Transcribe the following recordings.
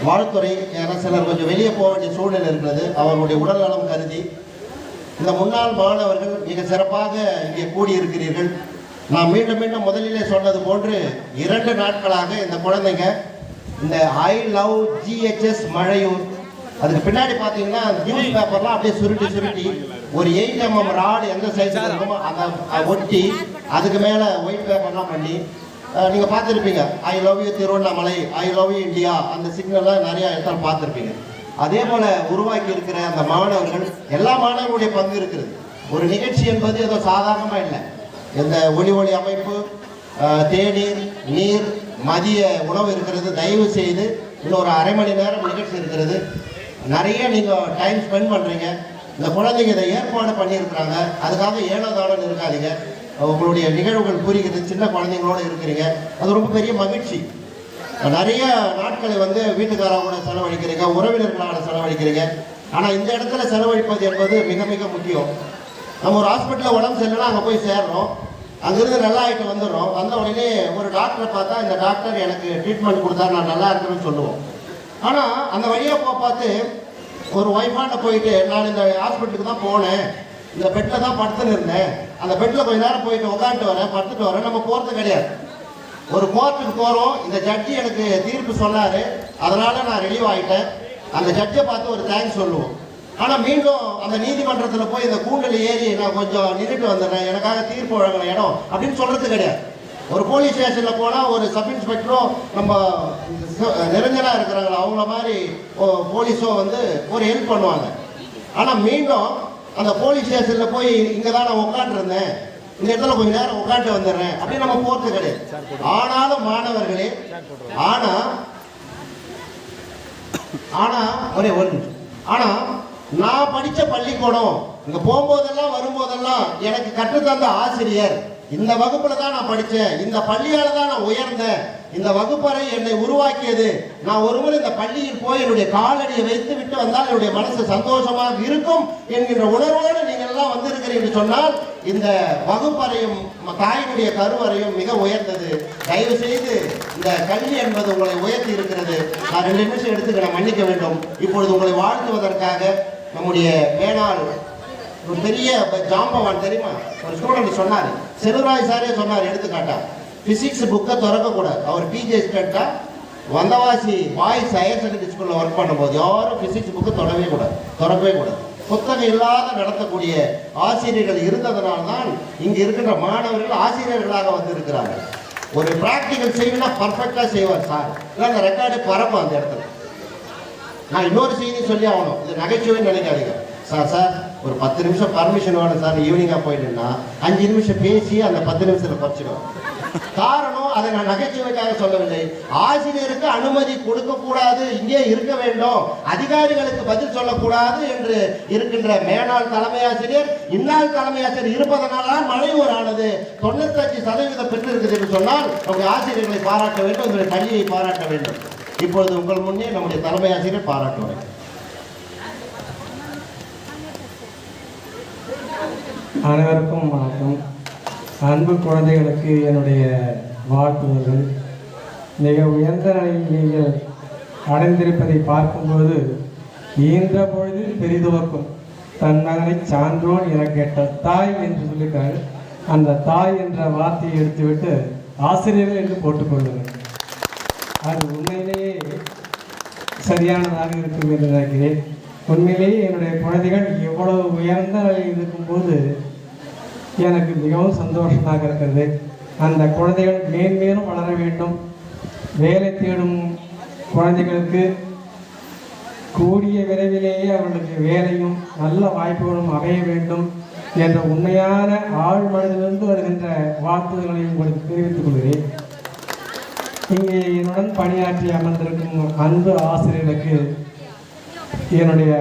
வாழ்த்துறை. ஏன்னா சிலர் கொஞ்சம் வெளியே போக வேண்டிய சூழ்நிலை இருக்கிறது, அவர்களுடைய உடல் நலம் கருதி. இந்த முன்னாள் மாணவர்கள் மிக சிறப்பாக இங்கே கூடியிருக்கிறீர்கள். நான் மீண்டும் மீண்டும் முதலிலே சொன்னது போன்று 2 நாட்களாக இந்த குழந்தைங்க இந்த ஐ லவ் GHS மழையூர், அதுக்கு பின்னாடி பார்த்தீங்கன்னா நியூஸ் பேப்பர்லாம் அப்படியே சுருட்டி ஒரு 8 mm ராடு எந்த சைஸ் இருக்குமோ அதை ஒட்டி அதுக்கு மேலே ஒயிட் பேப்பர்லாம் பண்ணி நீங்கள் பார்த்துருப்பீங்க. I love you Tiruvannamalai, I love you India, அந்த சிக்னல்லாம் நிறையா இடத்துல பார்த்துருப்பீங்க. அதே போல் உருவாக்கி இருக்கிற அந்த மாணவர்கள், எல்லா மாணவர்களுடைய பங்கு இருக்கிறது. ஒரு நிகழ்ச்சி என்பது ஏதோ சாதாரணமாக இல்லை. இந்த ஒளி அமைப்பு, தேநீர், நீர், மதிய உணவு இருக்கிறது. தயவு செய்து இன்னொரு அரை மணி நேரம் நிகழ்ச்சி இருக்கிறது. நிறைய நீங்கள் டைம் ஸ்பெண்ட் பண்ணுறீங்க. இந்த குழந்தைங்க இதை ஏற்பாடு பண்ணியிருக்கிறாங்க. அதுக்காக ஏனோதானம் இருக்காதீங்க. உங்களுடைய நிகழ்வுகள் புரிகிறது. சின்ன குழந்தைங்களோடு இருக்கிறீங்க, அது ரொம்ப பெரிய மகிழ்ச்சி. நிறைய நாட்களை வீட்டுக்காரங்களோட செலவழிக்கிறீங்க, உறவினர்களோட செலவழிக்கிறீங்க. ஆனால் இந்த இடத்துல செலவழிப்பது என்பது மிக மிக முக்கியம். நம்ம ஒரு ஹாஸ்பிட்டலில் உடம்பு சரியில்லைன்னா அங்கே போய் சேர்றோம், அங்கேருந்து நல்லா ஆகிட்டு வந்துடுறோம். வந்த உடனே ஒரு டாக்டரை பார்த்தா இந்த டாக்டர் எனக்கு ட்ரீட்மெண்ட் கொடுத்தா நான் நல்லா இருக்கிறேன்னு சொல்லுவோம். ஆனால் அந்த வழியாக பார்த்து ஒரு ஒய்ஃபாண்ட போயிட்டு நான் இந்த ஹாஸ்பிட்டலுக்கு தான் போனேன், இந்த பெட்டில் தான் படுத்துன்னு இருந்தேன், அந்த பெட்டில் கொஞ்ச நேரம் போயிட்டு உட்காந்துட்டு வரேன், படுத்துட்டு வரேன், நம்ம போகிறது கிடையாது. ஒரு கோர்ட்டுக்கு போகிறோம், இந்த ஜட்ஜி எனக்கு தீர்ப்பு சொன்னார், அதனால் நான் ரிலீவ் ஆகிட்டேன், அந்த ஜட்ஜை பார்த்து ஒரு தேங்க்ஸ் சொல்லுவோம். ஆனால் மீண்டும் அந்த நீதிமன்றத்தில் போய் இந்த கூண்டில் ஏறி நான் கொஞ்சம் நின்றுட்டு வந்துடுறேன், எனக்காக தீர்ப்பு வழங்கின இடம் அப்படின்னு சொல்கிறது கிடையாது. ஒரு போலீஸ் ஸ்டேஷனில் போனால் ஒரு சப் இன்ஸ்பெக்டரும் நம்ம நிரஞ்சனாக இருக்கிறாங்களா அவங்கள மாதிரி போலீஸோ ஒரு ஹெல்ப் பண்ணுவாங்க. ஆனால் மீண்டும் அந்த போலீஸ் ஸ்டேஷனில் போய் இங்கே தான் நான் உட்காந்துருந்தேன், இந்த இடத்துல கொஞ்சம் நேரம் உட்காந்து வந்துடுறேன் அப்படின்னு நம்ம போகிறது கிடையாது. ஆனாலும் மாணவர்களே, ஆனால் நான் படித்த பள்ளிக்கூடம், இங்கே போகும்போதெல்லாம் வரும்போதெல்லாம் எனக்கு கற்றுத்தந்த ஆசிரியர், இந்த வகுப்புல தான் நான் படித்தேன், இந்த பள்ளியால தான் நான் உயர்ந்தேன், இந்த வகுப்பறை என்னை உருவாக்கியது, நான் ஒருமுறை இந்த பள்ளியில் போய் என்னுடைய காலடியை வைத்து விட்டு வந்தால் என்னுடைய மனசு சந்தோஷமாக இருக்கும் என்கின்ற உணர்வோடு நீங்கள் எல்லாம் வந்திருக்கிறீர்கள் சொன்னால் இந்த வகுப்பறையும் தாயினுடைய கருவறையும் மிக உயர்ந்தது. தயவு செய்து இந்த கல்வி என்பது உங்களை உயர்த்தி இருக்கிறது. நான் 2 நிமிஷம் எடுத்துக்க மன்னிக்க வேண்டும். இப்பொழுது உங்களை வாழ்த்துவதற்காக நம்முடைய மேலாள் ஒரு பெரிய ஜாம்பவான் தெரியுமா, ஒரு ஸ்டூடெண்ட் சொன்னார், செல்வராஜ் சாரே சொன்னார், எடுத்துக்காட்டா பிசிக்ஸ் புக்கை திறக்கக்கூடாது. அவர் பிஜே ஸ்டூடெண்ட்டா வந்தவாசி பாய்ஸ் ஹையர் செகண்டரி ஸ்கூலில் ஒர்க் பண்ணும்போது யாரும் பிசிக்ஸ் புக்கு திறக்கவே கூடாது. புத்தகம் இல்லாத நடத்தக்கூடிய ஆசிரியர்கள் இருந்ததனால்தான் இங்கு இருக்கின்ற மாணவர்கள் ஆசிரியர்களாக வந்திருக்கிறார்கள். ஒரு ப்ராக்டிக்கல் செய்யணும்னா பர்ஃபெக்டாக செய்வார் சார், இல்லை அந்த ரெக்கார்டு பரப்பும் அந்த இடத்துல. நான் இன்னொரு செய்தி சொல்லி ஆகணும், இது நகைச்சுவைன்னு நினைக்காதீங்க. சார் ஒரு 10 நிமிஷம் பர்மிஷன் வேணும் சார், ஈவினிங்காக போயிட்டுன்னா 5 நிமிஷம் பேசி அந்த 10 நிமிஷத்தில் குறைச்சிடும். காரணம் அதை நான் நகைச்சுவைக்காக சொல்லவில்லை. ஆசிரியருக்கு அனுமதி கொடுக்கக்கூடாது, இங்கே இருக்க வேண்டும், அதிகாரிகளுக்கு பதில் சொல்லக்கூடாது என்று இருக்கின்ற மேனாள் தலைமை ஆசிரியர் இந்நாள் தலைமை ஆசிரியர் இருப்பதனால்தான் மழையூர் ஆனது 95% பெற்றிருக்குது என்று சொன்னால் உங்கள் ஆசிரியர்களை பாராட்ட வேண்டும், உங்களுடைய பள்ளியை பாராட்ட வேண்டும். இப்பொழுது உங்கள் முன்னே நம்முடைய தலைமை ஆசிரியர் பாராட்டுவார். அனைவருக்கும் வணக்கம். அன்பு குழந்தைகளுக்கு என்னுடைய வாழ்த்துதல்கள். மிக உயர்ந்த நிலையில் நீங்கள் அடைந்திருப்பதை பார்க்கும்போது ஈன்ற பொழுது பெரிதுவக்கும் தன் மகனை சான்றோன் என கேட்ட தாய் என்று சொல்லியிருக்காரு. அந்த தாய் என்ற வார்த்தையை எடுத்துவிட்டு ஆசிரியர்கள் என்று போட்டுக்கொள்ளுங்கள். அது உண்மையிலேயே சரியானதாக இருக்கும் என்று நினைக்கிறேன். உண்மையிலேயே என்னுடைய குழந்தைகள் எவ்வளவு உயர்ந்த நிலையில் இருக்கும்போது எனக்கு மிகவும் சந்தோஷமாக இருக்கிறது. அந்த குழந்தைகள் மேன்மேலும் வளர வேண்டும். வேலை தேடும் குழந்தைகளுக்கு கூடிய விரைவிலேயே அவர்களுக்கு வேலையும் நல்ல வாய்ப்புகளும் அமைய வேண்டும் என்ற உண்மையான ஆழ் மனதிலிருந்து வருகின்ற வாழ்த்துதல்களை உங்களுக்கு தெரிவித்துக் கொள்கிறேன். இங்கே என்னுடன் பணியாற்றி அமர்ந்திருக்கும் அன்பு ஆசிரியர்களுக்கு என்னுடைய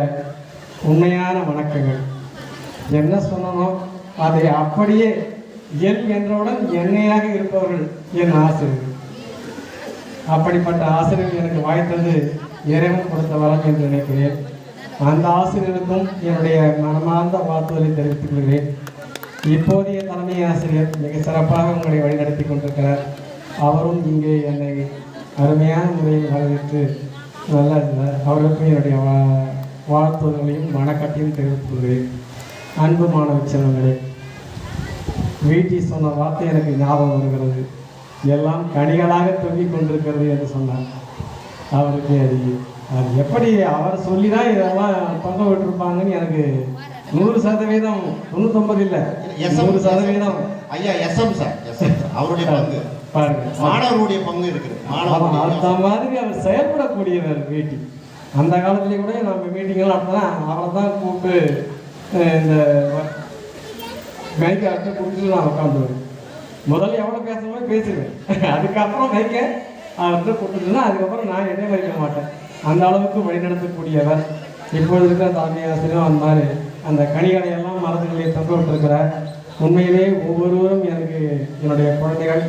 உண்மையான வணக்கங்கள். என்ன சொல்லணும், அதை அப்படியே என் என்றவுடன் எண்ணெயாக இருப்பவர்கள் என் ஆசிரியர்கள். அப்படிப்பட்ட ஆசிரியர்கள் எனக்கு வாய்த்தது இறைவன் கொடுத்த வரம் என்று நினைக்கிறேன். அந்த ஆசிரியருக்கும் என்னுடைய மனமார்ந்த வாழ்த்துதலை தெரிவித்துக் கொள்கிறேன். இப்போதைய தலைமை ஆசிரியர் மிக சிறப்பாக உங்களை வழிநடத்தி கொண்டிருக்கிறார். அவரும் இங்கே என்னை அருமையான முறையில் வரவேற்று நல்லா இருந்தார். அவருக்கும் என்னுடைய வாழ்த்துதல்களையும் வணக்கத்தையும் தெரிவித்துக் கொள்கிறேன். அன்பு மாணவ செல்வங்களே, வீட்டி சொன்ன வார்த்தை எனக்கு ஞாபகம் வருகிறது. எல்லாம் கனிகளாக தொங்கிக் கொண்டிருக்கிறது என்று சொன்னார். அவருக்கு அது எப்படி அவர் சொல்லி தான் இதெல்லாம் தொங்க விட்டுருப்பாங்கன்னு எனக்கு 100%, 99 இல்லை, 100%. ஐயா எஸ்எம் சார், அவருடைய பங்கு பாருங்க, மாணவருடைய பங்கு இருக்குது. அந்த மாதிரி அவர் செயல்படக்கூடியவர். வீட்டி அந்த காலத்துலேயே கூட நம்ம மீட்டிங்கெல்லாம் அப்படிதான் அவரை தான் கூப்பிட்டு இந்த மைக்கை அடுத்து கொடுத்துட்டு நான் உட்காந்துருவேன். முதல்ல எவ்வளோ பேசணுமோ பேசிடுவேன். அதுக்கப்புறம் மைக்கை அவர்கிட்ட கொடுத்துட்டுனா அதுக்கப்புறம் நான் எதே வைக்க மாட்டேன். அந்த அளவுக்கு வழிநடத்தக்கூடியவர். இப்பொழுது இருக்கிற தலைமை ஆசிரியரும் அந்த மாதிரி அந்த கனிகளை எல்லாம் மரத்துக்களை தொங்க விட்டுருக்கிறார். உண்மையிலே ஒவ்வொருவரும் எனக்கு என்னுடைய குழந்தைகள்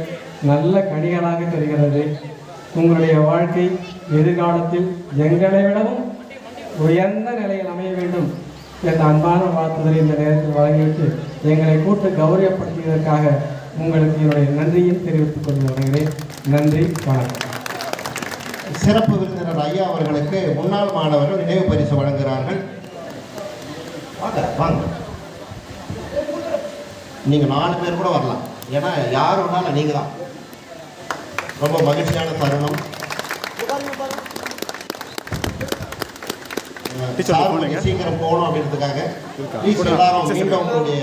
நல்ல கனிகளாக தெரிகிறது. உங்களுடைய வாழ்க்கை எதிர்காலத்தில் எங்களை விடவும் உயர்ந்த நிலையில் அமைய வேண்டும் என்ற அன்பான வாழ்த்துதலை இந்த நேரத்தில் வழங்கிவிட்டு எங்களை கூட்டு கௌரவப்படுத்தியதற்காக உங்களுக்கு என்னுடைய நன்றியும் தெரிவித்துக் கொண்டு வருகிறேன். நன்றி, வணக்கம். சிறப்பு விருந்தினர் ஐயா அவர்களுக்கு முன்னாள் மாணவர்கள் நினைவு பரிசு வழங்குகிறார்கள். வாங்க, நீங்க 4 பேர் கூட வரலாம். ஏன்னா யார் வேணாலும் நீங்க தான். ரொம்ப மகிழ்ச்சியான தருணம். சீக்கிரம் போகணும் அப்படின்றதுக்காக எல்லாரும் மீண்டும் உங்களுடைய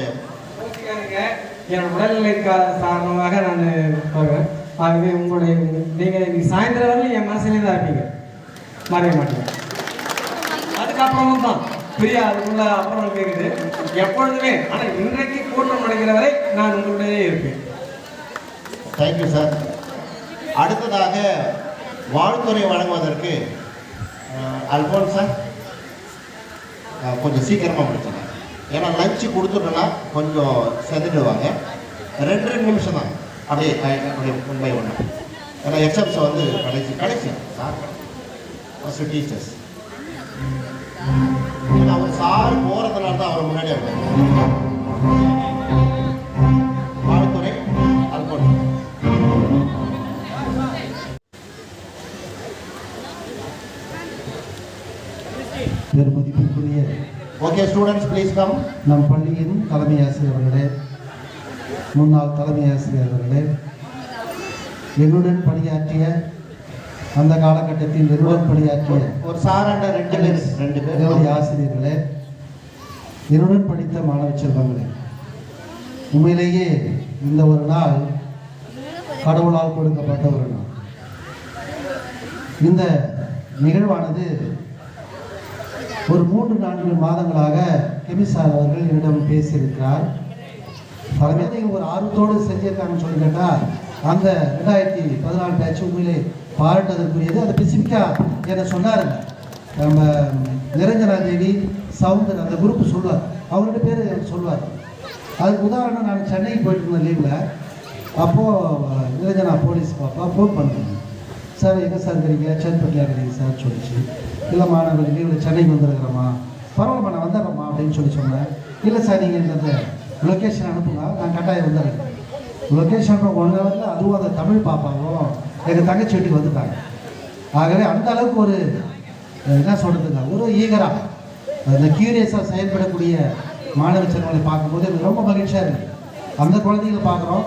என்னோட உடல்நிலை காரணமாக நான் போகிறேன். ஆகவே உங்களுடைய நீங்கள் சாயந்தரம் வரல என் மனசுலேயே தான் இருப்பீங்க, மறைய மாட்டீங்க. அதுக்கப்புறமும் தான் பிரியா அதுக்குள்ள அப்புறம் கேட்குது எப்பொழுதுமே. ஆனால் இன்றைக்கு கூட்டம் நடக்கிற வரை நான் உங்களுடையே இருப்பேன். Thank you sir. அடுத்ததாக வாழ்த்துறை வழங்குவதற்கு அல்போன்ஸ் சார் கொஞ்சம் சீக்கிரமாக முடிச்சுங்க. ஏன்னா லஞ்சு கொடுத்துட்டோன்னா கொஞ்சம் செதுடுவாங்க. 2 நிமிஷம் தான். அப்படியே உண்மை ஒன்று. ஏன்னா எக்ஸப்ஸ் வந்து கடைசி சார் ஃபஸ்ட்டு டீச்சர்ஸ். ஏன்னா அவர் சார் போகிறதுனால தான் அவர் முன்னாடி வாழ்த்துறை அல்போன்ஸ். பெருமதிப்பிற்குரிய ஓகே ஸ்டூடெண்ட்ஸ் ப்ளீஸ் கம். நம் பள்ளியின் தலைமை ஆசிரியர் அவர்களே, முன்னாள் தலைமை ஆசிரியர் அவர்களே, என்னுடன் பணியாற்றிய அந்த காலகட்டத்தில் என்னுடன் பணியாற்றிய ஒரு சாராண்ட 2 பேர் என்னுடைய ஆசிரியர்களே, என்னுடன் படித்த மாணவ செல்வங்களே, உண்மையிலேயே இந்த ஒரு நாள் கடவுளால் கொடுக்கப்பட்ட ஒரு நாள். இந்த நிகழ்வானது ஒரு 3-4 மாதங்களாக கெமிசார் அவர்கள் என்னிடம் பேசியிருக்கிறார். தலைமையை ஒரு ஆர்வத்தோடு செஞ்சிருக்காங்கன்னு சொல்லி கேட்டால் அந்த 2014 பேட்ச் உண்மையிலே பாராட்டுவதற்குரியது. அதை ஸ்பெசிஃபிக்காக என்ன சொன்னாருங்க, நம்ம நிரஞ்சனா தேவி சவுந்தர் அந்த குரூப் சொல்லுவார், அவருடைய பேர் சொல்லுவார். அதுக்கு உதாரணம், நான் சென்னைக்கு போயிட்டு இருந்தேன் லீவில். அப்போது நிரஞ்சனா போலீஸ் பாப்பா ஃபோன் பண்ணுறேன், சார் எங்கே சார் இருக்கிறீங்க, சேத்பட்டில் இருக்கிறீங்க சார் சொல்லிச்சு. இல்லைம்மா நாங்கள் லீவில் சென்னைக்கு வந்துருக்கிறோம்மா. பரவாயில்லம்மா நான் வந்துடுறேம்மா அப்படின்னு சொன்னேன். இல்லை சார் நீங்கள் இந்த லொக்கேஷன் அனுப்புங்க, நான் கட்டாயம் வந்துடுறேன். லொக்கேஷன் அனுப்ப 1 ஹவரில் அதுவும் அந்த தமிழ் பாப்பாவும் எங்கள் தங்கச்சி வீட்டுக்கு வந்துட்டாங்க. ஆகவே அந்த அளவுக்கு ஒரு என்ன சொல்கிறதுங்க, ஒரு ஈகராக அந்த கியூரியஸாக செயல்படக்கூடிய மாணவ செல்வங்களை பார்க்கும்போது எனக்கு ரொம்ப மகிழ்ச்சியாக இருக்குது. அந்த குழந்தைகளை பார்க்குறோம்.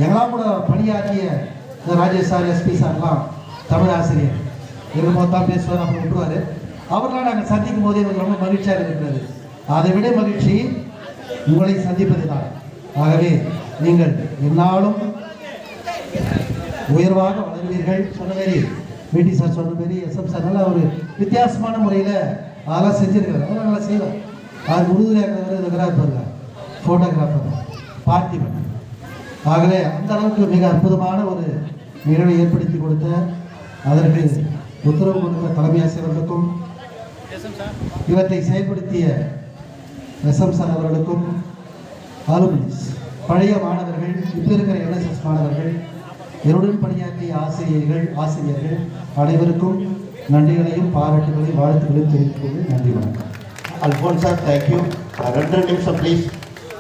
எங்களாம் கூட பணியாற்றிய இந்த ராஜேஷ் சார், எஸ்பி சார்லாம் தமிழ் ஆசிரியர் இருக்கும்போது தான் பேசுவார், அப்புறம் விட்டுருவார். அவர்களால் நாங்கள் சந்திக்கும் போது எனக்கு ரொம்ப மகிழ்ச்சியாக இருக்கிறது. அதை விட மகிழ்ச்சி உங்களை சந்திப்பது தான். ஆகவே நீங்கள் என்னாலும் உயர்வாக வளர்வீர்கள். சொன்ன மாரி பிடி சார் சொன்ன மாரி எஸ்எம் சார் நல்லா ஒரு வித்தியாசமான முறையில் அதெல்லாம் செஞ்சுருக்காரு. அதெல்லாம் நல்லா செய்வார். அது உறுதுணையாக இருக்கிறார் பாருங்க, ஃபோட்டோகிராஃபர் பார்த்திபன். ஆகவே அந்த அளவுக்கு மிக அற்புதமான ஒரு நிகழ்வை ஏற்படுத்தி கொடுத்த, அதற்கு உத்தரவு கொடுத்த தலைமை ஆசிரியர்களுக்கும் இவற்றை செயல்படுத்திய எஸ்எம் சார் அவர்களுக்கும், அலுமினிஸ் பழைய மாணவர்கள், இப்போ இருக்கிற என்எஸ்எஸ் மாணவர்கள், என்னுடன் பணியாற்றிய ஆசிரியர்கள் அனைவருக்கும் நன்றிகளையும் பாராட்டுகளையும் வாழ்த்துக்களையும் தெரிவித்துக் கொண்டு நன்றி, வணக்கம். Alphons sir thank you. 2 நிமிஷம் ப்ளீஸ்.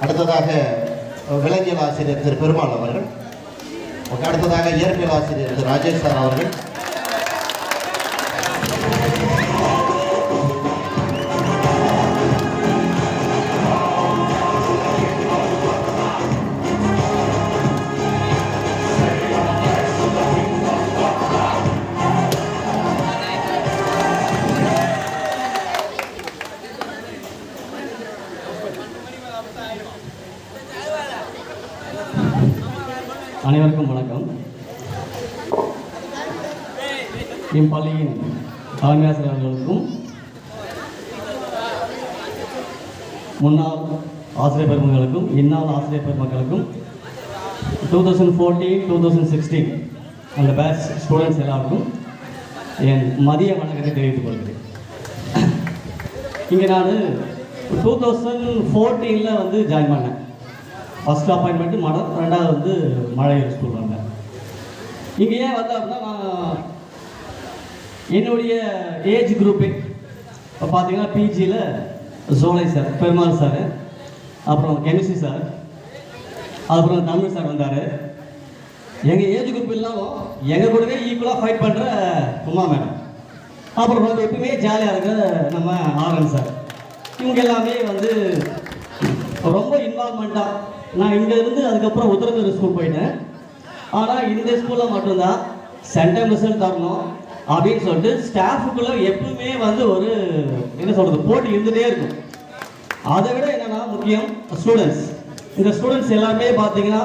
அடுத்ததாக விலங்கியல் ஆசிரியர் திரு பெருமாள் அவர்கள். அடுத்ததாக இயற்பியல் ஆசிரியர் திரு ராஜேஷ் சார் அவர்கள். அனைவருக்கும் வணக்கம். இப்பள்ளியின் தலைமை ஆசிரியர்களுக்கும் முன்னாள் ஆசிரியர் பெருமக்களுக்கும் இந்நாள் ஆசிரியர் பெருமக்களுக்கும் 2014-2016 அந்த பேட்ச் ஸ்டூடெண்ட்ஸ் எல்லாருக்கும் என் மதிய வணக்கத்தை தெரிவித்துக் கொள்கிறேன். இங்கே நான் 2014 வந்து ஜாயின் பண்ணேன். ஃபஸ்ட் அப்பாயின்மெண்ட்டு மடம், ரெண்டாவது வந்து மழையூர் ஸ்கூல் வந்தேன். இங்கே ஏன் வந்தேன் அப்படின்னா, நான் என்னுடைய ஏஜ் குரூப்பு இப்போ பார்த்தீங்கன்னா பிஜியில் சோலை சார், பெருமாள் சார், அப்புறம் கெமிஸ்ட்ரி சார், அப்புறம் தமிழ் சார் வந்தார். எங்கள் ஏஜ் குரூப் இல்லாமல் எங்கள் கூடவே ஈக்குவலாக ஃபைட் பண்ணுற உமா மேடம், அப்புறம் ரொம்ப எப்பவுமே ஜாலியாக இருக்கிற நம்ம ஆரன் சார், இவங்க எல்லாமே வந்து ரொம்ப இன்வால்மெண்ட்டாக. நான் இங்கேருந்து அதுக்கப்புறம் உத்தரமேரூர் ஸ்கூல் போயிட்டேன். ஆனால் இந்த ஸ்கூலில் மட்டும்தான் சென்டம் ரிசல்ட் தரணும் அப்படின்னு சொல்லிட்டு ஸ்டாஃபுக்குள்ளே எப்பவுமே வந்து ஒரு என்ன சொல்கிறது போட்டி இருந்துகிட்டே இருக்கும். அதை விட என்னென்னா முக்கியம் ஸ்டூடெண்ட்ஸ். இந்த ஸ்டூடெண்ட்ஸ் எல்லாமே பார்த்தீங்கன்னா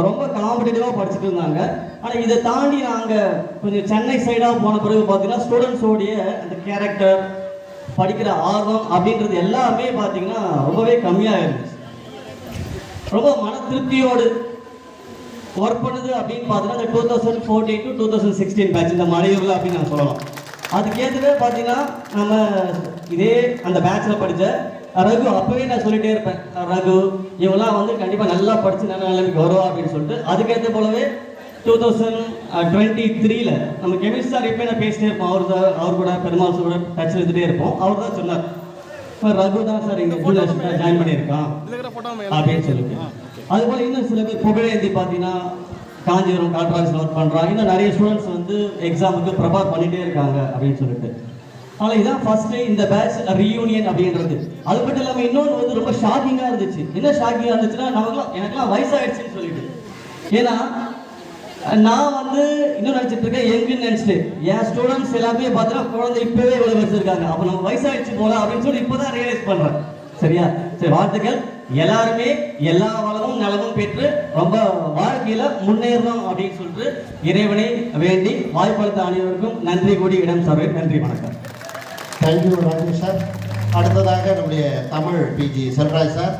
ரொம்ப காம்படிட்டிவாக படிச்சுட்டு இருந்தாங்க. ஆனால் இதை தாண்டி நாங்கள் கொஞ்சம் சென்னை சைடாக போன பிறகு பார்த்தீங்கன்னா ஸ்டூடெண்ட்ஸோடைய அந்த கேரக்டர், படிக்கிற ஆர்வம் அப்படின்றது எல்லாமே பார்த்தீங்கன்னா ரொம்பவே கம்மியாக இருந்துச்சு. ரொம்ப மன திருப்தியோடு ஒர்க் பண்ணுது அப்படின்னு பார்த்தீங்கன்னா இந்த 2014-2016 பேட்ச் இந்த மலையூரில் அப்படின்னு நான் சொல்லலாம். அதுக்கேற்றவே பார்த்தீங்கன்னா நம்ம இதே அந்த பேட்சில் படித்த ரகு, அப்போவே நான் சொல்லிகிட்டே இருப்பேன், ரகு இவங்களாம் வந்து கண்டிப்பாக நல்லா படித்து நல்ல நிலைமைக்கு வருவா அப்படின்னு சொல்லிட்டு. அதுக்கேற்ற போலவே 2023 நம்ம கெமிஸ்ட்ரி சார் எப்போ நான் பேசிட்டே இருப்போம். அவர் கூட பெருமாள் கூட டச் எடுத்துகிட்டே இருப்போம். அவர் தான் சொன்னார், ரகு தான் சார் இங்கே ஜூனியர் ஜாயின் பண்ணியிருக்கான் அப்படின்னு சொல்லிட்டு. அதுபோல் இன்னும் சில பேர் புகழேந்தி பார்த்தீங்கன்னா காஞ்சிபுரம் கலெக்டர் ஆஃபீஸில் ஒர்க் பண்ணுறாங்க. இன்னும் நிறைய ஸ்டூடெண்ட்ஸ் வந்து எக்ஸாமுக்கு ப்ரிப்பேர் பண்ணிகிட்டே இருக்காங்க அப்படின்னு சொல்லிட்டு. ஆனால் இதான் ஃபர்ஸ்ட்டு இந்த பேட்ச் ரீயூனியன் அப்படின்றது. அது மட்டும் இல்லாமல் இன்னொன்று வந்து ரொம்ப ஷாக்கிங்காக இருந்துச்சு. என்ன ஷாக்கிங்காக இருந்துச்சுன்னா, எனக்குலாம் வயசாகிடுச்சின்னு சொல்லிட்டு. ஏன்னா நான் வந்து இன்னும் நினச்சிட்டு இருக்கேன் எங்குன்னு நினச்சிட்டு என் ஸ்டூடெண்ட்ஸ் எல்லாமே பார்த்தீங்கன்னா குழந்தை இப்போவே இவ்வளோ வச்சிருக்காங்க. அப்போ நம்ம வயசாகிடுச்சு போல அப்படின்னு சொல்லி இப்போ தான் ரியலைஸ் பண்ணுறேன். சரியா? சரி, வாழ்த்துக்கள். எல்லாருமே எல்லா வளமும் நலமும் பெற்று ரொம்ப வாழ்க்கையில முன்னேறணும் அப்படின்னு சொல்லிட்டு இறைவனை வேண்டி வாய்ப்பளித்த அனைவருக்கும் நன்றி கூடி இடம் சார்பேன். நன்றி, வணக்கம். Thank you Rajesh sir. அடுத்ததாக நம்முடைய தமிழ் பிஜி செல்வராஜ் சார்.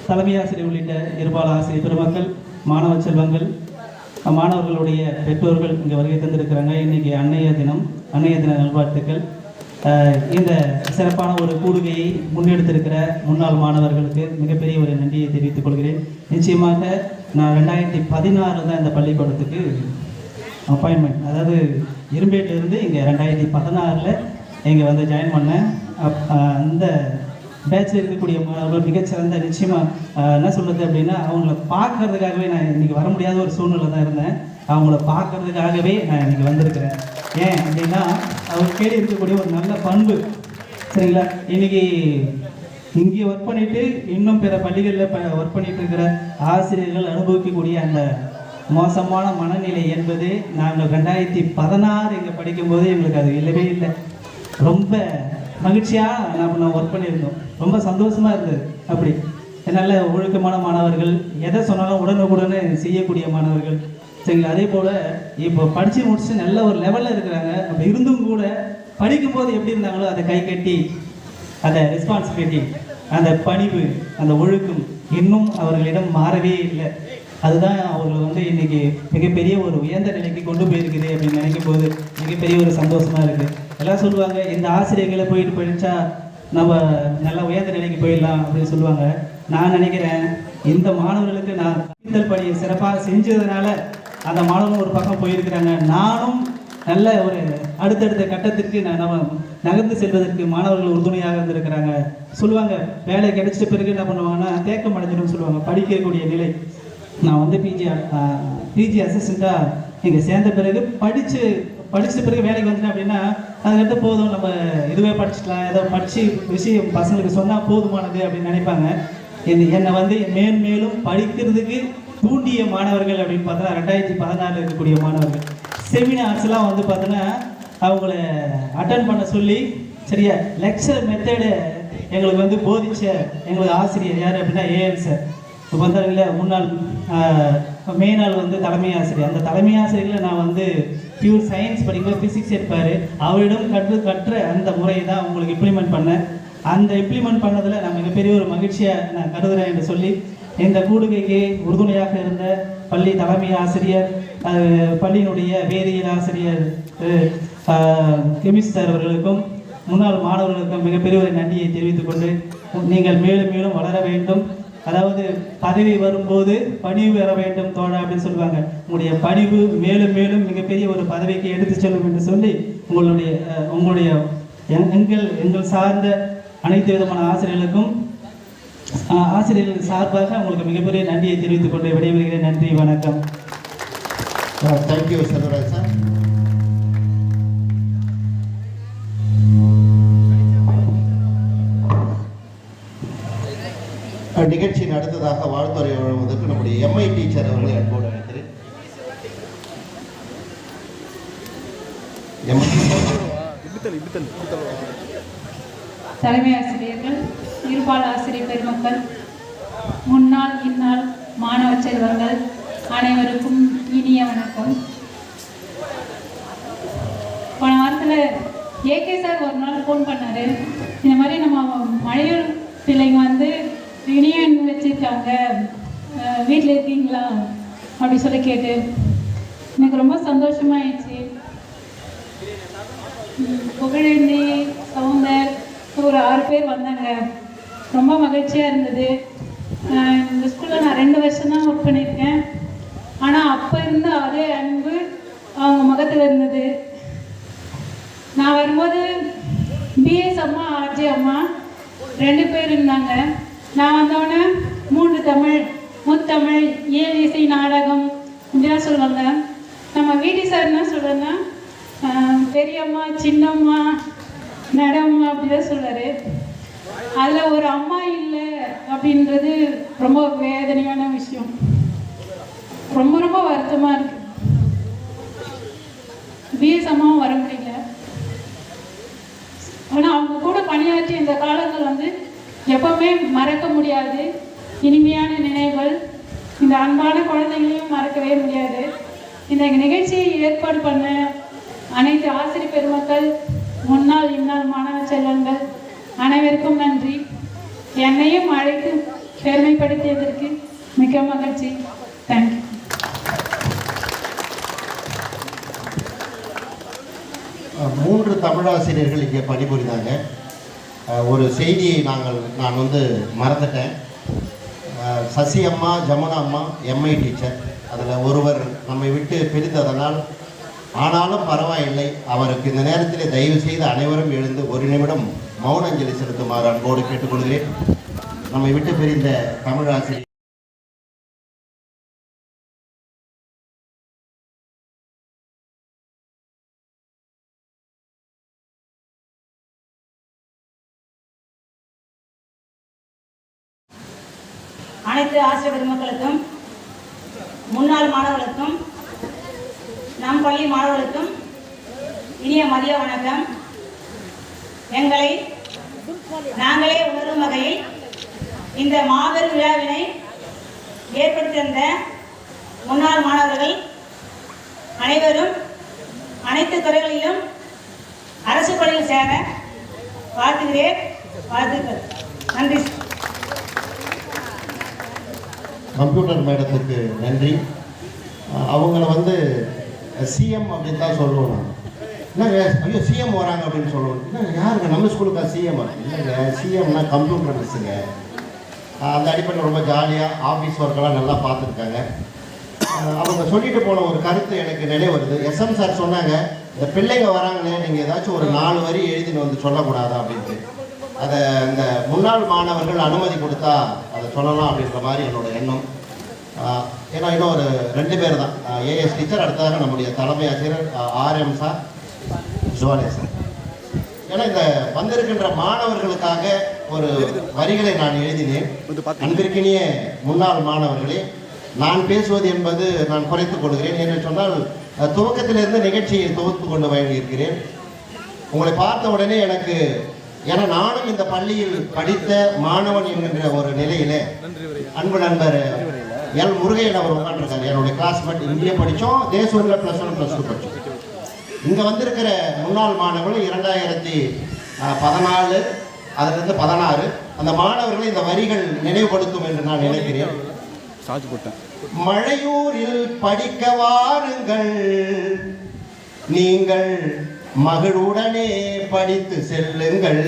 தலைமை ஆசிரியர் உள்ளிட்ட இருபால ஆசிரியர் பெருமக்கள், மாணவ செல்வங்கள், மாணவர்களுடைய பெற்றோர்கள் இங்கே வருகை தந்திருக்கிறாங்க. இன்றைக்கி அன்னைய தினம் நல்வாழ்த்துக்கள். இந்த சிறப்பான ஒரு கூடுகையை முன்னெடுத்திருக்கிற முன்னாள் மாணவர்களுக்கு மிகப்பெரிய ஒரு நன்றியை தெரிவித்துக் கொள்கிறேன். நிச்சயமாக நான் 2016 தான் இந்த பள்ளிக்கூடத்துக்கு அப்பாயின்மெண்ட், அதாவது இரும்பேட்டிலிருந்து இங்கே 2016 இங்கே வந்து ஜாயின் பண்ணேன். அந்த பேட்சில் இருக்கக்கூடிய மாணவர்கள் மிகச்சிறந்த, நிச்சயமாக என்ன சொல்கிறது அப்படின்னா, அவங்கள பார்க்கறதுக்காகவே நான் இன்றைக்கி வர முடியாத ஒரு சூழ்நிலை தான் இருந்தேன். அவங்கள பார்க்கறதுக்காகவே நான் இன்றைக்கி வந்திருக்கிறேன். ஏன் அப்படின்னா, அவங்க கேள்வி இருக்கக்கூடிய ஒரு நல்ல பண்பு. சரிங்களா? இன்றைக்கி இங்கே ஒர்க் பண்ணிவிட்டு இன்னும் பிற பள்ளிகளில் ஒர்க் பண்ணிகிட்டு இருக்கிற ஆசிரியர்கள் அனுபவிக்கக்கூடிய அந்த மோசமான மனநிலை என்பது நாங்கள் 2016 இங்கே படிக்கும்போது எங்களுக்கு அது இல்லவே இல்லை. ரொம்ப மகிழ்ச்சியாக நான் ஒர்க் பண்ணியிருந்தோம். ரொம்ப சந்தோஷமாக இருந்தது. அப்படி நல்ல ஒழுக்கமான மாணவர்கள், எதை சொன்னாலும் உடனுக்குடனே செய்யக்கூடிய மாணவர்கள். சரிங்களா? அதே போல் இப்போ படித்து முடிச்சுட்டு நல்ல ஒரு லெவலில் இருக்கிறாங்க. அப்படி இருந்தும் கூட படிக்கும்போது எப்படி இருந்தாங்களோ அதை கை கட்டி, அந்த ரெஸ்பான்சிபிலிட்டி, அந்த பணிவு, அந்த ஒழுக்கம் இன்னும் அவர்களிடம் மாறவே இல்லை. அதுதான் அவர்கள் வந்து இன்றைக்கி மிகப்பெரிய ஒரு உயர்ந்த நிலைக்கு கொண்டு போயிருக்குது அப்படின்னு நினைக்கும் போது மிகப்பெரிய ஒரு சந்தோஷமாக இருக்குது. எல்லாம் சொல்லுவாங்க, இந்த ஆசிரியர்களை போயிட்டு படித்தா நம்ம நல்ல உயர்ந்த நிலைக்கு போயிடலாம் அப்படின்னு சொல்லுவாங்க. நான் நினைக்கிறேன், இந்த மாணவர்களுக்கு நான் கற்பித்தல் பணியை சிறப்பாக செஞ்சதுனால அந்த மாணவர்கள் ஒரு பக்கம் போயிருக்கிறாங்க. நானும் நல்ல ஒரு அடுத்தடுத்த கட்டத்திற்கு நம்ம நகர்ந்து செல்வதற்கு மாணவர்கள் உறுதுணையாக இருந்திருக்கிறாங்க. சொல்லுவாங்க, வேலை கிடைச்சிட்ட பிறகு என்ன பண்ணுவாங்கன்னா தேக்கம் அடைஞ்சிடும் சொல்லுவாங்க, படிக்கக்கூடிய நிலை. நான் வந்து பிஜி அசிஸ்டண்ட்டாக இங்கே சேர்ந்த பிறகு படித்து படித்த பிறகு வேலைக்கு வந்துட்டேன் அப்படின்னா அதுக்கடுத்து போதும் நம்ம இதுவே படிச்சுக்கலாம், ஏதோ படித்து விஷயம் பசங்களுக்கு சொன்னால் போதுமானது அப்படின்னு நினைப்பாங்க. என்னை வந்து மேலும் படிக்கிறதுக்கு தூண்டிய மாணவர்கள் அப்படின்னு பார்த்தோன்னா 2014 இருக்கக்கூடிய மாணவர்கள் செமினார்ஸ்லாம் வந்து பார்த்தோன்னா அவங்கள அட்டன் பண்ண சொல்லி சரியா லெக்சர் மெத்தடு எங்களுக்கு வந்து போதிச்ச எங்களுக்கு ஆசிரியர் யார் அப்படின்னா ஏஎன் சார். இப்போ வந்தாருங்களே முன்னாள் மெயினால் வந்து தலைமை ஆசிரியர். அந்த தலைமை ஆசிரியர்களை நான் வந்து பியூர் சயின்ஸ் படிக்கும்போது ஃபிசிக்ஸ் எடுப்பார். அவரிடம் கற்ற அந்த முறையை தான் உங்களுக்கு இம்ப்ளிமெண்ட் பண்ணேன். அந்த இம்ப்ளிமெண்ட் பண்ணதில் நான் மிகப்பெரிய ஒரு மகிழ்ச்சியாக நான் கருதுகிறேன் என்று சொல்லி இந்த கூடுகைக்கு உறுதுணையாக இருந்த பள்ளி தலைமை ஆசிரியர், பள்ளியினுடைய வேதியியல் ஆசிரியர் கெமிஸ்ட் சார் அவர்களுக்கும் முன்னாள் மாணவர்களுக்கும் மிகப்பெரிய ஒரு நன்றியை தெரிவித்துக் கொண்டு நீங்கள் மேலும் மேலும் வளர வேண்டும். அதாவது பதவி வரும்போது பணிவு வர வேண்டும் தோழா அப்படின்னு சொல்லுவாங்க. உங்களுடைய பணிவு மேலும் மேலும் மிகப்பெரிய ஒரு பதவிக்கு எடுத்து செல்லும் என்று சொல்லி உங்களுடைய எங்கள் சார்ந்த அனைத்து விதமான ஆசிரியர்களுக்கும் ஆசிரியர்கள் சார்பாக உங்களுக்கு மிகப்பெரிய நன்றியை தெரிவித்துக் கொண்டு விடைபெறுகிறேன். நன்றி, வணக்கம். Thank you Selvaraj sir. நிகழ்ச்சியின் அடுத்ததாக வாழ்த்துறை வழங்குவதற்கு நம்முடைய எம்ஐ டீச்சர் அவர்களை அன்போடு அழைக்கிறேன். தலைமை ஆசிரியர்கள், இருபால் ஆசிரியர் பெருமக்கள், முன்னாள் இந்நாள் மாணவ செல்வங்கள் அனைவருக்கும் இனிய வணக்கம். போன வாரத்தில் ஏகே சார் ஒரு நாள் ஃபோன் பண்ணார். இந்த மாதிரி நம்ம மழையூர் பிள்ளைங்க வந்து யூனியன் வச்சுருக்காங்க, வீட்டில் இருக்கீங்களா அப்படி சொல்லி கேட்டு எனக்கு ரொம்ப சந்தோஷமாயிடுச்சு. புகழேந்தி, சவுந்தர் ஒரு 6 பேர் வந்தாங்க. ரொம்ப மகிழ்ச்சியாக இருந்தது. இந்த ஸ்கூலில் நான் 2 வருஷம் தான் ஒர்க் பண்ணியிருக்கேன். ஆனால் அப்போ இருந்த அதே அன்பு அவங்க முகத்தில் இருந்தது. நான் வரும்போது பிஎஸ் அம்மா, ஆர்ஜே அம்மா 2 பேர் இருந்தாங்க. நான் வந்தோடனே 3 தமிழ், முத்தமிழ், ஏழு இசை, நாடகம் இப்படிலாம் சொல்லுவாங்க. நம்ம வீட்டு சார் என்ன சொல்கிறேன்னா பெரியம்மா, சின்னம்மா, மேடம்மா அப்படிதான் சொல்கிறாரு. அதில் ஒரு அம்மா இல்லை அப்படின்றது ரொம்ப வேதனையான விஷயம். ரொம்ப ரொம்ப வருத்தமாக இருக்குது. பிஎஸ் அம்மாவும் வர முடியல. ஆனால் அவங்க கூட பணியாற்றிய இந்த காலங்கள் வந்து எப்பவுமே மறக்க முடியாது. இனிமையான நினைவுகள். இந்த அன்பான குழந்தைகளையும் மறக்கவே முடியாது. இந்த நிகழ்ச்சியை ஏற்பாடு பண்ண அனைத்து ஆசிரியர் பெருமக்கள், முன்னாள் இந்நாள் மாணவ செல்வங்கள் அனைவருக்கும் நன்றி. என்னையும் அழைத்து பெருமைப்படுத்தியதற்கு மிக மகிழ்ச்சி. தேங்க்யூ. மூன்று தமிழாசிரியர்கள் இங்கே பணிபுரிந்தாங்க. ஒரு செய்தியை நான் வந்து மறந்துட்டேன். சசி அம்மா, ஜமுனா அம்மா எம்ஐ டீச்சர். அதில் ஒருவர் நம்மை விட்டு பிரிந்ததனால், ஆனாலும் பரவாயில்லை, அவருக்கு இந்த நேரத்தில் தயவு செய்து அனைவரும் எழுந்து 1 நிமிடம் மௌன அஞ்சலி செலுத்துமாறு அன்போடு கேட்டுக்கொள்கிறேன். நம்மை விட்டு பிரிந்த தமிழாசிரியர் அனைத்து ஆசிரியர் பெருமக்களுக்கும், முன்னாள் மாணவர்களுக்கும், நம் பள்ளி மாணவர்களுக்கும் இனிய மதிய வணக்கம். எங்களை நாங்களே உணரும் வகையில் இந்த மாபெரும் விழாவினை ஏற்படுத்தியிருந்த முன்னாள் மாணவர்கள் அனைவரும் அனைத்து துறைகளிலும் அரசு பள்ளியில் சேர வாழ்த்துகிறேன். வாழ்த்துக்கள். நன்றி. கம்ப்யூட்டர் மேடத்துக்கு நன்றி. அவங்கள வந்து சிஎம் அப்படின்னு தான் சொல்லுவோம். என்னங்க, ஐயோ சிஎம் வராங்க அப்படின்னு சொல்லுவோம். என்ன யாருங்க, நம்ம ஸ்கூலுக்கா சிஎம்? இல்லைங்க, சிஎம்னா கம்ப்யூட்டர் மிஸ்ஸுங்க. அந்த அடிப்படையில் ரொம்ப ஜாலியாக ஆஃபீஸ் ஒர்க்கெல்லாம் நல்லா பார்த்துருக்காங்க. அவங்க சொல்லிட்டு போன ஒரு கருத்து எனக்கு நினைவு வருது. எஸ்எம் சார் சொன்னாங்க, இந்த பிள்ளைங்க வராங்களே, நீங்கள் ஏதாச்சும் ஒரு 4 வரி எழுதின்னு வந்து சொல்லக்கூடாதா அப்படின்ட்டு. அதை இந்த முன்னாள் மாணவர்கள் அனுமதி கொடுத்தா அதை சொல்லலாம் அப்படின்ற மாதிரி என்னோட எண்ணம். ஏன்னா இன்னும் ஒரு 2 பேர் தான், ஏஎஸ் டீச்சர், அடுத்ததாக நம்முடைய தலைமை ஆசிரியர் ஆர்எம் சார், ஜுவாலே சார். ஏன்னா இந்த வந்திருக்கின்ற மாணவர்களுக்காக ஒரு வரிகளை நான் எழுதினேன். அன்பிற்கினிய முன்னாள் மாணவர்களே, நான் பேசுவது என்பது நான் குறைத்துக் கொள்கிறேன். என்று சொன்னால் துவக்கத்திலிருந்து நிகழ்ச்சியை தொகுத்து கொண்டு வழங்கியிருக்கிறேன். உங்களை பார்த்த உடனே ஏன்னா நானும் இந்த பள்ளியில் படித்த மாணவன் என்கின்ற ஒரு நிலையிலே அன்பு நண்பர் எல் முருகையன் அவர் உட்காந்துருக்காரு. என்னுடைய கிளாஸ்மேட், இங்கே படித்தோம், தேசூரில் +1 +2 படித்தோம். இங்கே வந்திருக்கிற முன்னாள் மாணவர்கள் 2014 அதிலிருந்து 16 அந்த மாணவர்களை இந்த வரிகள் நினைவுபடுத்தும் என்று நான் நினைக்கிறேன். மழையூரில் படிக்க வாருங்கள், நீங்கள் மகிழ்வுடனே படித்து செல்லுங்கள்,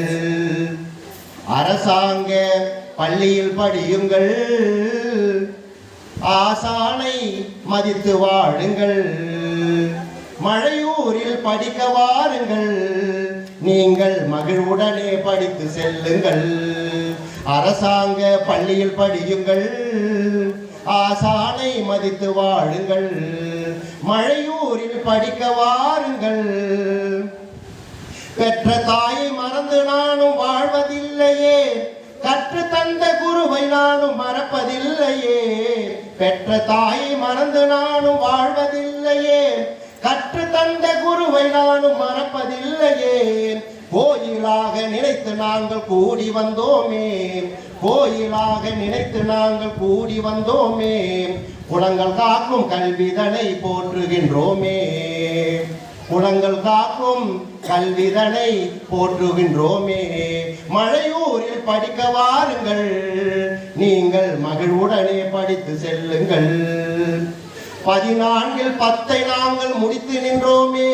அரசாங்க பள்ளியில் படியுங்கள், ஆசானை மதித்து வாழுங்கள். மழையூரில் படிக்க வாருங்கள், நீங்கள் மகிழ்வுடனே படித்து செல்லுங்கள், அரசாங்க பள்ளியில் படியுங்கள், ஆசானை மதித்து வாழுங்கள். மழையூரில் படிக்க வாருங்கள். பெற்ற தாயை மறந்து நானும் வாழ்வதில்லையே, கற்று தந்த குருவை நானும் மறப்பதில்லையே. பெற்ற தாயை மறந்து நானும் வாழ்வதில்லையே, கற்று தந்த குருவை நானும் மறப்பதில்லையே. கோயிலாக நினைத்து நாங்கள் கூடி வந்தோமே, கோயிலாக நினைத்து நாங்கள் கூடி வந்தோமே. குலங்கள் காக்கும் கல்விதனை போற்றுகின்றோமே, குலங்கள் காக்கும் கல்விதனை போற்றுகின்றோமே. மழையூரில் படிக்க வாருங்கள், நீங்கள் மகிழ்வுடனே படித்து செல்லுங்கள். 14 10 நாங்கள் முடித்து நின்றோமே,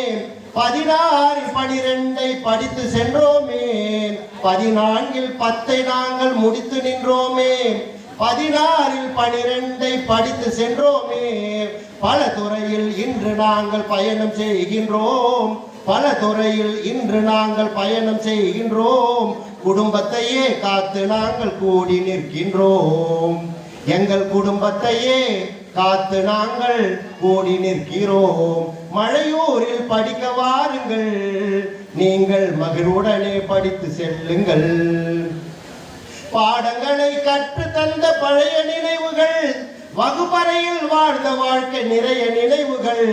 16 12 படித்து சென்றோமே. 14 10 நாங்கள் முடித்து நின்றோமே, 16 12 படித்து சென்றோமே. பல துறையில் இன்று நாங்கள் பயணம் செய்கின்றோம், பல துறையில் இன்று நாங்கள் பயணம் செய்கின்றோம். குடும்பத்தையே காத்து நாங்கள் கூடி நிற்கின்றோம், எங்கள் குடும்பத்தையே காத்து நாங்கள் கூடி நிற்கிறோம். மழையூரில் படிக்க வாருங்கள், நீங்கள் மகிழ்வுடனே படித்து செல்லுங்கள். பாடங்களை கற்று தந்த பழைய நினைவுகள், வகுப்பறையில் வாழ்ந்த வாழ்க்கை நிறைய நினைவுகள்.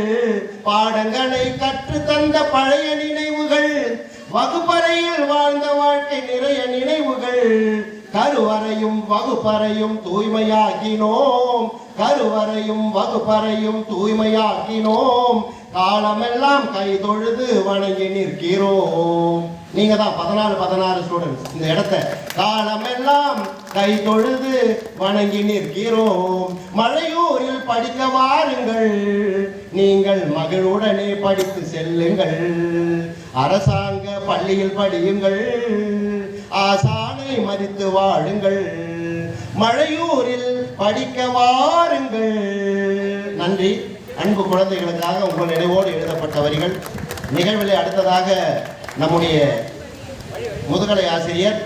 பாடங்களை கற்று தந்த பழைய நினைவுகள், வகுப்பறையில் வாழ்ந்த வாழ்க்கை நிறைய நினைவுகள். கருவறையும் வகுப்பறையும் தூய்மையாக்கினோம், கருவறையும் வகுப்பறையும் தூய்மையாக்கினோம். காலமெல்லாம் கை தொழுது வணங்கி நிற்கிறோம். நீங்க தான் 14 ஸ்டூடெண்ட்ஸ் இந்த இடத்த காலமெல்லாம் கை தொழுது வணங்கி நிற்கிறோம். மழையூரில் படிக்க வாருங்கள், நீங்கள் மகிழ்வுடனே படித்து செல்லுங்கள், அரசாங்க பள்ளியில் படியுங்கள், ஆசானை மதித்து வாழுங்கள். மழையூரில் படிக்க வாருங்கள். நன்றி. அன்பு குழந்தைகளுக்காக உங்கள் நினைவோடு எழுதப்பட்ட வரிகள். நிகழ்விலே அடுத்ததாக நம்முடைய முதுகலை ஆசிரியர்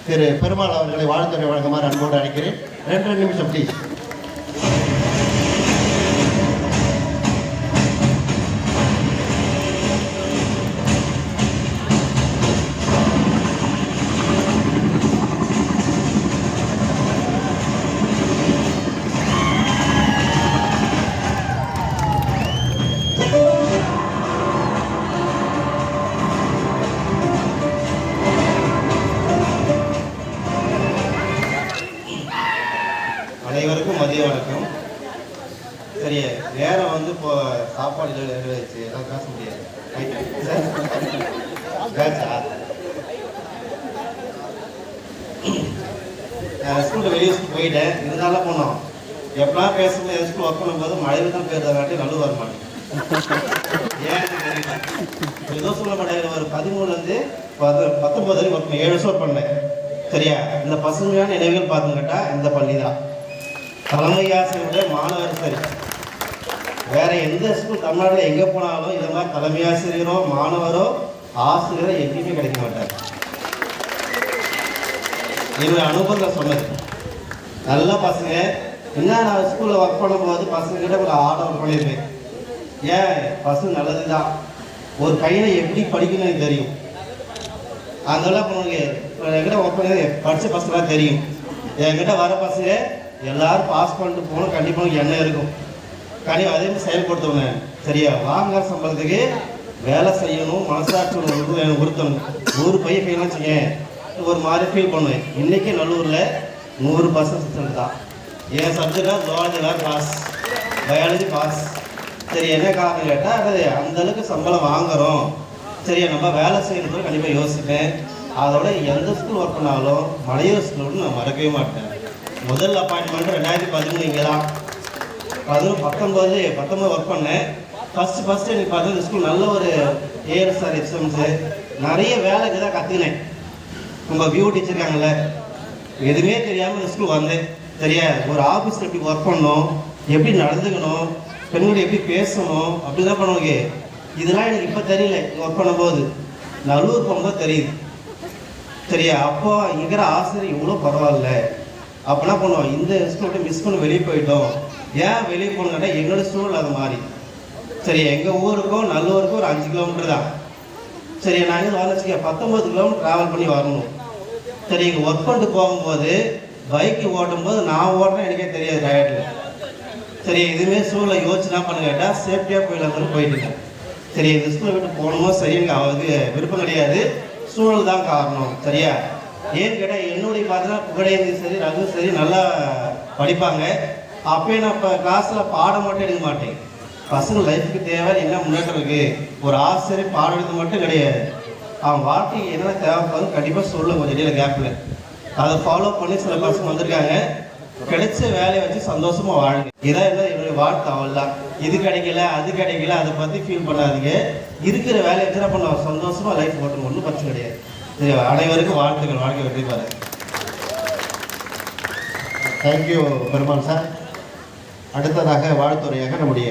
திரு பெருமாள் அவர்களை வாழ்த்துறை வழங்குமாறு அன்போடு அழைக்கிறேன். 2 நிமிஷம் ப்ளீஸ். அனைவருக்கும் மதிய வணக்கம். சரி, நேரம் வந்து இப்போ சாப்பாடு வச்சு எல்லாம் பேச முடியாது. ஸ்கூலில் வெளியே போயிட்டேன், இருந்தாலும் போனோம். எப்பெல்லாம் பேசும்போது என் ஸ்கூல் ஒர்க் பண்ணும்போது மழையில் தான் பேருதாங்காட்டி நல்ல வர மாட்டேன். ஏன்னு தெரியல, ஏதோ சொல்ல மாட்டேன். ஒரு 13 19 வரைக்கும் ஒர்க் 7 வருஷம் ஒர்க் பண்ணேன். சரியா, இந்த பசுமையான நினைவுகள் பார்த்துக்கிட்டா இந்த பள்ளி தான். தலைமை ஆசிரியருடைய மாணவர் சரி, வேற எந்த ஸ்கூல் தமிழ்நாட்டில் எங்கே போனாலும் இந்த மாதிரி தலைமை ஆசிரியரோ மாணவரோ ஆசிரியரோ எங்கேயுமே கிடைக்க மாட்டார். என்னுடைய அனுபவத்தில் சொன்னது. நல்ல பசங்க என்ன நான் ஸ்கூலில் ஒர்க் பண்ணும்போது பசங்கக்கிட்ட ஒரு ஆர்டர் பண்ணியிருப்பேன். ஏன் பசங்க நல்லது தான், ஒரு பையனை எப்படி படிக்கணும்னு எனக்கு தெரியும். அங்கெல்லாம் உங்களுக்கு என்கிட்ட ஒர்க் பண்ணி படித்த பசங்களாம் தெரியும். என்கிட்ட வர பசங்க எல்லோரும் பாஸ் பண்ணிட்டு போகணும், கண்டிப்பாக எண்ணம் இருக்கும். கண்டிப்பாக அதே மாதிரி செயல்படுத்துவாங்க. சரியா, வாங்குற சம்பளத்துக்கு வேலை செய்யணும், மனசாட்சி எனக்கு உறுத்தணும். 100 பையன் ஃபெயிலாம் செய்ய ஒரு மாதிரி ஃபீல் பண்ணுவேன். இன்றைக்கி நல்லூரில் 100% தான். என் சப்ஜெக்டாக ஜுவாலஜி பாஸ், பயாலஜி பாஸ். சரி, என்ன காரணம் கேட்டால் அது அந்தளவுக்கு சம்பளம் வாங்குகிறோம். சரியா, நம்ம வேலை செய்யணும்னு கண்டிப்பாக யோசிப்பேன். அதோட எந்த ஸ்கூல் ஒர்க் பண்ணாலும் மலையூர் ஸ்கூல்னு நான் மறக்கவே மாட்டேன். முதல் அப்பாயின்மெண்ட் 2013 இங்கே தான். 19 ஒர்க் பண்ணேன். ஃபஸ்ட்டு எனக்கு பார்த்தா இந்த ஸ்கூல் நல்ல ஒரு ஏஎஸ்ஆர் எக்ஸாம்ஸு நிறைய வேலைக்கு தான் கற்றுக்கினேன். உங்கள் வியூ டீச்சருக்காங்கல்ல, எதுவுமே தெரியாமல் இந்த ஸ்கூல் வந்தேன். சரியா, ஒரு ஆஃபீஸில் எப்படி ஒர்க் பண்ணணும், எப்படி நடந்துக்கணும், பெண்களை எப்படி பேசணும், அப்படி தான் பண்ணுவாங்க. இதெல்லாம் எனக்கு இப்போ தெரியல. ஒர்க் பண்ணும்போது நல்லூர் போகும்போது தெரியுது. சரியா, அப்போ இருக்கிற ஆசிரியர் இவ்வளோ பரவாயில்ல. அப்போ என்ன பண்ணுவோம், இந்த ஸ்கூல்கிட்ட மிஸ் பண்ணி வெளியே போயிட்டோம். ஏன் வெளியே போகணுன்னா என்னோட சூழல் அது மாதிரி. சரி, எங்கள் ஊருக்கும் நல்லூருக்கும் ஒரு 5 கிலோமீட்டர் தான். சரி, நாங்கள் வச்சுக்க 19 கிலோமீட்டர் ட்ராவல் பண்ணி வரணும். சரி, இங்கே ஒர்க் பண்ணிட்டு போகும்போது பைக்கு ஓட்டும்போது நான் ஓட்டுறேன் எனக்கே தெரியாது டயர்டில். சரி, இதுவுமே சூழலை யோசிச்சு என்ன பண்ண கேட்டால் சேஃப்டியாக போயிடலாம் போயிட்டுருக்கேன். சரி, இந்த ஸ்கூலை விட்டு போகணுமோ சரி, எனக்கு அவருக்கு விருப்பம் கிடையாது, சூழல் தான் காரணம். சரியா, ஏன்னு கேட்டால் என்னுடைய பார்த்தீங்கன்னா புகழேந்தி சரி, ரகு சரி நல்லா படிப்பாங்க. அப்போயே நான் இப்போ கிளாஸில் பாடம் மட்டும் எடுக்க மாட்டேன். பசங்க லைஃபுக்கு தேவை என்ன முன்னேற்றம் இருக்குது, ஒரு ஆசிரியர் பாடம் எடுத்து மட்டும் கிடையாது, அவன் வாழ்க்கைக்கு என்னென்ன தேவைப்படுது கண்டிப்பாக சொல்லுங்க கொஞ்சம் இடையில கேப்பில். அதை ஃபாலோ பண்ணி சில பசங்க வந்திருக்காங்க. கிடைச்ச வேலையை வச்சு சந்தோஷமாக வாழுங்க. இதான் என்ன என்னுடைய வாழ்க்கை. அவ்வளோதான். இது கிடைக்கல அது கிடைக்கல அதை பற்றி ஃபீல் பண்ணாதீங்க. இருக்கிற வேலையை வச்சு என்ன பண்ணுவோம், சந்தோஷமாக லைஃப் ஓட்டணும், ஒன்றும் பிரச்சனை கிடையாது. சரி, அனைவருக்கும் வாழ்த்துக்கள். வாழ்க்கை வெற்றி பாரு. Thank you Perumal sir. அடுத்ததாக வாழ்த்துறையாக நம்முடைய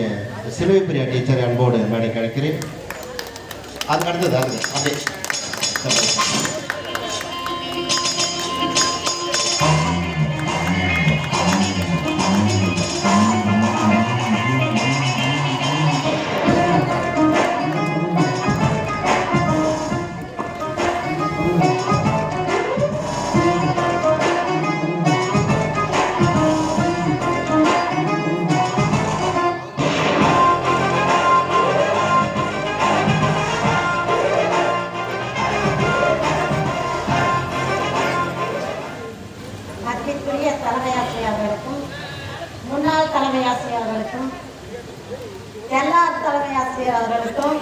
சிலுவை பிரியா டீச்சர் அன்போடு மேடை கிடைக்கிறேன். அதுக்கு அடுத்தது அப்படியே முன்னாள் தலைமை ஆசிரியர்களுக்கும் எல்லா தலைமை ஆசிரியர்களுக்கும்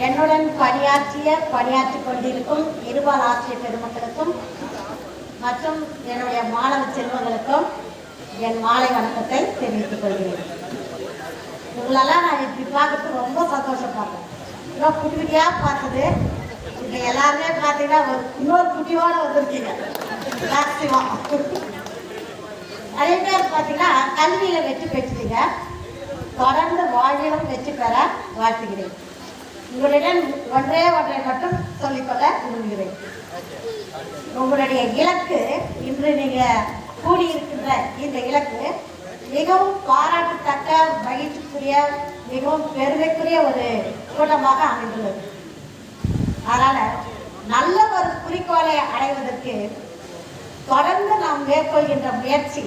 என்னுடன் பணியாற்றிக் கொண்டிருக்கும் இருபால் ஆசிரியர் பெருமக்களுக்கும் மற்றும் என்னுடைய மாணவ செல்வங்களுக்கும் என் மாலை வணக்கத்தை தெரிவித்துக் கொள்கிறேன். உங்களெல்லாம் நான் இப்படி பார்க்கறதுக்கு ரொம்ப சந்தோஷப்படுறேன். இன்னும் குட்டி குட்டியாக பார்த்தது இப்போ எல்லாருமே பார்த்தீங்கன்னா இன்னொரு குட்டியோடு வந்திருக்கீங்க மேக்சிமம். நிறைய பேர் பார்த்தீங்கன்னா கல்வியில் வெற்றி பெற்றீங்க. தொடர்ந்து வாழ்விலும் வெற்றி பெற வாழ்த்துகிறேன். உங்களிடம் ஒன்றே மட்டும் சொல்லிக்கொள்ள விரும்புகிறேன். உங்களுடைய இலக்கு, இன்று நீங்கள் கூடியிருக்கின்ற இந்த இலக்கு மிகவும் பாராட்டத்தக்க, மகிழ்ச்சிக்குரிய, மிகவும் பெருமைக்குரிய ஒரு கூட்டமாக அமைந்துள்ளது. அதனால் நல்ல ஒரு குறிக்கோளை அடைவதற்கு தொடர்ந்து நாம் மேற்கொள்கின்ற முயற்சி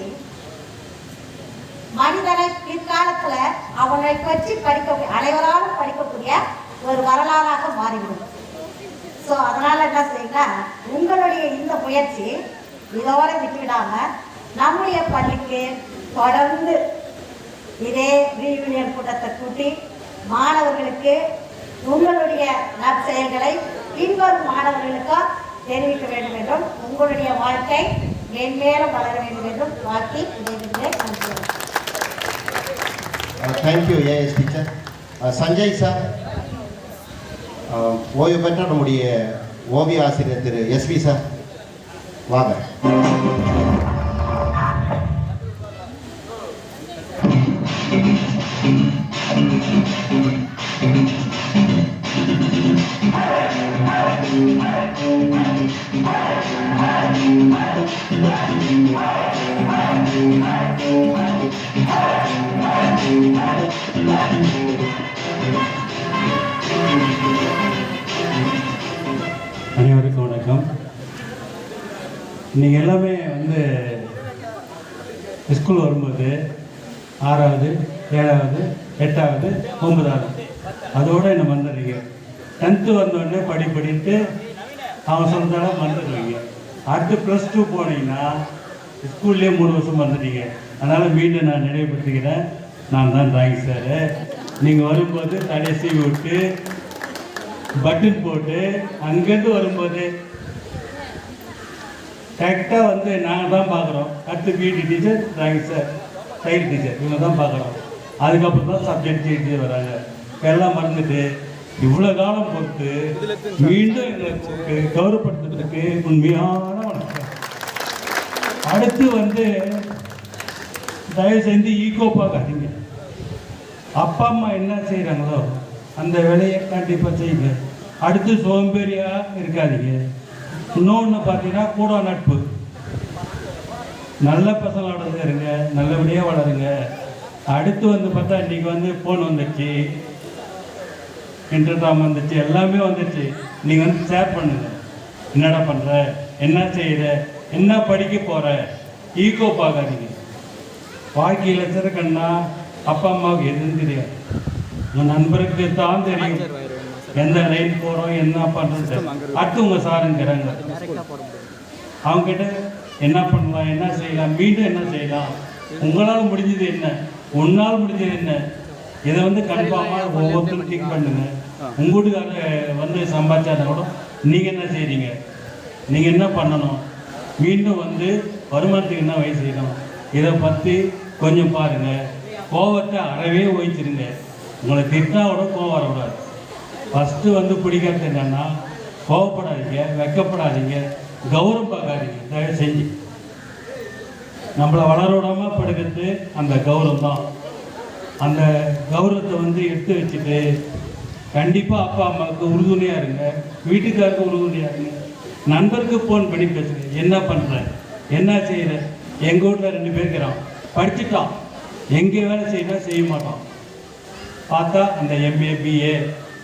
மனிதனை பிற்காலத்தில் அவனை பற்றி அனைவராலும் படிக்கக்கூடிய ஒரு வரலாறாக மாறிவிடும். ஸோ அதனால் என்ன செய்யுங்க, உங்களுடைய இந்த முயற்சி இதோடு விட்டுவிடாமல் நம்முடைய பள்ளிக்கு தொடர்ந்து இதே ரீயூனியன் கூட்டத்தை கூட்டி மாணவர்களுக்கு உங்களுடைய நற்செயல்களை பின்வரும் மாணவர்களுக்கும் தெரிவிக்க வேண்டும் என்றும் உங்களுடைய வாழ்க்கை மென்மேலும் வளர வேண்டும் என்றும் வாழ்க்கை நன்றி. Thank you as teacher. Sanjay sir, ஓய்வு பெற்ற நம்முடைய ஓவிய ஆசிரியர் திரு எஸ்வி சார் வாங்க. அனைவருக்கும் வணக்கம். நீங்கள் எல்லாமே வந்து ஸ்கூல் வரும்போது 6வது 7வது 8வது 9வது அதோடு என்ன வந்துடுறீங்க. 10th வந்தோடனே படிட்டு அவன் சொன்னதால வந்துடுவீங்க. அடுத்து +2 போனீங்கன்னா ஸ்கூல்லேயே 3 வருஷம் வந்துட்டீங்க. அதனால் மீண்டும் நான் நினைவுபடுத்திக்கிறேன், நான் தான் டிராயிங் சார். நீங்கள் வரும்போது தலையை சீவி விட்டு பட்டன் போட்டு அங்கேருந்து வரும்போது கரெக்டாக வந்து நாங்கள் தான் பார்க்குறோம். அடுத்து பிடி teacher, drawing sir, child teacher இவங்க தான் பார்க்குறோம். அதுக்கப்புறம் தான் சப்ஜெக்ட் டீச்சர் வராங்க. எல்லாம் மறந்துட்டு இவ்வளோ காலம் பொறுத்து மீண்டும் எங்களுக்கு கௌரவப்படுத்துறதுக்கு உண்மையான வணக்கம். அடுத்து வந்து தயவு செஞ்சு ஈகோ பார்க்காதீங்க. அப்பா அம்மா என்ன செய்கிறாங்களோ அந்த வேலையை கண்டிப்பாக செய்யுங்க. அடுத்து சோம்பேறியாக இருக்காதீங்க. இன்னொன்று பார்த்தீங்கன்னா கூட நட்பு, நல்ல பசங்களோட இருங்க, நல்லபடியாக வளருங்க. அடுத்து வந்து பார்த்தா இன்றைக்கி வந்து ஃபோன் வந்துடுச்சு, இன்டர்காம் வந்துச்சு, எல்லாமே வந்துடுச்சு. நீங்கள் வந்து ஷேர் பண்ணுங்கள், என்னடா பண்ணுற, என்ன செய்கிற, என்ன படிக்க போகிற. ஈகோ பார்க்காதீங்க. வாழ்க்கையில் சிறக்கன்னா அப்பா அம்மாவுக்கு எதுவும் தெரியாது, உங்கள் நண்பருக்கு தான் தெரியும் எந்த லைன் போகிறோம் என்ன பண்ணுறது. அடுத்து உங்கள் சாருங்கிறாங்க, அவங்ககிட்ட என்ன பண்ணலாம், என்ன செய்யலாம், மீண்டும் என்ன செய்யலாம், உங்களால் முடிஞ்சது என்ன, உன்னால் முடிஞ்சது என்ன, இதை வந்து கன்ஃபார்மாக ஒவ்வொருத்தரும் திங்க் பண்ணுங்க. உங்களுக்காக வந்து சம்பாதிச்சா கூட நீங்கள் என்ன செய்கிறீங்க, நீங்கள் என்ன பண்ணணும், மீண்டும் வந்து வருமானத்துக்கு என்ன வழி செய்யணும், இதை பற்றி கொஞ்சம் பாருங்கள். கோவத்தை அறவே ஒழிச்சிருங்க. உங்களை திட்டாவோட கோவம் வரக்கூடாது. ஃபஸ்ட்டு வந்து பிடிக்காது என்னன்னா, கோவப்படாதீங்க, வெக்கப்படாதீங்க, கௌரவம் பார்க்காதீங்க. தயவு செஞ்சு நம்மளை வளர விடாமல் படுக்கிறது அந்த கௌரவம் தான். அந்த கௌரவத்தை வந்து எடுத்து வச்சுட்டு கண்டிப்பாக அப்பா அம்மாவுக்கு உறுதுணையாக இருங்க, வீட்டுக்காருக்கு உறுதுணையாக இருங்க, நண்பருக்கு ஃபோன் பண்ணி பேசுங்க. என்ன பண்ணுற, என்ன செய்கிற. எங்கள் வீட்டில் 2 பேர் இருக்கிறான், படிச்சுட்டான், எங்கே வேலை செய்யணும் செய்ய மாட்டான். பார்த்தா அந்த MA BA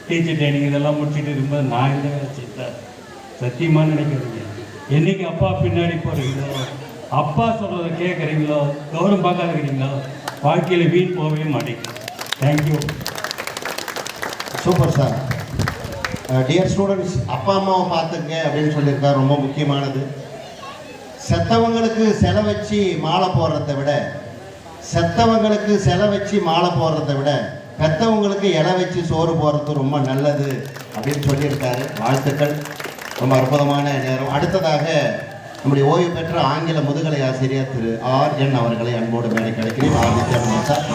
டீச்சர் ட்ரைனிங் இதெல்லாம் முடிச்சுட்டு இருக்கும்போது நான் இந்த வேலை செய்தேன். சத்தியமாக நினைக்கிறீங்க, என்றைக்கு அப்பா பின்னாடி போகிறீங்களோ, அப்பா சொல்கிறத கேட்குறீங்களோ, கௌரவம் பார்க்காத இருக்கிறீங்களோ, வாழ்க்கையில் வீண் போகவே மாட்டேங்குது. Thank you. Super sir. Dear students, அப்பா அம்மாவை பார்த்துங்க அப்படின்னு சொல்லியிருக்காரு. ரொம்ப முக்கியமானது. செத்தவங்களுக்கு செலை வச்சு மாலை போடுறதை விட, செத்தவங்களுக்கு செலை வச்சு மாலை போடுறதை விட பெற்றவங்களுக்கு இலை வச்சு சோறு போடுறது ரொம்ப நல்லது அப்படின்னு சொல்லியிருக்காரு. வாழ்த்துக்கள். ரொம்ப அற்புதமான நேரம். அடுத்ததாக நம்முடைய ஓய்வு பெற்ற ஆங்கில முதுகலை ஆசிரியர் திரு RN அவர்களை அன்போடு மேடைக்கு அழைக்கிறேன். ஆரம்பிக்கிறேன் சார்.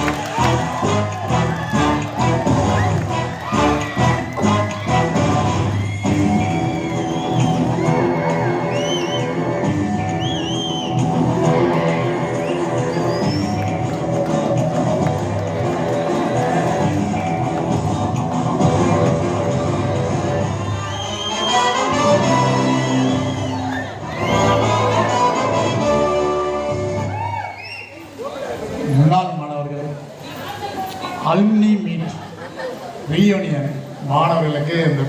முன்னாள் மாணவர்கள் அலுமினி மீட் ரீயூனியன் மாணவர்களுக்கு இந்த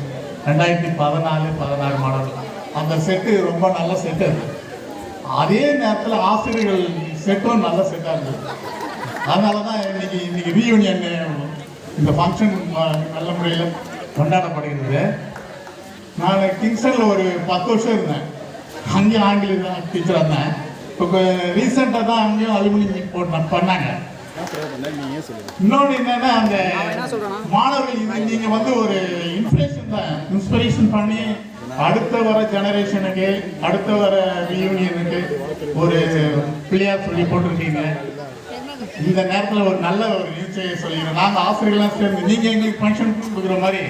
2014-16 மாணவர்கள் அந்த செட்டு ரொம்ப நல்ல செட்டு. அதே நேரத்தில் ஆசிரியர்கள் செட்டும் நல்ல செட்டாக இருந்தது. அதனால தான் இன்னைக்கு ரீயூனியன் இந்த ஃபங்க்ஷன் நல்ல முறையில் கொண்டாடப்படுகிறது. நான் கிங்ஸ்டனில் ஒரு 10 வருஷம் இருந்தேன். அங்கேயும் ஆங்கில டீச்சராக இருந்தேன். இப்போ ரீசெண்டாக தான் அங்கேயும் அலுமினி மீட் பண்ணாங்க. இன்னொன்று என்னன்னா, அந்த மாணவர்கள் நீங்கள் வந்து ஒரு இன்ஸ்பிரேஷன் பண்ணி அடுத்த வர ஜெனரேஷனுக்கு, அடுத்த வர ரீயூனியனுக்கு ஒரு பிள்ளையார் சொல்லி போட்டிருக்கீங்க. இந்த நேரத்தில் ஒரு நல்ல ஒரு நிகழ்ச்சியை சொல்லிக்கிறோம். நாங்கள் ஆசிரியர்கள்லாம் சேர்ந்து நீங்கள் எங்களுக்கு ஃபங்க்ஷன் கொடுக்குற மாதிரி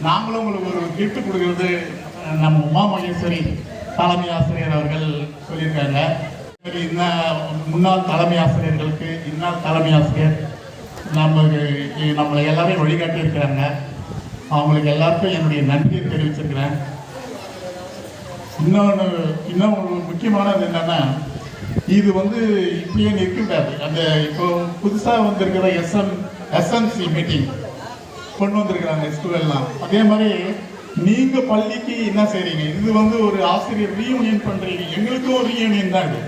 நாங்களும் உங்களுக்கு ஒரு கிஃப்ட் கொடுக்குறது நம்ம உமா மகேஸ்வரி தலைமை ஆசிரியர் அவர்கள் சொல்லியிருக்காங்க. முன்னாள் தலைமை ஆசிரியர்களுக்கு இந்நாள் தலைமை ஆசிரியர் நம்மளை எல்லாரையும் வழிகாட்டி இருக்கிறாங்க. அவங்களுக்கு எல்லாருக்கும் என்னுடைய நன்றியை தெரிவிச்சிருக்கிறேன். இன்னும் ஒரு முக்கியமானது என்னன்னா, இது வந்து இப்பயே நிற்கின்றாரு. அந்த இப்போ புதுசாக வந்திருக்கிற எஸ்என்சி மீட்டிங் கொண்டு வந்திருக்கிறாங்க ஸ்கூலெல்லாம். அதே மாதிரி நீங்கள் பள்ளிக்கு என்ன செய்கிறீங்க? இது வந்து ஒரு ஆசிரியர் ரீயூனியன் பண்ணுறீங்க, எங்களுக்கும் ஒரு ரீயூனியன் தான் இது.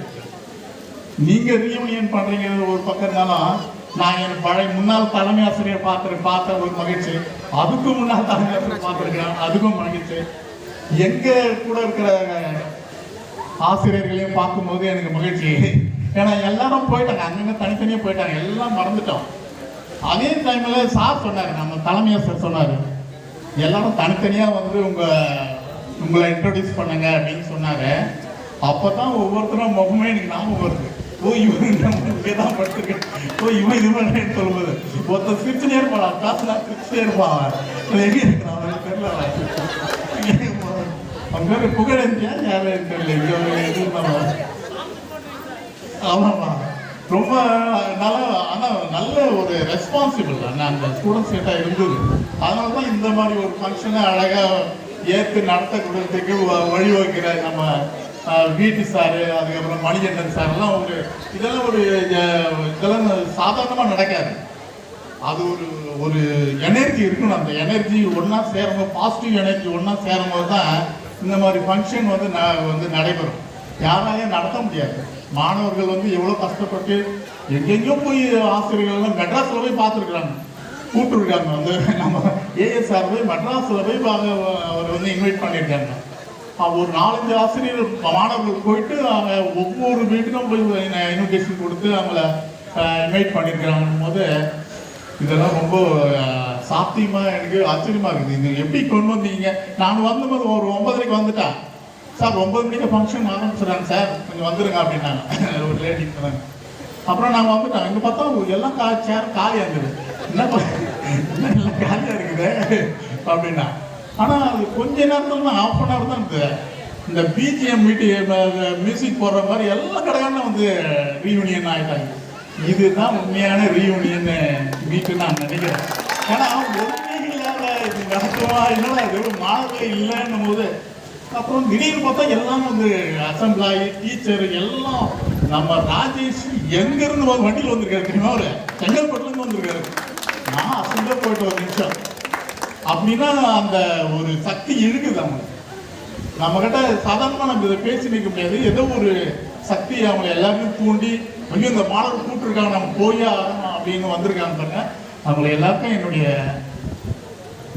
நீங்கள் ரீயூனியன் பண்ணுறீங்க ஒரு பக்கம் இருந்தாலும், நான் என் பழைய முன்னாள் தலைமை ஆசிரியர் பார்த்த ஒரு மகிழ்ச்சி, அதுக்கும் முன்னாள் தலைமை ஆசிரியர் பார்த்துருக்கேன், அதுக்கும் மகிழ்ச்சி. எங்கள் கூட இருக்கிற ஆசிரியர்களையும் பார்க்கும்போது எனக்கு மகிழ்ச்சி. ஏன்னா எல்லாரும் போயிட்டாங்க, அங்கங்கே தனித்தனியாக போயிட்டாங்க, எல்லாம் மறந்துட்டோம். அதே டைமில் சார் சொன்னார், நம்ம தலைமை ஆசிரியர் சொன்னார், எல்லாரும் தனித்தனியாக வந்து உங்களை இன்ட்ரோடியூஸ் பண்ணுங்க அப்படின்னு சொன்னார். அப்போ தான் ஒவ்வொருத்தரும் முகமே எனக்கு ஞாபகம் வருது. ஓ இவன் இங்கே தான் படுத்துருக்கேன், ஓ இவன் இது பண்ணுறேன்னு சொல்லும்போது ஒருத்தர் சிரிச்சுனே இருப்பான், காசுனா சிரிச்சுனே இருப்பான். எங்கே இருக்கிறான் தெரியல, அவங்க பேர் புகழேந்தியா யாரும் தெரியல. இங்கே ஆமாம்மா, ரொம்ப நல்லா, ஆனால் நல்ல ஒரு ரெஸ்பான்சிபிள் அந்த ஸ்டூடெண்ட்ஸ் கிட்ட இருந்தது. அதனால தான் இந்த மாதிரி ஒரு ஃபங்க்ஷனை அழகாக ஏற்று நடத்தக்கூடத்துக்கு வழிவகுக்கிற நம்ம வீட்டு சாரு, அதுக்கப்புறம் மணிகண்டன் சார் எல்லாம் இதெல்லாம் சாதாரணமாக நடக்காது. அது ஒரு எனர்ஜி இருக்கணும். அந்த எனர்ஜி ஒன்றா சேரும்போது, பாசிட்டிவ் எனர்ஜி ஒன்றா சேரும்போது தான் இந்த மாதிரி ஃபங்க்ஷன் வந்து நடைபெறும். யாராலையும் நடத்த முடியாது. மாணவர்கள் வந்து எவ்வளோ கஷ்டப்பட்டு எங்கெங்கேயோ போய் ஆசிரியர்கள்லாம் மெட்ராஸில் போய் பார்த்துருக்குறாங்க, கூப்பிட்டுருக்காங்க. வந்து நம்ம ஏஎஸ்ஆர் போய் மெட்ராஸில் போய் அவர் வந்து இன்வைட் பண்ணியிருக்காங்க. ஒரு 4-5 ஆசிரியர் மாணவர்கள் போயிட்டு அவங்க ஒவ்வொரு வீட்டுக்கும் போய் இன்விடேஷன் கொடுத்து அவங்கள இன்வைட் பண்ணியிருக்கிறாங்க போது இதெல்லாம் ரொம்ப சாத்தியமாக எனக்கு ஆச்சரியமாக இருக்குது. இது எப்படி கொண்டு வந்தீங்க? நான் வந்தபோது ஒரு 9:30 வந்துட்டேன் சார். 9 மணிக்கு ஃபங்க்ஷன் ஆரம்பிச்சுறாங்க சார், கொஞ்சம் வந்துடுங்க அப்படின்னாங்க ஒரு லேடி சொன்னாங்க. அப்புறம் நாங்கள் வந்துட்டோம். இங்கே பார்த்தா எல்லாம் சேர் காலியாக இருந்தது. எல்லாம் காலியாக இருக்குது அப்படின்னா. ஆனால் அது கொஞ்ச நேரத்தில் தான், ½ hour தான் இருந்தது. இந்த பிஜிஎம் மியூசிக் போடுற மாதிரி எல்லாம் கடையான வந்து ரீயூனியன் ஆகிட்டாங்க. இதுதான் உண்மையான ரீயூனியன் மீட்டு நான் நினைக்கிறேன். ஏன்னா ஒன்றுமே இல்லாத இது நடத்துவா இல்லைன்னா இது மாணவர்கள் இல்லைன்னும் போது அப்புறம் திடீர்னு பார்த்தா எல்லாம் வந்து அசம்பிளாயி டீச்சர் எல்லாம். நம்ம ராஜேஷ் எங்கேருந்து வண்டியில் வந்திருக்காரு தெரியுமா? அவர் செங்கல்பட்டுலேருந்து வந்திருக்காரு. நான் அசம்பிளாக போயிட்டு ஒரு நிமிஷம் அப்படின்னா அந்த ஒரு சக்தி இருக்குது அவங்களுக்கு. நம்மக்கிட்ட சாதாரணமாக நம்ம இதை பேசி நிற்க முடியாது. ஏதோ ஒரு சக்தி அவங்க எல்லாருமே தூண்டி, ஐயோ இந்த மாணவர் கூப்பிட்டுருக்காங்க, நம்ம போய் ஆகணும் அப்படின்னு வந்திருக்காங்க பாருங்க. அவங்களை எல்லாருக்கும் என்னுடைய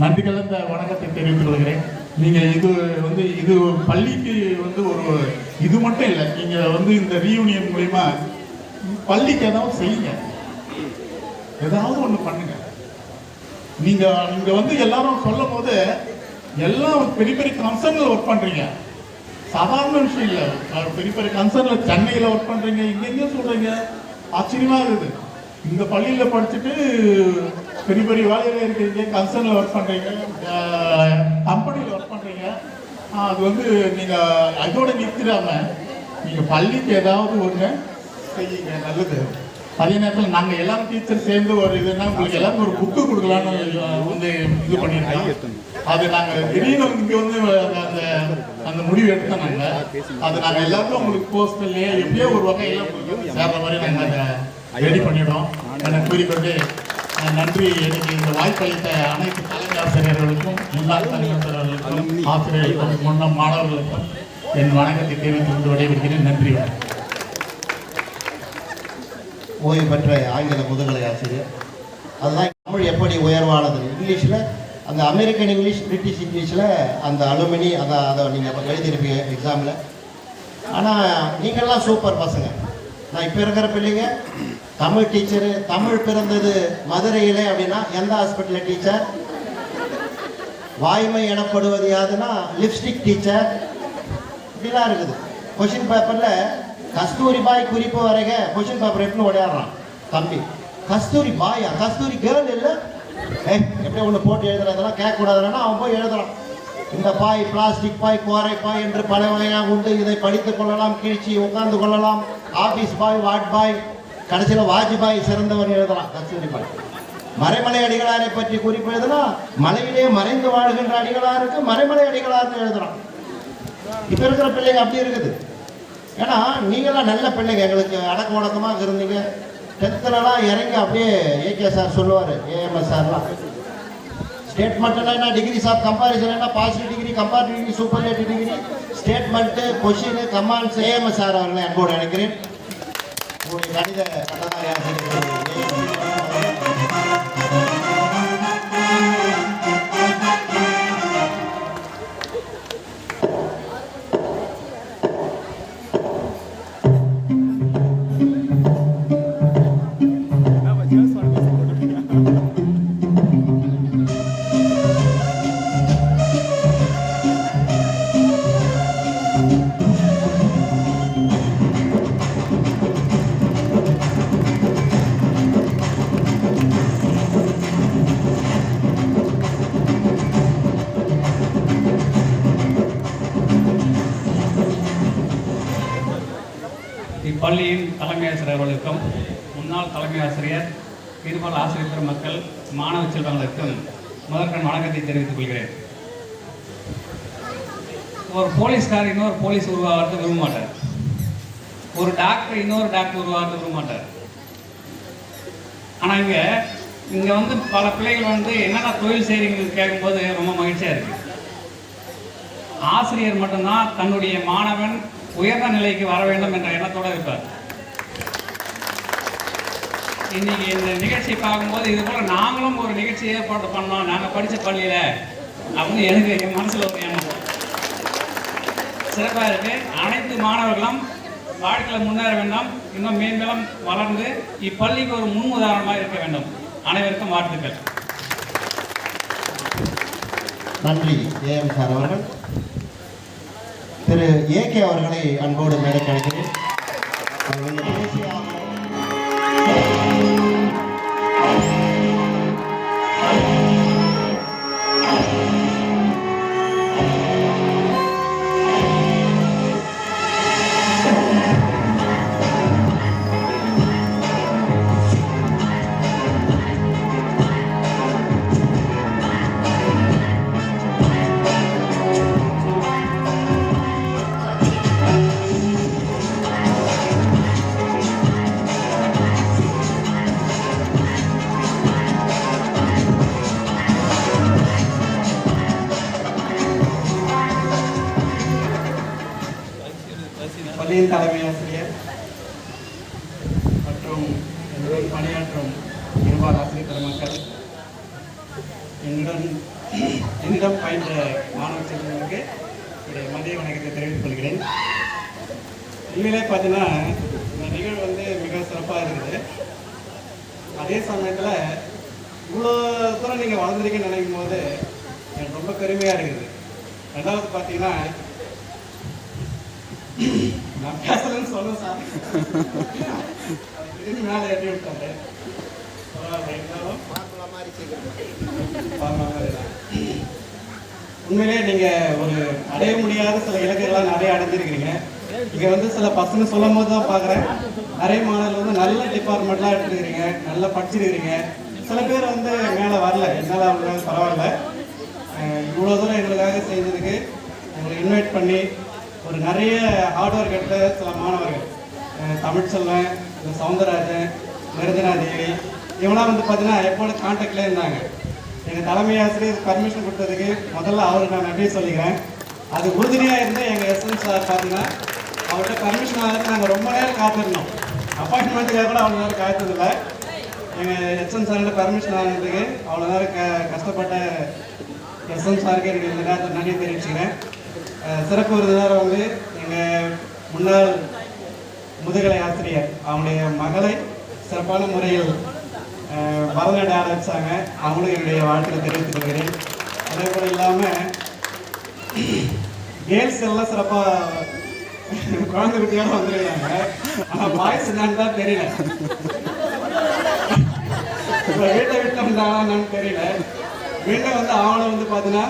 நன்றி கலந்த வணக்கத்தை தெரிவித்துக் கொள்கிறேன். நீங்கள் இது பள்ளிக்கு வந்து ஒரு இது மட்டும் இல்லை, நீங்கள் வந்து இந்த ரீயூனியன் மூலிமா பள்ளிக்கு ஏதாவது செய்யுங்க, ஏதாவது ஒன்று பண்ணுங்க. நீங்கள் வந்து எல்லாரும் சொல்லும் போது எல்லாம் பெரிய பெரிய கன்சர்னில் ஒர்க் பண்ணுறீங்க, சாதாரண விஷயம் இல்லை. பெரிய பெரிய கன்சர்னில் சென்னையில் ஒர்க் பண்ணுறீங்க, இங்கெங்கேயும் சொல்கிறீங்க, ஆச்சரியமாக இருக்குது. இந்த பள்ளியில் படிச்சுட்டு பெரிய பெரிய வேலையில் இருக்கிறீங்க, கன்சர்னில் ஒர்க் பண்ணுறீங்க, கம்பெனியில் ஒர்க் பண்ணுறீங்க. அது வந்து நீங்கள் அதோட நிறுத்திடாமல் நீங்கள் பள்ளிக்கு ஏதாவது ஒன்று செய்யுங்க, நல்லது. அதே நேரத்தில் நாங்கள் எல்லாரும் டீச்சர் சேர்ந்து ஒரு இதுனா உங்களுக்கு எல்லாருக்கும் ஒரு புக்கு கொடுக்கலான்னு வந்து இது பண்ணியிருக்கோம். அது நாங்கள் திடீர்னு இங்கே வந்து அந்த முடிவு எடுத்தோம். அது நாங்கள் எல்லாருக்கும் உங்களுக்கு போஸ்டர்லேயே எப்படியோ ஒரு வகையில் சேர்ற மாதிரி நாங்கள் அதை ரெடி பண்ணிவிடுறோம். எனக்கு கூறிக்கொண்டு நன்றி. எனக்கு இந்த வாய்ப்பளித்த அனைத்து தலைமை ஆசிரியர்களுக்கும், முன்னாள் தலைமை ஆசிரியர்களுக்கும், ஆசிரியர்களுக்கும், முன்னாள் மாணவர்களுக்கும் என் வணக்கத்தை தெரிவித்து கொண்டு விடைபெறுகிறேன். நன்றி. ஓய்வு பெற்ற ஆங்கில முதுகலை ஆசிரியர். அதுதான் தமிழ் எப்படி உயர்வானது. இங்கிலீஷில் அந்த அமெரிக்கன் இங்கிலீஷ், பிரிட்டிஷ் இங்கிலீஷில் அந்த அலுமினி அதை நீங்கள் எழுதியிருப்பீங்க எக்ஸாமில். ஆனால் நீங்கள்லாம் சூப்பர் பசங்க. நான் இப்போ இருக்கிற பிள்ளைங்க தமிழ் டீச்சரு, தமிழ் பிறந்தது மதுரையிலே அப்படின்னா எந்த ஹாஸ்பிட்டலில் டீச்சர்? வாய்மை எனப்படுவது யாதுன்னா லிப்ஸ்டிக் டீச்சர். இப்படிலாம் இருக்குது. கொஷின் பேப்பரில் கஸ்தூரி பாய் குறிப்பு வரைக கொஷின் பேப்பர் எடுத்துன்னு ஓடியாடுறான் தம்பி. கஸ்தூரி பாயா? கஸ்தூரி கேர்ள் இல்லை. எப்படி ஒன்று போட்டு எழுதுறதெல்லாம் கேட்கக்கூடாதுன்னா அவன் போய் எழுதுறான். இந்த பாய் பிளாஸ்டிக் பாய், கோரை பாய் என்று பல வகையாக உண்டு. இதை படித்துக் கொள்ளலாம், கீழ்ச்சி உட்கார்ந்து கொள்ளலாம். ஆபீஸ் பாய், வார்ட் பாய், கடைசியில் வாஜ்பாய் சிறந்தவன் எழுதலாம் கஸ்தூரி பாய். மறைமலை அடிகளாரை பற்றி குறிப்பு எழுதுனா மலையிலே மறைந்து வாழ்கின்ற அடிகளாருக்கு மறைமலை அடிகளார்னு எழுதுறான். இப்ப இருக்கிற பிள்ளைங்க அப்படி இருக்குது. ஏன்னா நீங்களாம் நல்ல பிள்ளைங்க, எங்களுக்கு அடக்க உடக்கமாக இருந்தீங்க. 10th இறங்கி அப்படியே ஏகே சார் சொல்லுவார், ஏஎம்எஸ் சார்லாம் ஸ்டேட்மெண்ட்லாம் என்ன, டிகிரிஸ் ஆஃப் கம்பாரிசன் என்ன, positive degree, comparative degree, superlative degree, statement, question, commands, AMS sir அவர்களை அன்போடு நினைக்கிறேன். உங்களுடைய கணித பட்டதாரி ஆசிரியர் இப்பள்ளியின் தலைமை ஆசிரியர் அவர்களுக்கும், முன்னாள் தலைமை ஆசிரியர், இருபால் ஆசிரியர் பெருமக்கள், மாணவ செல்வங்களுக்கும் முதற்கண் வணக்கத்தை தெரிவித்துக் கொள்கிறேன். ஒரு போலீஸ்கார் இன்னொரு போலீஸ் உருவாகிறது விரும்ப மாட்டார். ஒரு டாக்டர் இன்னொரு டாக்டர் உருவாகிறது விரும்ப மாட்டார். ஆனால் இங்கே வந்து பல பிள்ளைகள் என்னென்ன தொழில் செய்கிறீங்கன்னு கேட்கும்போது ரொம்ப மகிழ்ச்சியாக இருக்குது. ஆசிரியர் மட்டும்தான் தன்னுடைய மாணவன் உயர்ந்த நிலைக்கு வர வேண்டும் என்ற எண்ணத்தோடு இருப்பார். இன்னைக்கு இந்த நிகழ்ச்சி பார்க்கும்போது இது போல நாங்களும் ஒரு நிகழ்ச்சி ஏற்பாடு பண்ணோம் நாங்கள் படித்த பள்ளியில் அப்படின்னு எனக்கு என் மனசில் ஒரு எண்ணம் சிறப்பாக இருக்கு. அனைத்து மாணவர்களும் வாழ்க்கையில் முன்னேற வேண்டும், இன்னும் மேம்பெல்லாம் வளர்ந்து இப்பள்ளிக்கு ஒரு முன் உதாரணமாக இருக்க வேண்டும். அனைவருக்கும் வாழ்த்துக்கள். நன்றி ஏஎம் சார் அவர்கள். திரு ஏகே அவர்களை அன்போடு மேடைக்கு அழைக்கிறேன். பள்ளியின் தலைமை ஆசிரியர் மற்றும் என்னுடன் பணியாற்றும் இருபால் ஆசிரியர் பெருமக்கள், என்னிடம் பயின்ற மாணவ செல்வங்களுக்கு என்னுடைய மதிய வணக்கத்தை தெரிவித்துக் கொள்கிறேன். உண்மையிலே பார்த்தீங்கன்னா இந்த நிகழ்வு மிக சிறப்பாக இருக்குது. அதே சமயத்தில் இவ்வளோ தூரம் நீங்கள் வளர்ந்துருக்கீங்கன்னு நினைக்கும் போது எனக்கு ரொம்ப பெருமையாக இருக்குது. ரெண்டாவது பார்த்தீங்கன்னா நான் பேசலன்னு சொல்லுவேன் சார், மேலே ஏற்றி விட்டாரு. உண்மையிலே நீங்கள் ஒரு அடைய முடியாத சில இலக்குகள்லாம் நிறைய அடைஞ்சிருக்கிறீங்க. இங்கே சில பசங்க சொல்லும் போது தான் பார்க்குறேன், நிறைய மாணவர்கள் நல்ல டிபார்ட்மெண்ட்லாம் எடுத்துருக்கிறீங்க, நல்லா படிச்சிருக்கிறீங்க. சில பேர் மேலே வரல, என்னால் அவங்க பரவாயில்ல. இவ்வளோ தூரம் எங்களுக்காக செய்ததுக்கு உங்களை இன்வைட் பண்ணி ஒரு நிறைய ஹார்ட் ஒர்க் எடுத்த சில மாணவர்கள், தமிழ்ச்செல்வன், சவுந்தரராஜன், நிரஞ்சனா தேவி, இவங்களாம் பார்த்தீங்கன்னா எப்போது கான்டாக்டில் இருந்தாங்க. எங்கள் தலைமை ஆசிரியர் பர்மிஷன் கொடுத்ததுக்கு முதல்ல அவருக்கு நான் நன்றி சொல்லிக்கிறேன். அது உறுதுணையாக இருந்தால் எங்கள் எஸ்என் சார் பார்த்தீங்கன்னா அவர்கிட்ட பர்மிஷன் ஆகிறதுக்கு நாங்கள் ரொம்ப நேரம் காத்திருந்தோம். அப்பாயின்மெண்ட்டுக்காக கூட அவ்வளோ நேரம் காத்ததில்லை. எங்கள் எஸ்என் சார்கிட்ட பர்மிஷன் ஆகிறதுக்கு அவ்வளோ நேரம் கஷ்டப்பட்ட எஸ்என் சாருக்கு எனக்கு இந்த நேரத்தில் நன்றி தெரிவிச்சுக்கிறேன். சிறப்பு விருந்தினர் எங்கள் முன்னாள் முதுகலை ஆசிரியர், அவங்களுடைய மகளை சிறப்பான முறையில் பரதநாட்டியம் ஆட வச்சாங்க. அவங்களும் என்னுடைய வாழ்க்கையை தெரிவித்துக் கொள்கிறேன். அதே போல் இல்லாமல் கேர்ள்ஸ் எல்லாம் சிறப்பாக குழந்தை குட்டியோட வந்துருக்காங்க. ஆனால் பாய்ஸ் என்னன்னு தான் தெரியல, இப்போ வீட்டை விட்டு வந்தாங்கன்னு தெரியல. வீட்டை அவங்களும் பார்த்தீங்கன்னா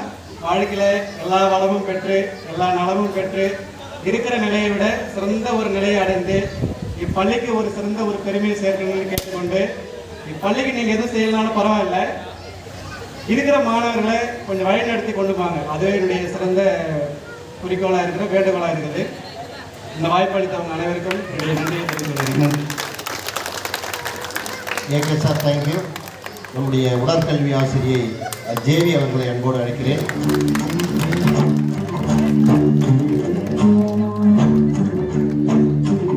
வாழ்க்கையில் எல்லா வளமும் பெற்று எல்லா நலமும் பெற்று இருக்கிற நிலையை விட சிறந்த ஒரு நிலையை அடைந்து இப்பள்ளிக்கு ஒரு சிறந்த ஒரு பெருமையை சேர்க்கணும்னு கேட்டுக்கொண்டு, இப்பள்ளிக்கு நீங்கள் எதுவும் செய்யலாம்னு பரவாயில்ல, இருக்கிற மாணவர்களை கொஞ்சம் வழி நடத்தி கொண்டு போங்க. அதுவே என்னுடைய சிறந்த குறிக்கோளாக இருக்கிற வேண்டுகோளாக இருக்குது. இந்த வாய்ப்பு அளித்தவங்க அனைவருக்கும் என்னுடைய நன்றியை தெரிவித்துக் கொள்கிறேன். AK sir, thank you. நம்முடைய உடற்கல்வி ஆசிரியை ஜேவி அவர்களை அன்போடு அழைக்கிறேன்.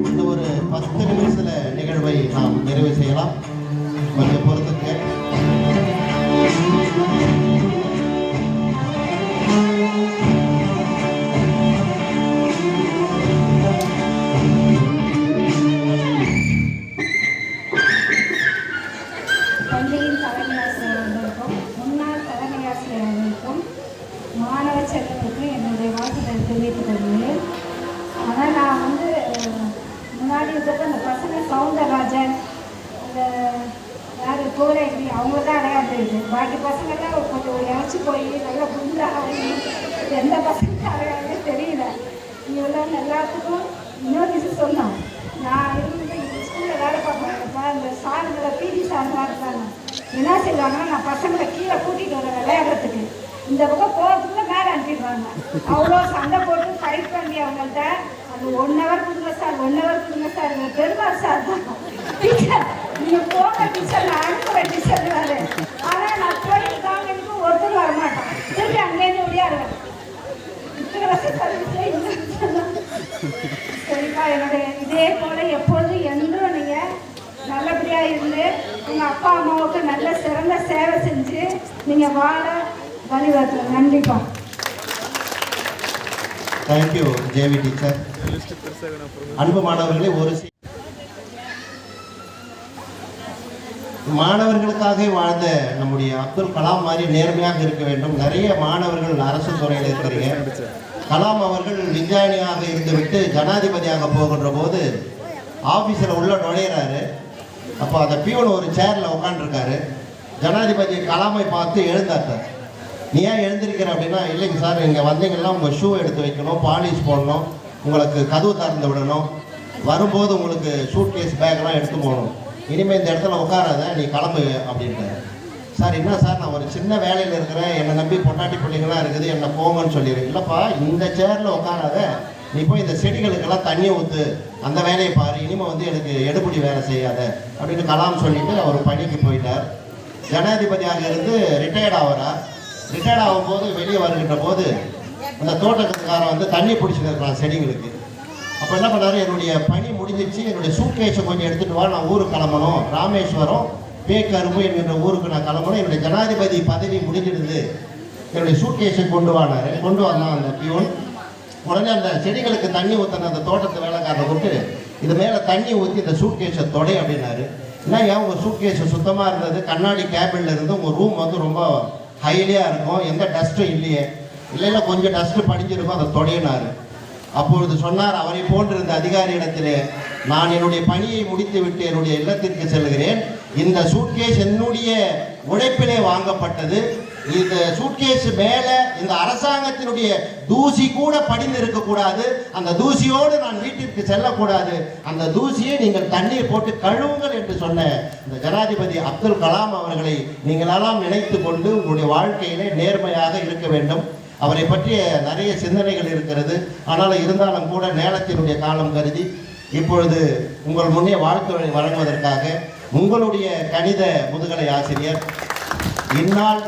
இந்த ஒரு 10 நிமிஷத்துல நிகழ்வை நாம் நிறைவு செய்யலாம். கொஞ்சம் பொறுத்துக்க. பள்ளியின் தலைமை ஆசிரியர்களுக்கும் முன்னாள் தலைமை ஆசிரியர்களுக்கும் மாணவ செல்வத்துக்கும் என்னுடைய வாழ்த்துக்களை தெரிவித்துக் கொள்கிறேன். ஆனால் நான் முன்னாடி இருக்கிற அந்த பசங்க சவுந்தரராஜன், அந்த யார் கோரைவி, அவங்க தான் அடையாளம் தெரியுது. பாக்கி பசங்கள்லாம் கொஞ்சம் இறச்சி போய் நல்லா குண்டாகி எந்த பசங்க அடையாளமே தெரியல. இவெல்லாம் எல்லாத்துக்கும் இன்னொரு விஷயம் சொன்னோம். நான் இருந்து ஸ்கூலில் வேலை பார்க்குறேன்ப்பா, இந்த சாருங்களை பிடி சாருங்களாக இருக்காங்க. என்ன செய்வாங்கன்னா, நான் பசங்களை கீழே கூட்டிகிட்டு வரேன் விளையாடுறதுக்கு. இந்த பக்கம் போகிறதுக்குள்ள மேலே அனுப்பிடுவாங்க. அவ்வளோ சண்டை போட்டு ஃபைட் பண்ணி அவங்கள்ட்ட அது 1 hour கொடுங்க சார், 1 hour கொடுங்க சார், பெருமாள் சார் தான் டீச்சர், நீங்கள் போங்க டீச்சர், நான் அனுப்புகிறேன் டீச்சர் வேறு. ஆனால் நான் போயிருக்காங்க எனக்கு ஒருத்தர் வரமாட்டேன். திருப்பி அங்கேருந்து ஒடியாடுவேன். இத்தனை வருஷம் சரிப்பா, என்னுடைய இதே போல் எப்பொழுதும் என்றும் நீங்கள் நல்லபடியாக இருந்து உங்கள் அப்பா அம்மாவுக்கு நல்ல சிறந்த சேவை செஞ்சு நீங்கள் வாழ வழிவகுங்க. நன்றிப்பா. Thank you JV teacher. அன்பு மாணவர்களே, ஒரு மாணவர்களுக்காக வாழ்ந்த நம்முடைய அப்துல் கலாம் மாதிரி நேர்மையாக இருக்க வேண்டும். நிறைய மாணவர்கள் அரசு துறையில் இருக்கிறீங்க. கலாம் அவர்கள் விஞ்ஞானியாக இருந்துவிட்டு ஜனாதிபதியாக போகின்ற போது ஆஃபீஸில் உள்ள நுழையிறாரு. அப்போ அந்த பியூன் ஒரு சேரில் உட்காந்துருக்காரு. ஜனாதிபதி கலாமை பார்த்து எழுந்தாட்டார். நீ ஏன் எழுந்திருக்கிற அப்படின்னா, இல்லைங்க சார், இங்கே வந்தீங்கன்னா உங்கள் ஷூ எடுத்து வைக்கணும், பாலிஷ் போடணும், உங்களுக்கு கதவு திறந்து விடணும், வரும்போது உங்களுக்கு சூட் கேஸ் பேக்கெல்லாம் எடுத்து போகணும். இனிமேல் இந்த இடத்துல உட்காராத, நீ கிளம்பு அப்படின்ட்டார். சார், என்ன சார், நான் ஒரு சின்ன வேலையில் இருக்கிறேன், என்னை நம்பி பொண்டாட்டி பிள்ளைங்களாம் இருக்குது, என்னை போங்கன்னு சொல்லிடுறேன். இல்லைப்பா, இந்த சேரில் உட்காராத, நீ போய் இந்த செடிகளுக்கெல்லாம் தண்ணி ஊற்று, அந்த வேலையை பாரு, இனிமேல் எனக்கு எடுபடி வேலை செய்யாத அப்படின்னு கலாம் சொல்லிட்டு அவர் பணிக்கு போயிட்டார். ஜனாதிபதியாக இருந்து ரிட்டையர்ட் ஆகிறார். ரிட்டையர்ட் ஆகும்போது வெளியே வருகின்ற போது அந்த தோட்டக்காரன் தண்ணி பிடிச்சிட்டு இருக்கலாம் செடிங்களுக்கு. அப்போ என்ன பண்ணாரு, என்னுடைய பணி முடிஞ்சிச்சு, என்னுடைய சூட்கேஸை கொஞ்சம் எடுத்துகிட்டு வா, நான் ஊருக்கு கிளம்பணும், ராமேஸ்வரம் பேக்கரும்பு என்கின்ற ஊருக்கு நான் கிளம்பணும், என்னுடைய ஜனாதிபதி பதவி முடிஞ்சிடுது, என்னுடைய சூட்கேஸை கொண்டு வானாரு. கொண்டு வந்தான் அந்த பியூன். உடனே அந்த செடிகளுக்கு தண்ணி ஊற்றின அந்த தோட்டத்து வேலைக்காரனை விட்டு, இது மேலே தண்ணி ஊற்றி இந்த சூட்கேஸை தொடை அப்படின்னாரு. என்ன ஏன் உங்கள் சூட்கேஸை சுத்தமாக இருந்தது, கண்ணாடி கேபினில் இருந்து உங்கள் ரூம் ரொம்ப ஹைலியாக இருக்கும், எந்த டஸ்ட்டும் இல்லையே. இல்லை கொஞ்சம் டஸ்ட்டு படிஞ்சிருக்கும், அதை தொடையினார். அப்பொழுது சொன்னார், அவரை போன்றிருந்த அதிகாரியிடத்திலே, நான் என்னுடைய பணியை முடித்து விட்டு என்னுடைய இல்லத்திற்கு செல்கிறேன். இந்த சூட்கேஸ் என்னுடைய உழைப்பிலே வாங்கப்பட்டது. இந்த சூட்கேஸ் மேலே இந்த அரசாங்கத்தினுடைய தூசி கூட படிந்து இருக்கக்கூடாது. அந்த தூசியோடு நான் வீட்டிற்கு செல்லக்கூடாது. அந்த தூசியை நீங்கள் தண்ணீர் போட்டு கழுவுங்கள் என்று சொன்ன இந்த ஜனாதிபதி அப்துல் கலாம் அவர்களை நீங்களெல்லாம் நினைத்து கொண்டு உங்களுடைய வாழ்க்கையிலே நேர்மையாக இருக்க வேண்டும். அவரை பற்றிய நிறைய சிந்தனைகள் இருக்கிறது. ஆனால் இருந்தாலும் கூட நேரத்தினுடைய காலம் கருதி இப்பொழுது உங்கள் முன்னே வாழ்த்துறை வழங்குவதற்காக உங்களுடைய கணித முதுகலை ஆசிரியர், இந்நாள்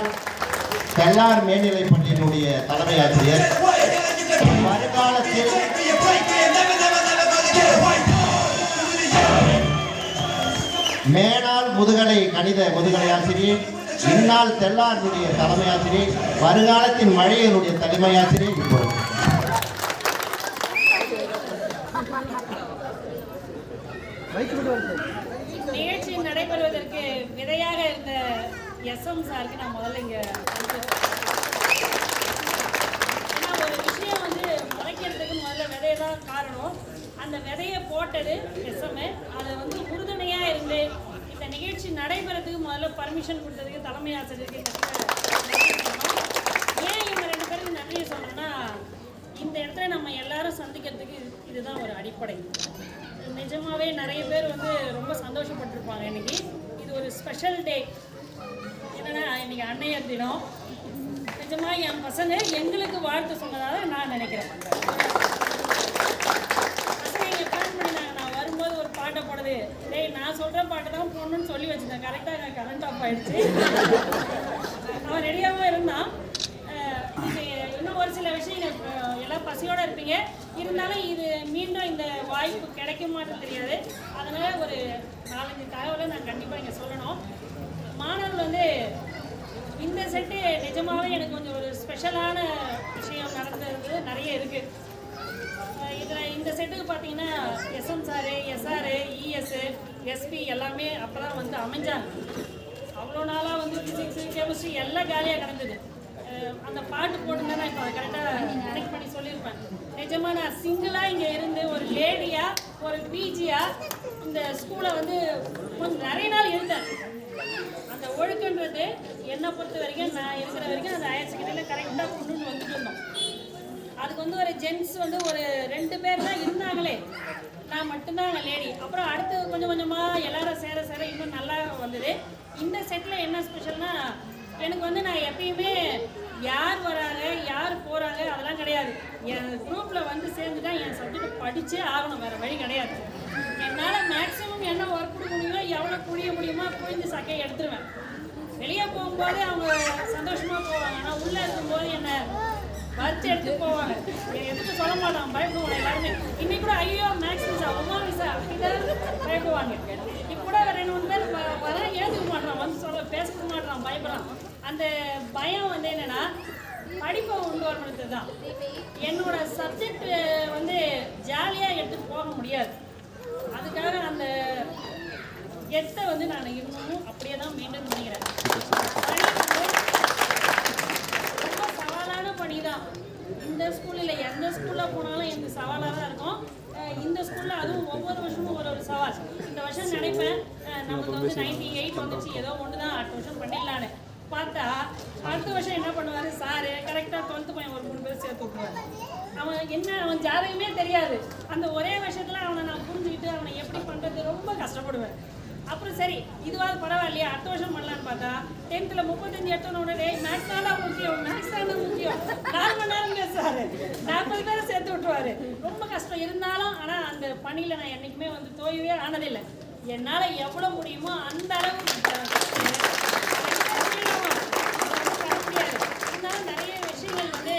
தெல்லார் மேல்நிலைப் பள்ளியினுடைய தலைமை ஆசிரியர், வருங்காலத்தில் மேனாள் முதுகலை கணித முதுகலை ஆசிரியர், இந்நாள் தெல்லாருடைய தலைமை ஆசிரியர், வருங்காலத்தின் மழையினுடைய தலைமை ஆசிரியர். இப்பொழுது நிகழ்ச்சி நடைபெறுவதற்கு விதையாக இருந்த எஸ்எம் சாருக்கு நான் முதல்ல இங்கே ஏன்னா ஒரு விஷயம் முளைக்கிறதுக்கு முதல்ல விதை தான் காரணம். அந்த விதையை போட்டது எஸ்எம். அதை உறுதுணையாக இருந்து இந்த நிகழ்ச்சி நடைபெறதுக்கு முதல்ல பர்மிஷன் கொடுத்ததுக்கு தலைமை ஆசிரியருக்கு ஏன் இவங்க 2 பேருக்கு நன்றியை சொன்னோன்னா, இந்த இடத்துல நம்ம எல்லாரும் சந்திக்கிறதுக்கு இதுதான் ஒரு அடிப்படை. நிஜமாவே நிறைய பேர் ரொம்ப சந்தோஷப்பட்டிருப்பாங்க. இன்னைக்கு இது ஒரு ஸ்பெஷல் டே. என்னன்னா, இன்னைக்கு அன்னையர் தினம். நிஜமா என் பசங்க எங்களுக்கு வாழ்த்து சொன்னதாக நான் நினைக்கிறேன். ஆஃப் ஆயிடுச்சு. அவன் ரெடியாகவும் இருந்தான். இன்னும் ஒரு சில விஷயங்கள் எல்லாம் பசியோடு இருப்பீங்க, இருந்தாலும் இது மீண்டும் இந்த வாய்ப்பு கிடைக்குமான்னு தெரியாது. அதனால் ஒரு 4-5 தகவலை நான் கண்டிப்பாக இங்கே சொல்லணும். மாணவர்கள் வந்து இந்த செட்டு நிஜமாகவே எனக்கு கொஞ்சம் ஒரு ஸ்பெஷலான விஷயம் நடந்தது நிறைய இருக்குது. இதில் இந்த செட்டுக்கு பார்த்தீங்கன்னா SM sir, SR, ES, SP எல்லாமே அப்போ தான் வந்து அமைஞ்சாங்க. அவ்வளோ நாளாக வந்து ஃபிசிக்ஸு, கெமிஸ்ட்ரி எல்லாம் காலியாக கிடந்தது. அந்த பாட்டு போட்டுருந்தா நான் இப்போ அதை கரெக்டாக கனெக்ட் பண்ணி சொல்லியிருப்பேன். நிஜமாக நான் சிங்கிளாக இங்கே இருந்து ஒரு லேடியாக, ஒரு பிஜியாக இந்த ஸ்கூலை வந்து கொஞ்சம் நிறைய நாள் இருந்தேன். அந்த ஒழுக்கன்றது என்னை பொறுத்த வரைக்கும் நான் இருக்கிற வரைக்கும் அந்த ஹையர் செகண்டரியில் கரெக்டாக கொண்டு வந்துட்டு இருந்தோம். அதுக்கு வந்து ஒரு ஜென்ட்ஸ் வந்து ஒரு 2 பேர் தான் இருந்தாங்களே, நான் மட்டும்தான் அங்கே லேடி. அப்புறம் அடுத்து கொஞ்சம் கொஞ்சமாக எல்லாரும் சேர சேர இன்னும் நல்லா வந்தது. இந்த செட்டில் என்ன ஸ்பெஷல்னா, எனக்கு வந்து நான் எப்பயுமே யார் வராங்க யார் போகிறாங்க அதெல்லாம் கிடையாது. என் குரூப்பில் வந்து சேர்ந்துட்டா என் சப்ஜெக்ட் படித்தே ஆகணும், வேறு வழி கிடையாது. என்னால் மேக்ஸிமம் என்ன ஒர்க் கொடுக்க முடியுமோ, எவ்வளோ புழிய முடியுமோ புழிஞ்சு சக்கையை எடுத்துருவேன். வெளியே போகும்போது அவங்க சந்தோஷமாக போவாங்க, ஆனால் உள்ளே இருக்கும்போது என்னை வச்சு எடுத்து போவாங்க. எதுக்கு சொல்ல மாட்டாங்க, பயப்படுவாங்க எல்லாருமே. இன்னைக்கு கூட ஐயோ மேக்ஸ் மிஸ்ஸா, உமா மிஸ்ஸா அப்படிதான் பயப்படுவாங்க. இப்போ கூட 2-3 பேர் வர ஏற்றுக்க மாட்டான், வந்து சொல்ல பேச மாட்டான், பயப்படுறான். அந்த பயம் வந்து என்னன்னா படிப்பை கொண்டு வரணுன்றது தான். என்னோட சப்ஜெக்ட் வந்து ஜாலியாக எடுத்துகிட்டு போக முடியாது. அதுக்காக அந்த கெத்தை வந்து நான் இன்னமும் அப்படியே தான் மெயின்டைன் பண்ணிக்கிறேன். ரொம்ப சவாலான பணி தான். இந்த ஸ்கூலில் எந்த ஸ்கூலில் போனாலும் எனக்கு சவாலாக தான் இருக்கும். இந்த ஸ்கூலில் அதுவும் ஒவ்வொரு வருஷமும் ஒரு சவால். இந்த வருஷம் நினைப்பேன் நமக்கு வந்து 98 வந்துச்சு, ஏதோ ஒன்று தான் அடுத்த வருஷம் பண்ணிடலான்னு பார்த்தா, அடுத்த வருஷம் என்ன பண்ணுவார் சாரு, கரெக்டாக 12th பையன் ஒரு 3 பேர் சேர்த்து விட்டுருவார். அவன் ஜாதகமே தெரியாது. அந்த ஒரே வருஷத்தில் அவனை நான் புரிஞ்சுக்கிட்டு அவனை எப்படி பண்ணுறது ரொம்ப கஷ்டப்படுவேன். அப்புறம் சரி இதுவாது பரவாயில்லையா அடுத்த வருஷம் பண்ணலான்னு பார்த்தா 10th 35 எடுத்தோன்னே மேக்ஸ் தானே முக்கியம், மேக்ஸ் தானே முக்கியம், 4 மணி நேரம் பேசுவார், 40 பேரை சேர்த்து விட்டுருவார். ரொம்ப கஷ்டம் இருந்தாலும். ஆனால் அந்த பணியில் நான் என்றைக்குமே வந்து தோய்வே ஆனதில்லை. என்னால் எவ்வளோ முடியுமோ அந்த அளவு இருந்தாலும் நிறைய விஷயங்கள் வந்து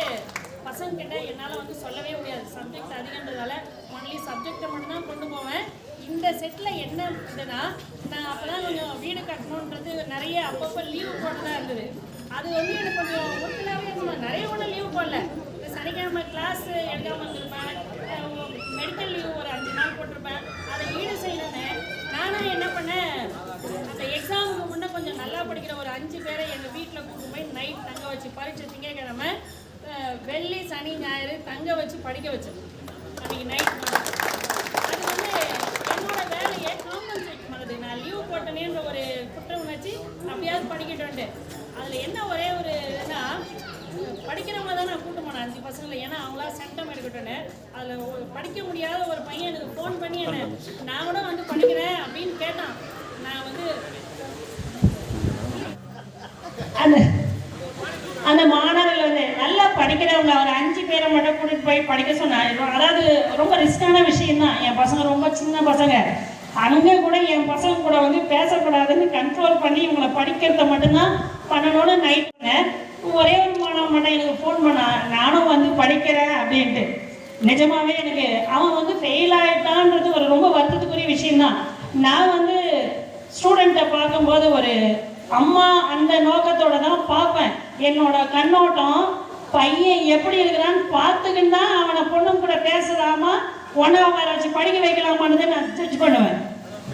பசங்கக்கிட்ட என்னால் வந்து சொல்லவே முடியாது. சப்ஜெக்ட் அதிகன்றதால ஒன்லி சப்ஜெக்டை மட்டும்தான் கொண்டு போவேன். இந்த செட்டில் என்ன இருந்ததுன்னா, நான் அப்போ தான் கொஞ்சம் வீடு கட்டணுன்றது நிறைய அப்பப்போ லீவு போட்டு தான் இருந்தது. அது வந்து எனக்கு கொஞ்சம் ஒருத்தலாகவே இருக்கணும். நிறைய ஒன்றும் லீவு போடல. இந்த சனிக்கிழமை கிளாஸ் எடுக்காமல் இருந்திருப்பேன், மெடிக்கல் லீவு ஒரு 5 நாள் போட்டிருப்பேன். அதை ஈடு செய்யணுன்னு நானும் என்ன பண்ணேன், அந்த எக்ஸாமுக்கு முன்னே கொஞ்சம் நல்லா படிக்கிற ஒரு 5 பேரை எங்கள் வீட்டில் கூப்பிட்டு போய் நைட் தங்க வச்சு பரீட்சை திங்கக்கிழமை, வெள்ளி சனி ஞாயிறு தங்க வச்சு படிக்க வச்சேன். அன்றைக்கி நைட் அது வந்து என்னோட வேலையை காம்பன்சேட் பண்ணுறது. நான் லீவ் போட்டேனேன்ற ஒரு குற்ற உணர்ச்சி அப்படியாவது படிக்கட்டும்ட்டு. அதில் என்ன ஒரே ஒரு இதுனா, படிக்கிறவங்க தான் நான் கூட்டு போனேன் 5 பசங்களை. ஏன்னா அவங்களா சென்டம் எடுக்கட்டும்னு. அதில் படிக்க முடியாத ஒரு பையன் எனக்கு ஃபோன் பண்ணி என்ன நான் கூட வந்து படிக்கிறேன் அப்படின்னு கேட்டான். நான் வந்து அந்த மாணவர்கள் வந்து நல்லா படிக்கிறவங்க ஒரு 5 பேரை மட்டும் கூட்டிட்டு போய் படிக்க சொன்னாங்க. அதாவது ரொம்ப ரிஸ்கான விஷயம்தான். என் பசங்க ரொம்ப சின்ன பசங்க, அங்கே கூட என் பசங்க கூட வந்து பேசக்கூடாதுன்னு கண்ட்ரோல் பண்ணி இவங்களை படிக்கிறத மட்டும்தான் பண்ணணும்னு நைட் பண்ணேன். ஒரே ஒரு மாணவன் மட்டும் எனக்கு ஃபோன் பண்ணான், நானும் வந்து படிக்கிறேன் அப்படின்ட்டு. நிஜமாவே எனக்கு அவன் வந்து ஃபெயில் ஆகிட்டான்றது ஒரு ரொம்ப வருத்தத்துக்குரிய விஷயம்தான். நான் வந்து ஸ்டூடெண்ட்டை பார்க்கும்போது ஒரு அம்மா அந்த நோக்கத்தோட தான் பார்ப்பேன். என்னோட கண்ணோட்டம் பையன் எப்படி இருக்கிறான்னு பார்த்துக்கின்னு தான் அவனை பொண்ணும் கூட பேசலாமா, ஒன்றா உட்கார வச்சு படிக்க வைக்கலாமான்னு நான் ஜட்ஜ் பண்ணுவேன்.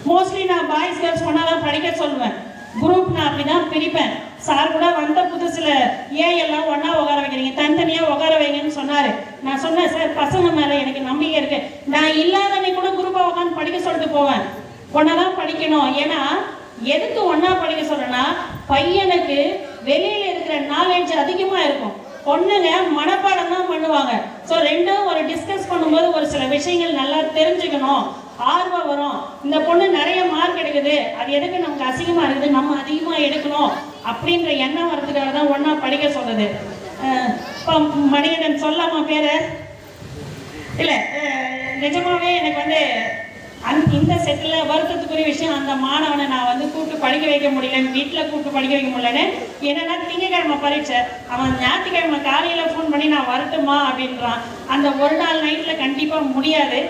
மோஸ்ட்லி நான் பாய்ஸ் கேர்ள்ஸ் ஒன்றாதான் படிக்க சொல்லுவேன். குரூப் நான் அப்படி தான் பிரிப்பேன். சார் கூட வந்த புதுசில் எல்லாம் ஒன்றா உட்கார வைக்கிறீங்க, தனித்தனியாக உட்கார வைங்கன்னு சொன்னார். நான் சொன்னேன் சார் பசங்க மேலே எனக்கு நம்பிக்கை இருக்குது, நான் இல்லாதனை கூட குரூப்பாக உட்காந்து படிக்க சொல்லிட்டு போவேன். ஒன்றா தான் படிக்கணும். ஏன்னா எதுக்கு ஒன்றா படிக்க சொல்றேன்னா, பையனுக்கு வெளியில் இருக்கிற நாலேஜ் அதிகமாக இருக்கும், பொண்ணுங்க மனப்பாடம் தான் பண்ணுவாங்க. ஸோ ரெண்டும் ஒரு டிஸ்கஸ் பண்ணும்போது ஒரு சில விஷயங்கள் நல்லா தெரிஞ்சுக்கணும், ஆர்வம் வரும். இந்த பொண்ணு நிறைய மார்க் எடுக்குது, அது எதுக்கு நமக்கு அசிங்கமாக இருக்குது, நம்ம அதிகமாக எடுக்கணும் அப்படின்ற எண்ணம் வரதுக்காக தான் ஒன்றா படிக்க சொல்லுது. இப்போ மணிகண்டன் சொல்லாமா பேர் இல்லை, நிஜமாவே எனக்கு வந்து இந்த செட்டில் வருத்தத்துக்குரிய விஷயம், அந்த மாணவனை நான் வந்து கூப்பிட்டு படிக்க வைக்க முடியல, வீட்டில் கூப்பிட்டு படிக்க வைக்க முடியலன்னு. என்னன்னா திங்கக்கிழமை பரீட்சை, அவன் ஞாயிற்றுக்கிழமை காலையில் ஃபோன் பண்ணி நான் வரட்டுமா அப்படின்றான். அந்த ஒரு நாள் நைட்டில் கண்டிப்பாக முடியாது,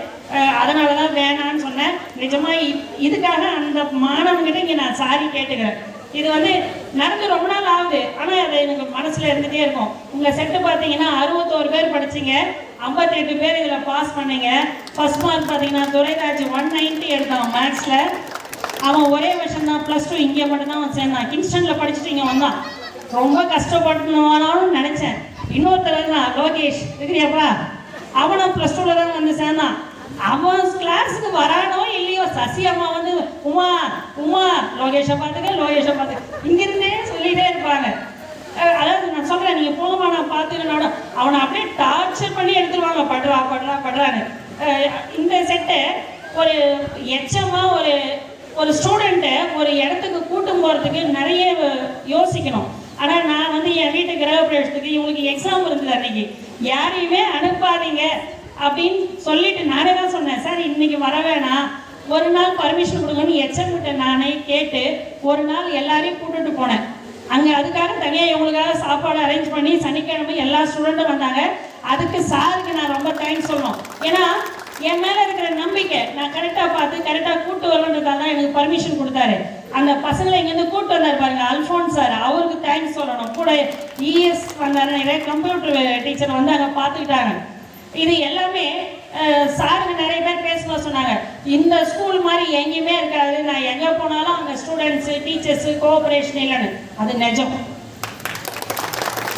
அதனால தான் வேணான்னு சொன்னேன். நிஜமாக இதுக்காக அந்த மாணவன்கிட்ட இங்கே நான் சாரி கேட்டுக்கிறேன். இது வந்து நடந்து ரொம்ப நாள் ஆகுது, ஆனால் அது எனக்கு மனசில் இருந்துகிட்டே இருக்கும். உங்கள் செட்டு பார்த்தீங்கன்னா 61 பேர் படிச்சிங்க, 58 பேர் இதில் பாஸ் பண்ணீங்க. ஃபர்ஸ்ட் மார்க் பார்த்தீங்கன்னா துரைராஜ் 190 எடுத்தான் மேக்ஸில். அவன் ஒரே வருஷம் தான் +2 இங்கே மட்டும்தான் அவன் சேர்ந்தான். கிங்ஸ்டனில் படிச்சுட்டு இங்கே வந்தான். ரொம்ப கஷ்டப்பட்டுனாலும் நினச்சேன். இன்னொருத்தர் தான் லோகேஷ் இருக்கிறியாப்பா, அவனும் +2 தான் வந்து சேர்ந்தான். அவன் கிளாஸுக்கு வரானோ இல்லையோ சசி அம்மா வந்து உமா உமா லோகேஷை பார்த்துக்க இங்கிருந்தே சொல்லிகிட்டே இருப்பாங்க. அதாவது நான் சொல்கிறேன், நீங்கள் போகமா நான் பார்த்துக்கனோட அவனை அப்படியே டார்ச்சர் பண்ணி எடுத்துருவாங்க, படுறான்னு. இந்த செட்டை ஒரு எச்சமாக ஒரு ஸ்டூடெண்ட்டை ஒரு இடத்துக்கு கூட்டும் போகிறதுக்கு நிறைய யோசிக்கணும். ஆனால் நான் வந்து என் வீட்டு கிரகப்பிரவேசத்துக்கு இவங்களுக்கு எக்ஸாம் இருந்தது, அன்னைக்கு யாரையுமே அனுப்பாதீங்க அப்படின்னு சொல்லிட்டு நானே தான் சொன்னேன், சார் இன்னைக்கு வர வேணாம், ஒரு நாள் பர்மிஷன் கொடுங்கன்னு எச்சமிட்ட நானே கேட்டு ஒரு நாள் எல்லாரையும் கூப்பிட்டு போனேன். அங்கே அதுக்காக தனியாக இவங்களுக்காக சாப்பாடு அரேஞ்ச் பண்ணி சனிக்கிழமை எல்லா ஸ்டூடெண்ட்டும் வந்தாங்க. அதுக்கு சாருக்கு நான் ரொம்ப தேங்க்ஸ் சொல்லணும். ஏன்னா என் மேலே இருக்கிற நம்பிக்கை, நான் கரெக்டாக பார்த்து கரெக்டாக கூப்பிட்டு வரணுன்றதால தான் எனக்கு பர்மிஷன் கொடுத்தாரு. அந்த பசங்களை இங்கேருந்து கூப்பிட்டு வந்தார் பாருங்க, அல்ஃபோன்ஸ் சார், அவருக்கு தேங்க்ஸ் சொல்லணும். கூட இஎஸ் வந்தார், நிறைய கம்ப்யூட்டர் டீச்சர் வந்து அங்கே பார்த்துக்கிட்டாங்க. இது எல்லாமே சாருக்கு நிறைய பேர் பேசணும் சொன்னாங்க. இந்த ஸ்கூல் மாதிரி எங்கேயுமே இருக்காது, நான் எங்கே போனாலும் அங்கே ஸ்டூடெண்ட்ஸு டீச்சர்ஸு கோஆப்ரேஷன் இல்லைன்னு. அது நிஜம்.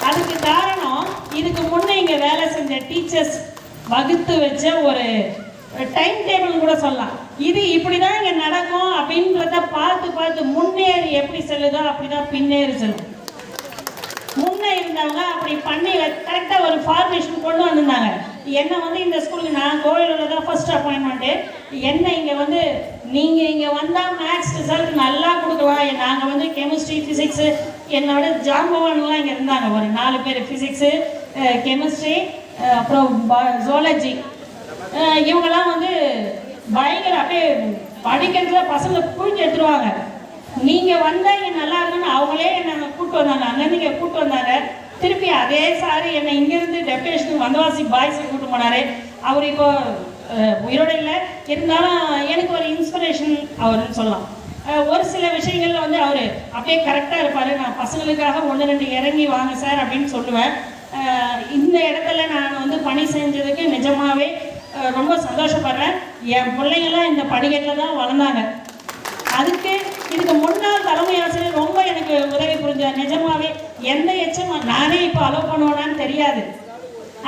அதுக்கு காரணம் இதுக்கு முன்னே இங்கே வேலை செஞ்ச டீச்சர்ஸ் வகுத்து வச்ச ஒரு டைம் டேபிள் கூட சொல்லலாம். இது இப்படி தான் இங்கே நடக்கும் அப்படின்றத பார்த்து முன்னேறி எப்படி செல்லுதோ அப்படி தான் பின்னேறி செல்லும். முன்னே இருந்தவங்க அப்படி பண்ணி கரெக்டாக ஒரு ஃபார்மேஷன் கொண்டு வந்திருந்தாங்க. என்னை வந்து இந்த ஸ்கூலுக்கு நான் கோயிலூரில் தான் ஃபர்ஸ்ட் அப்பாயின்மெண்ட்டு. என்ன இங்கே வந்து நீங்கள் இங்கே வந்தால் மேக்ஸ் ரிசல்ட் நல்லா கொடுக்கலாம். நாங்கள் வந்து கெமிஸ்ட்ரி ஃபிசிக்ஸு என்னோட ஜாம்பவான்லாம் இங்கே இருந்தாங்க, ஒரு 4 பேர். ஃபிசிக்ஸு, கெமிஸ்ட்ரி, அப்புறம் ஜுவாலஜி, இவங்கெல்லாம் வந்து பயங்கர அப்படியே படிக்கிறதுல பசங்க புரிஞ்சு எடுத்துருவாங்க. நீங்கள் வந்தால் இங்கே நல்லா இருக்குன்னு அவங்களே என்னை கூப்பிட்டு வந்தாங்க, அங்கேருந்து இங்கே கூப்பிட்டு வந்தாங்க. திருப்பி அதே சார் என்னை இங்கேருந்து டெப்டேஷனுக்கு வந்தவாசி பாய்ஸை கூப்பிட்டு போனார். அவர் இப்போ உயிரோடு இல்லை, இருந்தாலும் எனக்கு ஒரு இன்ஸ்பிரேஷன் அவர்னு சொல்லலாம். ஒரு சில விஷயங்களில் வந்து அவர் அப்படியே கரெக்டாக இருப்பார். நான் பசங்களுக்காக 1-2 இறங்கி வாங்க சார் அப்படின்னு சொல்லுவேன். இந்த இடத்துல நான் வந்து பணி செஞ்சதுக்கு நிஜமாகவே ரொம்ப சந்தோஷப்படுறேன். என் பிள்ளைங்கள்லாம் இந்த படிக்கட்டில் தான் வளர்ந்தாங்க. இதுக்கு முன்னாள் தலைமை ஆசிரியர் ரொம்ப எனக்கு உதவி புரிஞ்சார். நிஜமாவே எந்த எச்சமும் நானே இப்போ அலோவ் பண்ணுவேனான்னு தெரியாது,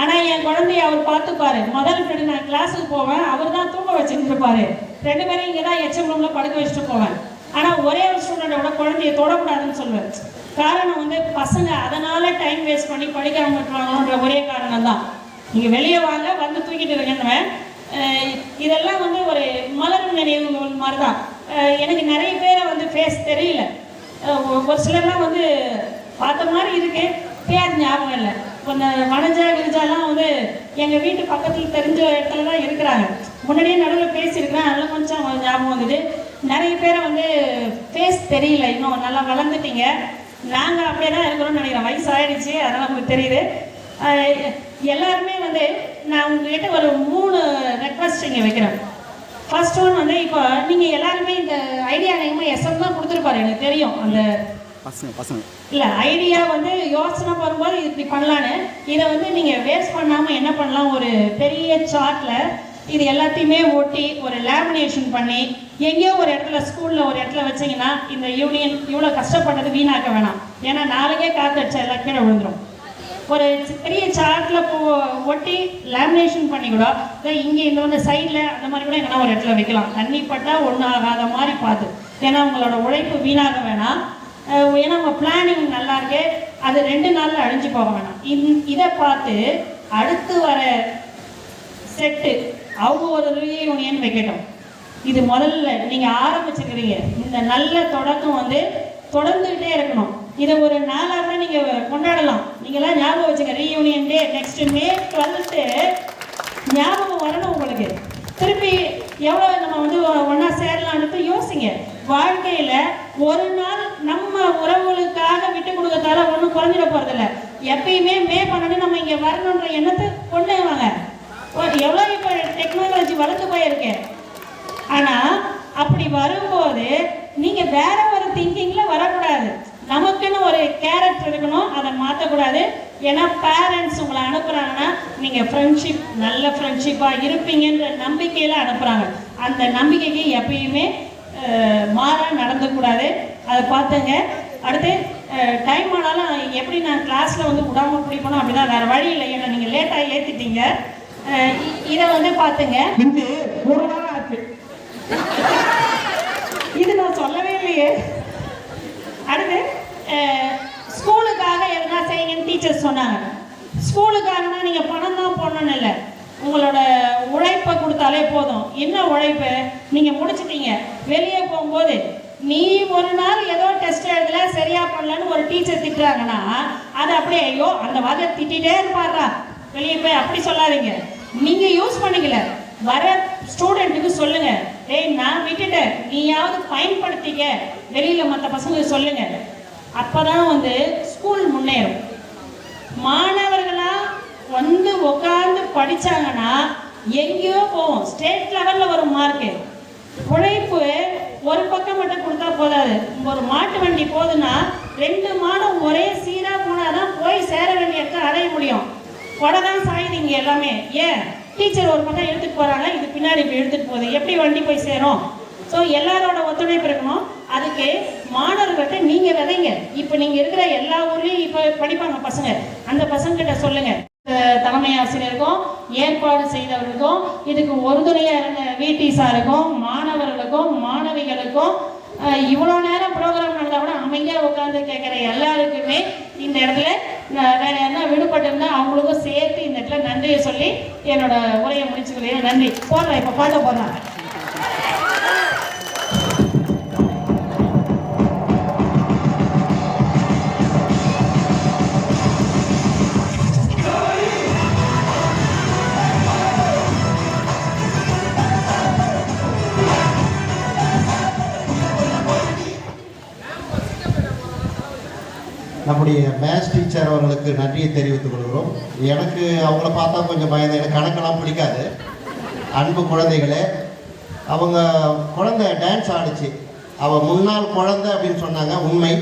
ஆனால் என் குழந்தைய அவர் பார்த்துப்பாரு. முதல் பீரியட் நான் கிளாஸுக்கு போவேன், அவர் தான் தூங்க வச்சுட்டு இருப்பாரு. 2 பேரும் இங்கே தான் எச்சம் ரூமில் படுக்க வச்சுட்டு போவேன். ஆனால் ஒரே ஒரு ஸ்டூடெண்டோட குழந்தைய தொடக்கூடாதுன்னு சொல்லுவேன். காரணம் வந்து பசங்க அதனால் டைம் வேஸ்ட் பண்ணி படிக்காம விட்டுருவாங்கன்ற ஒரே காரணம் தான். நீங்கள் வெளியே வாங்க, வந்து தூக்கிட்டு இருக்கேன்னுவேன். இதெல்லாம் வந்து ஒரு மலரும் நினைவுகள் மாதிரி தான். எனக்கு நிறைய பேரை வந்து ஃபேஸ் தெரியல, ஒரு சிலர்லாம் வந்து பார்த்த மாதிரி இருக்கு, பேர் ஞாபகம் இல்லை. இந்த வனஜா கிரிஜாலாம் வந்து எங்கள் வீட்டு பக்கத்தில் தெரிஞ்ச இடத்துல தான் இருக்கிறாங்க. முன்னாடியே நடுவில் பேசியிருக்கிறேன், அதெல்லாம் கொஞ்சம் ஞாபகம் வந்தது. நிறைய பேரை வந்து ஃபேஸ் தெரியல, இன்னும் நல்லா வளர்ந்துட்டீங்க. நாங்கள் அப்படியே தான் இருக்கிறோம்னு நினைக்கிறேன், வயசு ஆகிடுச்சு, அதனால் உங்களுக்கு தெரியுது. எல்லாருமே வந்து நான் உங்ககிட்ட ஒரு 3 ரெக்வஸ்ட் இங்கே வைக்கிறேன். ஃபர்ஸ்ட் ஒன் வந்து இப்போ நீங்கள் எல்லாருமே இந்த ஐடியா நேமாக எஸ்எம் தான் கொடுத்துருப்பாரு, எனக்கு தெரியும். அந்த பசங்க இல்லை ஐடியா வந்து யோசனை வரும்போது இப்படி பண்ணலான்னு, இதை வந்து நீங்கள் வேஸ்ட் பண்ணாமல் என்ன பண்ணலாம், ஒரு பெரிய சார்ட்டில் இது எல்லாத்தையுமே ஒட்டி ஒரு லேமினேஷன் பண்ணி எங்கேயோ ஒரு இடத்துல ஸ்கூலில் ஒரு இடத்துல வச்சிங்கன்னா இந்த யூனியன் இவ்வளோ கஷ்டப்பட்டது வீணாக்க வேணாம். ஏன்னா நாளைக்கே காத்தடிச்சா எல்லாம் கீழே விழுந்துடும். ஒரு பெரிய சார்ட்டில் ஒட்டி லேமினேஷன் பண்ணி கூட இங்கே இந்த வந்து சைடில் அந்த மாதிரி கூட எங்கன்னா ஒரு இடத்துல வைக்கலாம். தண்ணி பட்டால் ஒன்றும் ஆகாத மாதிரி பார்த்து, ஏன்னா உங்களோட உழைப்பு வீணாக வேணாம். ஏன்னா உங்கள் பிளானிங் நல்லா இருக்கு, அது 2 நாளில் அழிஞ்சு போக வேணாம். இதை பார்த்து அடுத்து வர செட்டு அவங்க ஒரு யூனியன் வைக்கட்டும். இது முதல்ல நீங்கள் ஆரம்பிச்சுக்கிறீங்க, இந்த நல்ல தொடக்கம் வந்து தொடர்ந்துகிட்டே இருக்கணும். இதை ஒரு நாளாக நீங்கள் கொண்டாடலாம். நீங்களாம் ஞாபகம் வச்சுக்க, ரீயூனியன் டே நெக்ஸ்ட் May 12 ஞாபகம் வரணும் உங்களுக்கு. திருப்பி எவ்வளோ நம்ம வந்து யோசிங்க. வாழ்க்கையில ஒரு நாள் நம்ம உறவுகளுக்காக விட்டு கொடுக்கறதால ஒன்றும் குறைஞ்சிட போறதில்ல. எப்பயுமே மே 12 நம்ம இங்க வரணுன்ற எண்ணத்தை கொண்டு வாங்க. எவ்வளோ இப்போ டெக்னாலஜி வளர்ந்து போயிருக்கு. ஆனா அப்படி வரும்போது நீங்க வேற ஒரு திங்கிங்ல வரக்கூடாது. நமக்குன்னு ஒரு கேரக்டர் இருக்கணும், அதை மாற்றக்கூடாது. ஏன்னா பேரண்ட்ஸ் உங்களை அனுப்புறாங்கன்னா நீங்க ஃப்ரெண்ட்ஷிப் நல்ல ஃப்ரெண்ட்ஷிப்பாக இருப்பீங்கன்ற நம்பிக்கையில அனுப்புறாங்க. அந்த நம்பிக்கைக்கு எப்பயுமே மாறா நடந்துக்கூடாது. அதை பார்த்துங்க. அடுத்து டைம் ஆனாலும் எப்படி நான் கிளாஸ்ல வந்து விடாம பிடிக்கணும் அப்படிதான், வேற வழி இல்லை. ஏன்னா நீங்க லேட்டாக ஏற்றிட்டீங்க. இதை வந்து பார்த்துங்க. ஒரு வாரம் ஆச்சு, இது நான் சொல்லவே இல்லையே. அடுத்து ஸ்கூலுக்காக எதுனா செய்யுங்கன்னு டீச்சர்ஸ் சொன்னாங்க. ஸ்கூலுக்காகனா நீங்கள் பணம் தான் போடணும்னு இல்லை, உங்களோட உழைப்பை கொடுத்தாலே போதும். என்ன உழைப்பு? நீங்கள் முடிச்சிட்டீங்க, வெளியே போகும்போது நீ ஒரு நாள் ஏதோ டெஸ்ட் எழுதல சரியா பண்ணலன்னு ஒரு டீச்சர் திட்டுறாங்கன்னா அது அப்படியே ஐயோ அந்த வார்த்தை திட்டிகிட்டே இருப்பாரா வெளியே போய் அப்படி சொல்லாதீங்க. நீங்கள் யூஸ் பண்ணிக்கல, வர ஸ்டூடெண்ட்டுக்கு சொல்லுங்க, டேய் நான் விட்டுட்டேன் நீயாவது பயன்படுத்திக்க, வெளியில் மற்ற பசங்க சொல்லுங்க. அப்போதான் வந்து ஸ்கூல் முன்னேறும். மாணவர்களாக வந்து உட்காந்து படித்தாங்கன்னா எங்கேயோ போவோம், ஸ்டேட் லெவலில் ஒரு மார்க்கு. உழைப்பு ஒரு பக்கம் மட்டும் கொடுத்தா போதாது. ஒரு மாட்டு வண்டி போகுதுன்னா 2 மாடம் ஒரே சீராக போனால் தான் போய் சேர வேண்டிய இடத்த அடைய முடியும். கொடைதான் சாயுதீங்க எல்லாமே. ஏன் டீச்சர் ஒரு பக்கம் எடுத்துகிட்டு போகிறாங்க, இது பின்னாடி இப்போ எடுத்துகிட்டு போகுது, எப்படி வண்டி போய் சேரும்? ஸோ எல்லாரோட ஒத்துழைப்பு இருக்கணும். அதுக்கு மாணவர்கள்ட்ட நீங்கள் விதைங்க. இப்போ நீங்கள் இருக்கிற எல்லா ஊர்லேயும் இப்போ படிப்பாங்க பசங்க, அந்த பசங்ககிட்ட சொல்லுங்கள். தலைமை ஆசிரியருக்கும் ஏற்பாடு செய்தவர்களுக்கும் இதுக்கு உறுதுணையாக இருந்த விடி சாருக்கும் மாணவர்களுக்கும் மாணவிகளுக்கும் இவ்வளோ நேரம் ப்ரோக்ராம் நடந்தால் கூட அமைதியாக உட்காந்து கேட்குற எல்லாருக்குமே இந்த இடத்துல வேற யாருன்னா விடுபட்டு இருந்தால் அவங்களுக்கும் சேர்த்து இந்த இடத்துல நன்றியை சொல்லி என்னோட உரையை முடிச்சுக்கிறேன். நன்றி. போடுறேன், இப்போ பாட்ட போடுறாங்க. நம்முடைய மேத்ஸ் டீச்சர் அவர்களுக்கு நன்றியை தெரிவித்துக் கொள்கிறோம். எனக்கு அவங்கள பார்த்தா கொஞ்சம் பயந்து, எனக்கு கணக்கெல்லாம் பிடிக்காது. அன்பு குழந்தைகளே, அவங்க குழந்தை டான்ஸ் ஆடிச்சு. அவள் முன்னாள் குழந்தை அப்படின்னு சொன்னாங்க. உண்மை.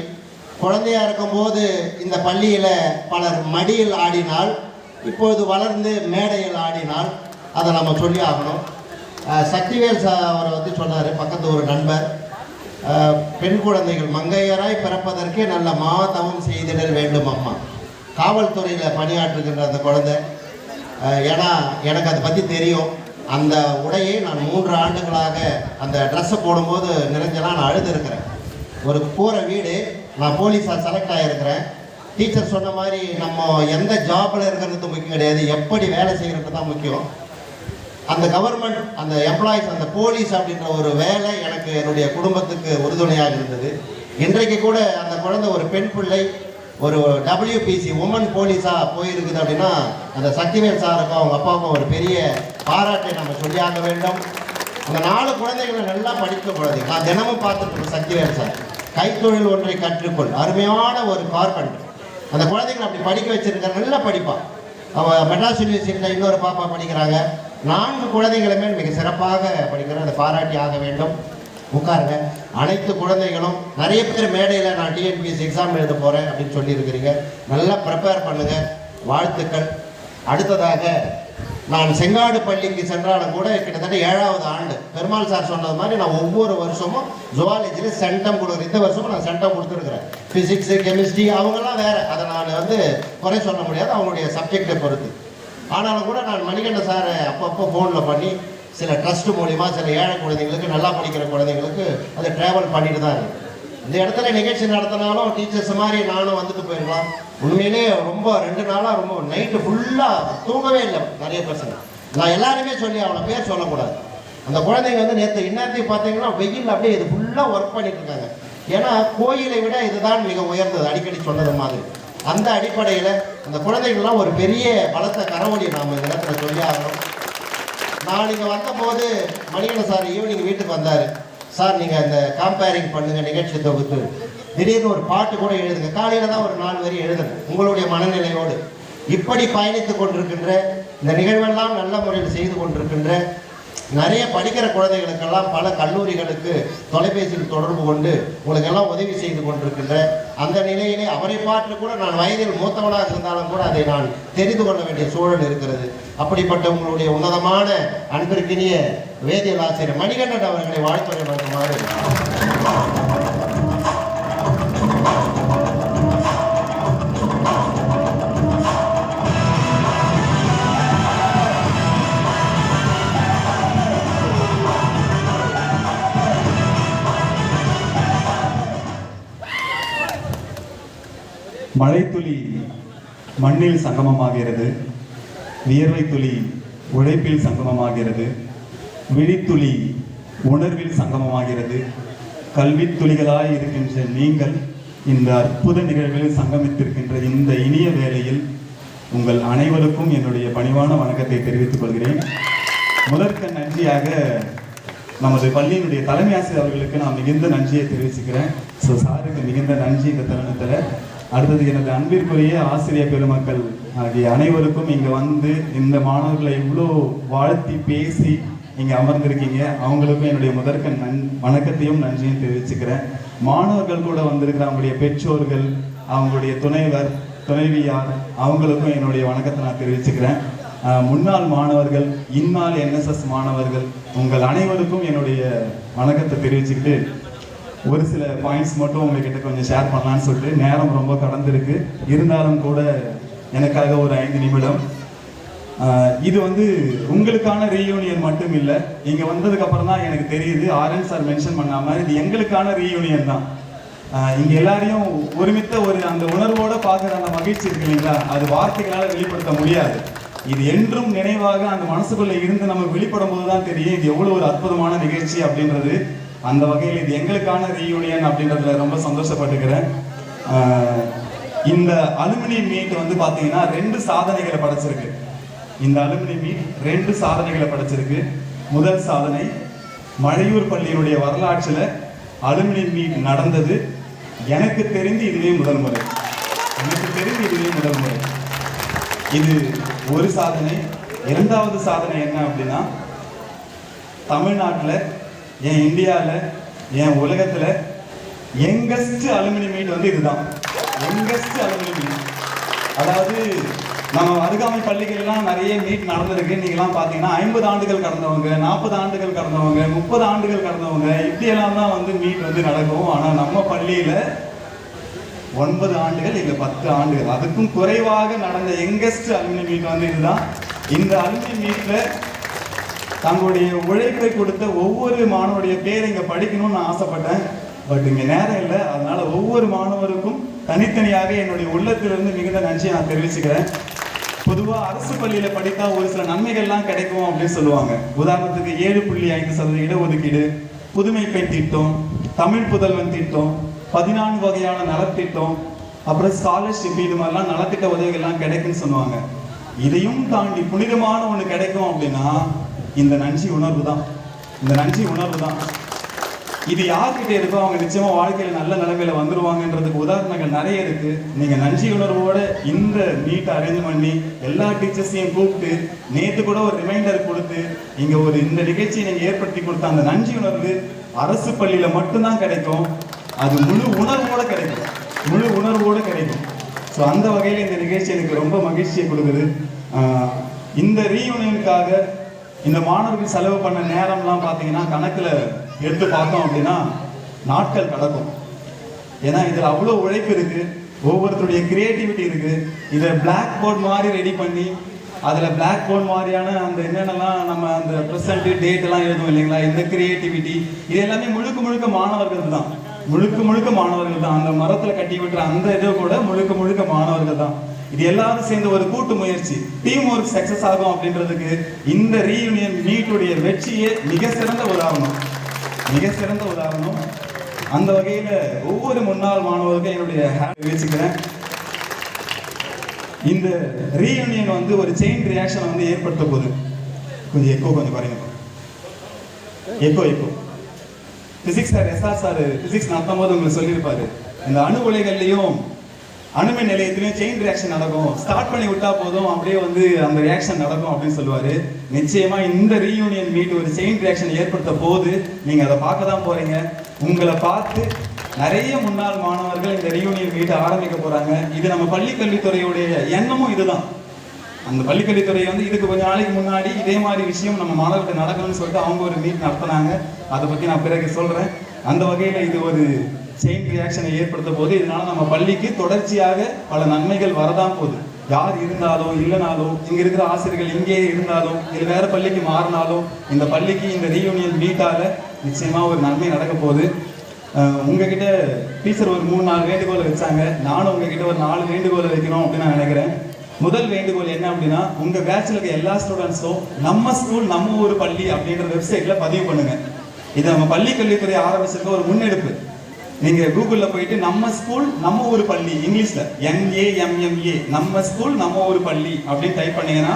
குழந்தையாக இருக்கும்போது இந்த பள்ளியில் பலர் மடியில் ஆடினால், இப்பொழுது வளர்ந்து மேடையில் ஆடினால், அதை நம்ம சொல்லி ஆகணும். சக்திவேல் அவரை வந்து சொன்னார், பக்கத்து ஒரு நண்பர், பெண் குழந்தைகள் மங்கையராய் பிறப்பதற்கே நல்ல மாதவம் செய்திடல் வேண்டும் அம்மா. காவல்துறையில் பணியாற்றுகின்ற அந்த குழந்தை, ஏன்னா எனக்கு அதை பற்றி தெரியும். அந்த உடையை நான் 3 ஆண்டுகளாக அந்த ட்ரெஸ்ஸை போடும்போது நிறைஞ்சலாம் நான் அழுதுருக்கிறேன். ஒரு போகிற வீடு, நான் போலீஸாக செலக்ட் ஆகிருக்கிறேன். டீச்சர் சொன்ன மாதிரி நம்ம எந்த ஜாபில் இருக்கிறது முக்கியம் கிடையாது, எப்படி வேலை செய்கிறது தான் முக்கியம். அந்த கவர்மெண்ட், அந்த எம்ப்ளாயிஸ், அந்த போலீஸ் அப்படின்ற ஒரு வேலை எனக்கு என்னுடைய குடும்பத்துக்கு உறுதுணையாக இருந்தது. இன்றைக்கு கூட அந்த குழந்தை ஒரு பெண் பிள்ளை ஒரு WPC உமன் போலீஸாக போயிருக்குது அப்படின்னா அந்த சக்திவேல் சாருக்கும் அவங்க அப்பாவுக்கும் ஒரு பெரிய பாராட்டை நம்ம சொல்லியாக வேண்டும். அந்த 4 குழந்தைகளை நல்லா படிக்க குழந்தை நான் தினமும் பார்த்துருக்கேன். சக்திவேல் சார் கைத்தொழில் ஒன்றை கற்றுக்கொள், அருமையான ஒரு கார்பெண்டர். அந்த குழந்தைகளை அப்படி படிக்க வச்சிருக்காங்க, நல்லா படிப்பான். அவள் மெட்ராஸ் யூனிவர்சிட்டியில் இன்னொரு பாப்பா படிக்கிறாங்க. 4 குழந்தைகளுமே மிக சிறப்பாக படிக்கிறேன். அதை பாராட்டி ஆக வேண்டும். உட்காருங்க. அனைத்து குழந்தைகளும், நிறைய பேர் மேடையில் நான் டிஎன்பிஎஸ்சி எக்ஸாம் எழுத போகிறேன் அப்படின்னு சொல்லியிருக்கிறீங்க. நல்லா ப்ரிப்பேர் பண்ணுங்கள். வாழ்த்துக்கள். அடுத்ததாக நான் செங்காடு பள்ளிக்கு சென்றாலும் கூட கிட்டத்தட்ட 7வது ஆண்டு பெருமாள் சார் சொன்னது மாதிரி நான் ஒவ்வொரு வருஷமும் ஜுவாலஜியில் சென்டம் கொடுக்குறேன். இந்த வருஷமும் நான் சென்டம் கொடுத்துருக்குறேன். ஃபிசிக்ஸு, கெமிஸ்ட்ரி அவங்கெல்லாம் வேறு, அதை நான் வந்து குறை சொல்ல முடியாது, அவங்களுடைய சப்ஜெக்டை பொறுத்து. ஆனாலும் கூட நான் மணிகண்டன் சாரை அப்பப்போ ஃபோனில் பண்ணி சில ட்ரஸ்ட் மூலிமா சில ஏழை குழந்தைங்களுக்கு, நல்லா படிக்கிற குழந்தைங்களுக்கு அதை ட்ராவல் பண்ணிட்டு தான் இருக்கு. இந்த இடத்துல நிகழ்ச்சி நடத்தினாலும் டீச்சர்ஸ் மாதிரி நானும் வந்துட்டு போயிடலாம். உண்மையிலே ரொம்ப 2 நாளாக ரொம்ப நைட்டு ஃபுல்லாக தூங்கவே இல்லை நிறைய பசங்க. நான் எல்லாருமே சொல்லி அவனை பேர் சொல்லக்கூடாது. அந்த குழந்தைங்க வந்து நேற்று இந்நேரத்தையும் பார்த்தீங்கன்னா வெயில் அப்படியே இது ஃபுல்லாக ஒர்க் பண்ணிட்டு இருக்காங்க. ஏன்னா கோயிலை விட இதுதான் மிக உயர்ந்தது, அடிக்கடி சொன்னது மாதிரி. அந்த அடிப்படையில் அந்த குழந்தைகள்லாம் ஒரு பெரிய பலத்த கரவொலி நாம் இந்த இடத்துல சொல்லி ஆகணும். நான் இங்கே வந்தபோது மணிகண்டன் சார் ஈவினிங் வீட்டுக்கு வந்தார். சார் நீங்கள் அந்த கம்பேரிங் பண்ணுங்கள் நிகழ்ச்சி தொகுத்து திடீர்னு ஒரு பாட்டு கூட எழுதுங்க, காலையில் தான் ஒரு 4 வரி எழுதுங்க உங்களுடைய மனநிலையோடு. இப்படி பயணித்து கொண்டிருக்கின்ற இந்த நிகழ்வெல்லாம் நல்ல முறையில் செய்து கொண்டிருக்கின்ற நிறைய படிக்கிற குழந்தைகளுக்கெல்லாம் பல கல்லூரிகளுக்கு தொலைபேசியில் தொடர்பு கொண்டு உங்களுக்கெல்லாம் உதவி செய்து கொண்டிருக்கின்ற அந்த நிலையிலே அவரை பார்த்து கூட நான் வயதில் மூத்தவனாக இருந்தாலும் கூட அதை நான் தெரிந்து கொள்ள வேண்டிய சூழல் இருக்கிறது. அப்படிப்பட்ட உங்களுடைய உன்னதமான அன்பிற்கினிய வேதியியல் ஆசிரியர் மணிகண்டன் அவர்களை வாழ்த்துறை வழங்குமாறு. மழைத்துளி மண்ணில் சங்கமமாகிறது, வியர்வை துளி உழைப்பில் சங்கமமாகிறது, விழித்துளி உணர்வில் சங்கமமாகிறது. கல்வித் துளிகளாய் இருக்கின்ற நீங்கள் இந்த அற்புத நிகழ்வில் சங்கமித்திருக்கின்ற இந்த இனிய வேளையில் உங்கள் அனைவருக்கும் என்னுடைய பணிவான வணக்கத்தை தெரிவித்துக் கொள்கிறேன். முதற்க நன்றியாக நமது பள்ளியினுடைய தலைமை ஆசிரியர் அவர்களுக்கு நான் மிகுந்த நன்றியை தெரிவிச்சுக்கிறேன். ஸோ சாருக்கு மிகுந்த நன்றி இந்த தருணத்தில். அடுத்தது எனது அன்பிற்குரிய ஆசிரியர் பெருமக்கள் ஆகிய அனைவருக்கும் இங்கே வந்து இந்த மாணவர்களை இவ்வளோ வாழ்த்தி பேசி இங்கே அமர்ந்திருக்கீங்க, அவங்களுக்கும் என்னுடைய முதற்க வணக்கத்தையும் நன்றியும் தெரிவிச்சுக்கிறேன். மாணவர்கள் கூட வந்திருக்கிற அவங்களுடைய பெற்றோர்கள், அவங்களுடைய துணைவியார், அவங்களுக்கும் என்னுடைய வணக்கத்தை நான் தெரிவிச்சுக்கிறேன். முன்னாள் மாணவர்கள், இந்நாள் NSS மாணவர்கள், உங்கள் அனைவருக்கும் என்னுடைய வணக்கத்தை தெரிவிச்சுக்கிட்டு ஒரு சில பாயிண்ட்ஸ் மட்டும் உங்ககிட்ட கொஞ்சம் ஷேர் பண்ணலான்னு சொல்லிட்டு, நேரம் ரொம்ப கடந்திருக்கு, இருந்தாலும் கூட எனக்காக ஒரு 5 நிமிடம். இது வந்து உங்களுக்கான ரீயூனியன் மட்டும் இல்லை, இங்கே வந்ததுக்கு அப்புறம் தான் எனக்கு தெரியுது, RN சார் மென்ஷன் பண்ணாம இது எங்களுக்கான ரீயூனியன் தான். இங்கே எல்லாரையும் ஒருமித்த ஒரு அந்த உணர்வோடு பார்க்குற அந்த மகிழ்ச்சி இருக்கு இல்லைங்களா, அது வார்த்தைகளால் வெளிப்படுத்த முடியாது. இது என்றும் நினைவாக அந்த மனசுக்குள்ளே இருந்து நம்ம வெளிப்படும் போது தான் தெரியும் இது எவ்வளோ ஒரு அற்புதமான நிகழ்ச்சி அப்படின்றது. அந்த வகையில் இது எங்களுக்கான ரீயூனியன் அப்படின்றதுல ரொம்ப சந்தோஷப்பட்டுக்கிறேன். இந்த அலுமினி மீட் வந்து பார்த்தீங்கன்னா 2 சாதனைகளை படைச்சிருக்கு. இந்த அலுமினி மீட் 2 சாதனைகளை படைச்சிருக்கு. முதல் சாதனை, மழையூர் பள்ளியினுடைய வரலாற்றில் அலுமினி மீட் நடந்தது எனக்கு தெரிந்து இதுவே முதல் முறை. இது ஒரு சாதனை. இரண்டாவது சாதனை என்ன அப்படின்னா, தமிழ்நாட்டில், என் இந்தியாவில், என் உலகத்தில் யங்கஸ்ட் அலுமினி மீட் வந்து இதுதான். Youngest alumni meet. அதாவது நம்ம அருகாமை பள்ளிகள்லாம் நிறைய மீட் நடந்திருக்கு. நீங்களாம் பார்த்தீங்கன்னா 50 ஆண்டுகள் கடந்தவங்க, 40 ஆண்டுகள் கடந்தவங்க, 30 ஆண்டுகள் கடந்தவங்க, இப்படியெல்லாம் தான் வந்து மீட் வந்து நடக்கும். ஆனால் நம்ம பள்ளியில் 9 ஆண்டுகள் இல்லை 10 ஆண்டுகள், அதுக்கும் குறைவாக நடந்த யங்கஸ்ட் அலுமினி மீட் வந்து இதுதான். இந்த அலுமினி மீட்டில் தங்களுடைய உழைப்பை கொடுத்த ஒவ்வொரு மாணவருடைய பேரை இங்கே படிக்கணும்னு நான் ஆசைப்பட்டேன். பட் இங்கே நேரம் இல்லை, அதனால ஒவ்வொரு மாணவருக்கும் தனித்தனியாக என்னுடைய உள்ளத்திலிருந்து மிகுந்த நன்றியை நான் தெரிவிச்சுக்கிறேன். பொதுவாக அரசு பள்ளியில் படித்தா ஒரு சில நன்மைகள்லாம் கிடைக்கும் அப்படின்னு சொல்லுவாங்க. உதாரணத்துக்கு 7.5% இடஒதுக்கீடு, புதுமை பெண் திட்டம், தமிழ் புதல்வன் திட்டம், 14 வகையான நலத்திட்டம், அப்புறம் ஸ்காலர்ஷிப், இது மாதிரிலாம் நலத்திட்ட உதவிகள்லாம் கிடைக்குன்னு சொல்லுவாங்க. இதையும் தாண்டி புனிதமான ஒன்று கிடைக்கும் அப்படின்னா இந்த நன்றி உணர்வு தான். இது யார்கிட்ட இருக்கோ அவங்க நிச்சயமா வாழ்க்கையில் நல்ல நிலைமையில வந்துருவாங்கன்றதுக்கு உதாரணங்கள் நிறைய இருக்கு. நீங்க நன்றி உணர்வோட இந்த மீட் அரேஞ்ச் பண்ணி எல்லா டீச்சர்ஸையும் கூப்பிட்டு நேற்று கூட ஒரு ரிமைண்டர் கொடுத்து இங்க ஒரு இந்த நிகழ்ச்சியை நீங்க ஏற்படுத்தி கொடுத்த அந்த நன்றி உணர்வு அரசு பள்ளியில மட்டும்தான் கிடைக்கும். அது முழு உணர்வோட கிடைக்கும். ஸோ அந்த வகையில் இந்த நிகழ்ச்சி எனக்கு ரொம்ப மகிழ்ச்சியை கொடுக்குது. இந்த ரீயூனியனுக்காக இந்த மாணவர்கள் செலவு பண்ண நேரம்லாம் பார்த்தீங்கன்னா கணக்கில் எடுத்து பார்த்தோம் அப்படின்னா நாட்கள் கடக்கும். ஏன்னா இதில் அவ்வளோ உழைப்பு இருக்குது, ஒவ்வொருத்தருடைய கிரியேட்டிவிட்டி இருக்குது. இதை பிளாக் போர்ட் மாதிரி ரெடி பண்ணி அதில் பிளாக் போர்ட் மாதிரியான அந்த என்னென்னலாம் நம்ம அந்த ப்ரெசன்ட் டேட் எல்லாம் எழுதுவோம் இல்லைங்களா, இந்த கிரியேட்டிவிட்டி இது எல்லாமே முழுக்க மாணவர்கள் தான். அந்த மரத்தில் கட்டி விட்டுற அந்த இதை கூட முழுக்க மாணவர்கள் தான். இது எல்லாரும் சேர்ந்த ஒரு கூட்டு முயற்சி, டீம் ஒர்க் சக்சஸ் ஆகும் அப்படின்றதுக்கு இந்த ரீயூனியன் மீட்டுடைய வெற்றியே மிக சிறந்த உதாரணம். அந்த வகையில் ஒவ்வொரு முன்னாள் மாணவருக்கும் என்னுடைய தெரிவிச்சுக்கிறேன். இந்த ரீயூனியன் வந்து ஒரு செயின் ரியாக்ஷன் வந்து ஏற்படுத்த போகுது. கொஞ்சம் குறைங்க. Physics sir SR sir physics நடத்தும் போது உங்களுக்கு சொல்லியிருப்பாரு, இந்த அணு உலைகள்லையும் அணுமின் நிலையத்திலையும் செயின் ரியாக்ஷன் நடக்கும், ஸ்டார்ட் பண்ணி விட்டா போதும் அப்படியே வந்து அந்த ரியாக்ஷன் நடக்கும் அப்படின்னு சொல்லுவாரு. நிச்சயமா இந்த ரீயூனியன் மீட் ஒரு செயின் ரியாக்ஷன் ஏற்படுத்த போது நீங்க அதை பார்க்க தான் போறீங்க. உங்களை பார்த்து நிறைய முன்னாள் மாணவர்கள் இந்த ரீயூனியன் மீட் ஆரம்பிக்க போறாங்க. இது நம்ம பள்ளிக்கல்வித்துறையுடைய எண்ணமும் இதுதான். அந்த பள்ளிக்கல்வித்துறை வந்து இதுக்கு கொஞ்சம் நாளைக்கு முன்னாடி இதே மாதிரி விஷயம் நம்ம மாணவர்கள் நடக்கணும்னு சொல்லிட்டு அவங்க ஒரு மீட் நடத்தினாங்க. அதை பத்தி நான் பிறகு சொல்றேன். அந்த வகையில இது ஒரு செயின் ரியாக்ஷனை ஏற்படுத்த போது இதனால நம்ம பள்ளிக்கு தொடர்ச்சியாக பல நன்மைகள் வரதான் போகுது. யார் இருந்தாலும் இல்லைனாலும், இங்க இருக்கிற ஆசிரியர்கள் இங்கே இருந்தாலும் இல்லை வேற பள்ளிக்கு மாறினாலும் இந்த பள்ளிக்கு இந்த ரீயூனியன் மீட்டால நிச்சயமா ஒரு நன்மை நடக்க போகுது. உங்ககிட்ட டீச்சர் ஒரு 3-4 வேண்டுகோளை வச்சாங்க. நானும் உங்ககிட்ட ஒரு 4 வேண்டுகோளை வைக்கணும் அப்படின்னு நான் நினைக்கிறேன். முதல் வேண்டுகோள் என்ன அப்படின்னா, உங்க பேட்ச்ல இருக்க எல்லா ஸ்டூடெண்ட்ஸும் நம்ம ஸ்கூல் நம்ம ஒரு பள்ளி அப்படின்ற வெப்சைட்ல பதிவு பண்ணுங்க. இது நம்ம பள்ளி கல்வித்துறை ஆரம்பிச்சிருக்க ஒரு முன்னெடுப்பு. நீங்க கூகுள்ல போயிட்டு நம்ம ஸ்கூல் நம்ம ஒரு பள்ளி, இங்கிலீஷ்ல NAMMA நம்ம ஸ்கூல் நம்ம ஒரு பள்ளி அப்படின்னு டைப் பண்ணீங்கன்னா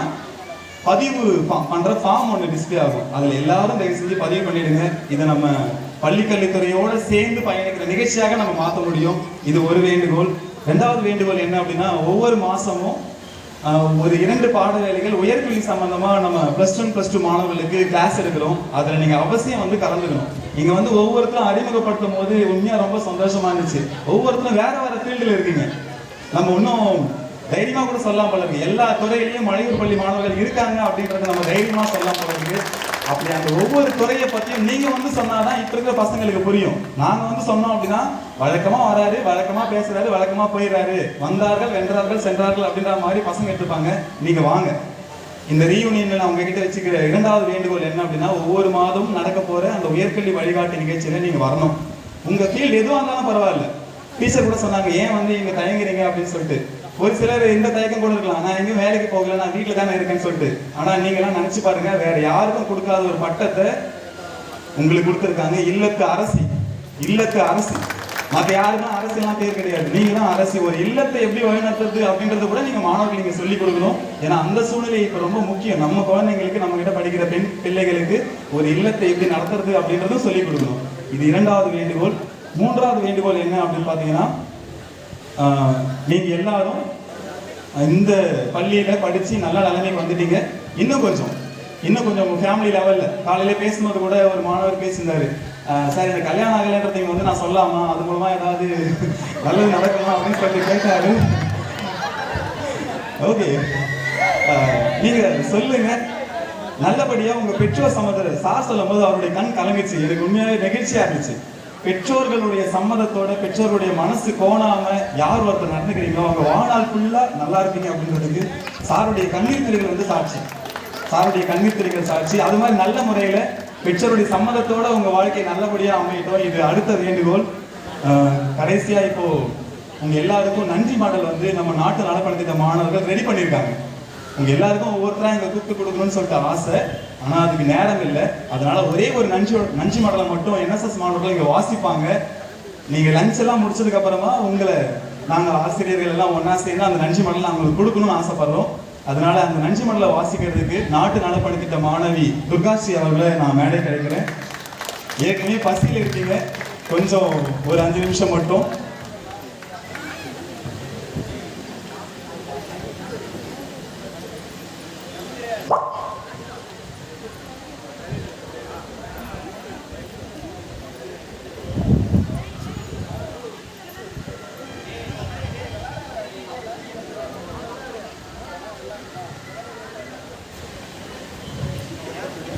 பதிவு பண்ற ஃபார்ம் ஒன்று டிஸ்பிளே ஆகும். அதுல எல்லாரும் தயவு செஞ்சு பதிவு பண்ணிடுங்க. இதை நம்ம பள்ளிக்கல்வித்துறையோட சேர்ந்து பயணிக்கிற நிகழ்ச்சியாக நம்ம மாற்ற முடியும். இது ஒரு வேண்டுகோள். 2வது வேண்டுகோள் என்ன அப்படின்னா, ஒவ்வொரு மாசமும் ஒரு 2 பாட வேலைகள் உயர்கல்வி சம்பந்தமா நம்ம +1 +2 மாணவர்களுக்கு கிளாஸ் எடுக்கிறோம். அதுல நீங்க அவசியம் வந்து கலந்துக்கணும். இங்க வந்து ஒவ்வொருத்தரும் அறிமுகப்படுத்தும் போது உண்மையா ரொம்ப சந்தோஷமா இருந்துச்சு. ஒவ்வொருத்தரும் வேற வேற ஃபீல்டுல இருக்கீங்க. நம்ம இன்னும் தைரியமா கூட சொல்லலாம் போல இருக்கு. எல்லா துறையிலையும் மழையூர் பள்ளி மாணவர்கள் இருக்காங்க அப்படின்றத நம்ம தைரியமா சொல்லலாம் போல இருக்கு. அப்படி அந்த ஒவ்வொரு துறையை பத்தியும் நீங்க வந்து சொன்னாதான் இப்ப இருக்கிற பசங்களுக்கு புரியும். நாங்க வந்து சொன்னோம் அப்படின்னா வழக்கமா வராரு, வழக்கமா பேசுறாரு, வழக்கமா போயிடுறாரு, வந்தார்கள் வென்றார்கள் சென்றார்கள் அப்படின்ற மாதிரி பசங்க எடுத்துப்பாங்க. நீங்க வாங்க. இந்த ரீயூனியன்ல நான் உங்ககிட்ட வச்சுக்கிற 2வது வேண்டுகோள் என்ன அப்படின்னா, ஒவ்வொரு மாதமும் நடக்க போற அந்த உயர்கல்வி வழிகாட்டு நிகழ்ச்சியில நீங்க வரணும். உங்க ஃபீல்டு எதுவாக இருந்தாலும் பரவாயில்ல. டீச்சர் கூட சொன்னாங்க, ஏன் வந்து இங்க தயங்குறீங்க அப்படின்னு சொல்லிட்டு. ஒரு சிலர் இந்த தயக்கம் கூட இருக்கலாம், நான் எங்கேயும் வேலைக்கு போகல, நான் வீட்டில் தானே இருக்கேன்னு சொல்லிட்டு. ஆனா நீங்க எல்லாம் நினைச்சு பாருங்க, வேற யாருக்கும் கொடுக்காத ஒரு பட்டத்தை உங்களுக்கு கொடுத்துருக்காங்க. இல்லத்து அரசி. இல்லத்து அரசி. மற்ற யாருக்கும் அரசியெல்லாம் பேர் கிடையாது. நீங்க தான் அரசி. ஒரு இல்லத்தை எப்படி வழிநடத்துறது அப்படின்றத கூட நீங்க மாணவர்கள் நீங்க சொல்லிக் கொடுக்கணும். ஏன்னா அந்த சூழ்நிலை இப்ப ரொம்ப முக்கியம். நம்ம குழந்தைங்களுக்கு, நம்ம கிட்ட படிக்கிற பெண் பிள்ளைகளுக்கு ஒரு இல்லத்தை எப்படி நடத்துறது அப்படின்றதும் சொல்லிக் கொடுக்கணும். இது 2வது வேண்டுகோள். 3வது வேண்டுகோள் என்ன அப்படின்னு பாத்தீங்கன்னா, நீங்க எல்லாரும் இந்த பள்ளியில படிச்சு நல்ல நிலைமைக்கு வந்துட்டீங்க. இன்னும் கொஞ்சம் உங்க ஃபேமிலி லெவல்ல காலையில பேசும்போது கூட ஒரு மாணவர் பேசியிருந்தாரு, சார் இந்த கல்யாணம் ஆகலைன்றதையும் வந்து நான் சொல்லாமா, அது மூலமா ஏதாவது நல்லது நடக்குமா அப்படின்னு சொல்லி கேட்டாரு. ஓகே, நீங்க சொல்லுங்க. நல்லபடியா உங்க பெற்றோர் சம்மதம் சார் சொல்லும் போது அவருடைய கண் கலங்குச்சு. எனக்கு உண்மையாவே நெகிழ்ச்சியா இருந்துச்சு. பெற்றோர்களுடைய சம்மதத்தோட, பெற்றோருடைய மனசு கோணாம யார் ஒருத்தர் நடந்துக்கிறீங்களோ அவங்க வாழ்நாள் ஃபுல்லா நல்லா இருப்பீங்க அப்படின்றதுக்கு சாருடைய கண்ணீர் துளிகள் வந்து சாட்சி. சாருடைய கண்ணீர் துளிகள் சாட்சி. அது மாதிரி நல்ல முறையில பெற்றோருடைய சம்மதத்தோட உங்க வாழ்க்கை நல்லபடியா அமையட்டும். இது அடுத்த வேண்டுகோள். கடைசியா இப்போ உங்க எல்லாருக்கும் நன்றி மாடல் வந்து நம்ம நாட்டு நலப்பணித்திட்ட மாணவர்கள் ரெடி பண்ணியிருக்காங்க. உங்க எல்லாருக்கும் ஒவ்வொருத்தரா இங்க கூப்பிட்டு கொடுக்கணும்னு சொல்லிட்டு ஆசை. ஆனா அதுக்கு நேரம் இல்லை. அதனால ஒரே ஒரு நன்றி மாடலை மட்டும் NSS மாணவர்கள் இங்க வாசிப்பாங்க. நீங்க லஞ்ச் எல்லாம் முடிச்சதுக்கு அப்புறமா உங்களை நாங்க ஆசிரியர்கள் எல்லாம் ஒன்னா சேர்ந்து அந்த நன்றி மாடலை நாங்களுக்கு கொடுக்கணும்னு ஆசைப்படுறோம். அதனால அந்த நன்றி மாடலை வாசிக்கிறதுக்கு நாட்டு நலப்பணித்திட்ட மாணவி துர்காஸ்ரீ அவர்களை நான் மேடை கிடைக்கிறேன். ஏற்கனவே பசியில் இருக்கீங்க, கொஞ்சம் ஒரு 5 நிமிஷம் மட்டும்.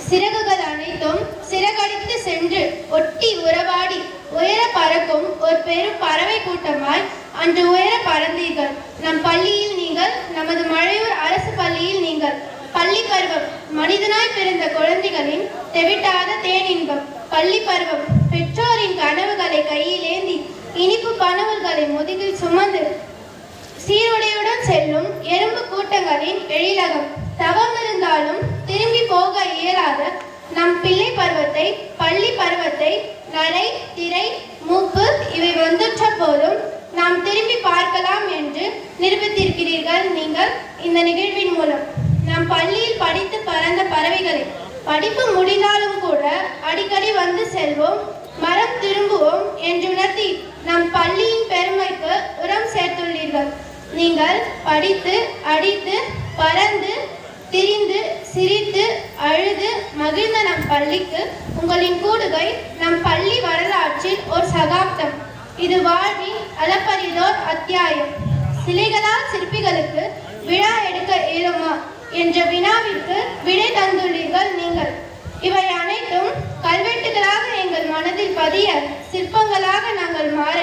சிறகுகள் அனைத்தும் சிறகடித்து சென்று ஒட்டி உறவாடி உயர பறக்கும் ஒரு பெரும் பறவை கூட்டமாய் அன்று உயர பறந்தீர்கள். நம் பள்ளியில் நீங்கள், நமது மழையூர் அரசு பள்ளியில் நீங்கள். பள்ளி பருவம் மனிதனாய் பிறந்த குழந்தைகளின் தெவிட்டாத தேனின்பம். பள்ளி பருவம் பெற்றோரின் கனவுகளை கையிலேந்தி இனிப்பு கனவுகளை முதுகில் சுமந்து சீருடையுடன் செல்லும் எறும்பு கூட்டங்களின் எழிலகம். தவம் இருந்தாலும் திரும்பி போக இயலாத நம் பிள்ளை பருவத்தை, பள்ளி பருவத்தை நடை, திரை, மூப்பு இவை வந்துற்ற போதும் நாம் திரும்பி பார்க்கலாம் என்று நிரூபித்திருக்கிறீர்கள் நீங்கள் இந்த நிகழ்வின் மூலம். நம் பள்ளியில் படித்து பறந்த பறவைகளை படிப்பு முடிந்தாலும் கூட அடிக்கடி வந்து செல்வோம். மரம் திரும்புவோம் என்று உணர்த்தி நம் பள்ளியின் பெருமைக்கு உரம் சேர்த்துள்ளீர்கள். நீங்கள் படித்து அடித்து பறந்து திரிந்து சிரித்து அழுது மகிழ்ந்த நம் பள்ளிக்கு உங்களின் கூடுகை நம் பள்ளி வரலாற்றில் ஒரு சகாப்தம். இது வாழ்வின் அளப்பரியதோர் அத்தியாயம். சிலைகளால் சிற்பிகளுக்கு விழா எடுக்க இயலுமா என்ற வினாவிற்கு விடை தந்துள்ளீர்கள் நீங்கள். இவை அனைத்தும் கல்வெட்டுகளாக எங்கள் மனதில் பதிய சிற்பங்களாக நாங்கள் மாற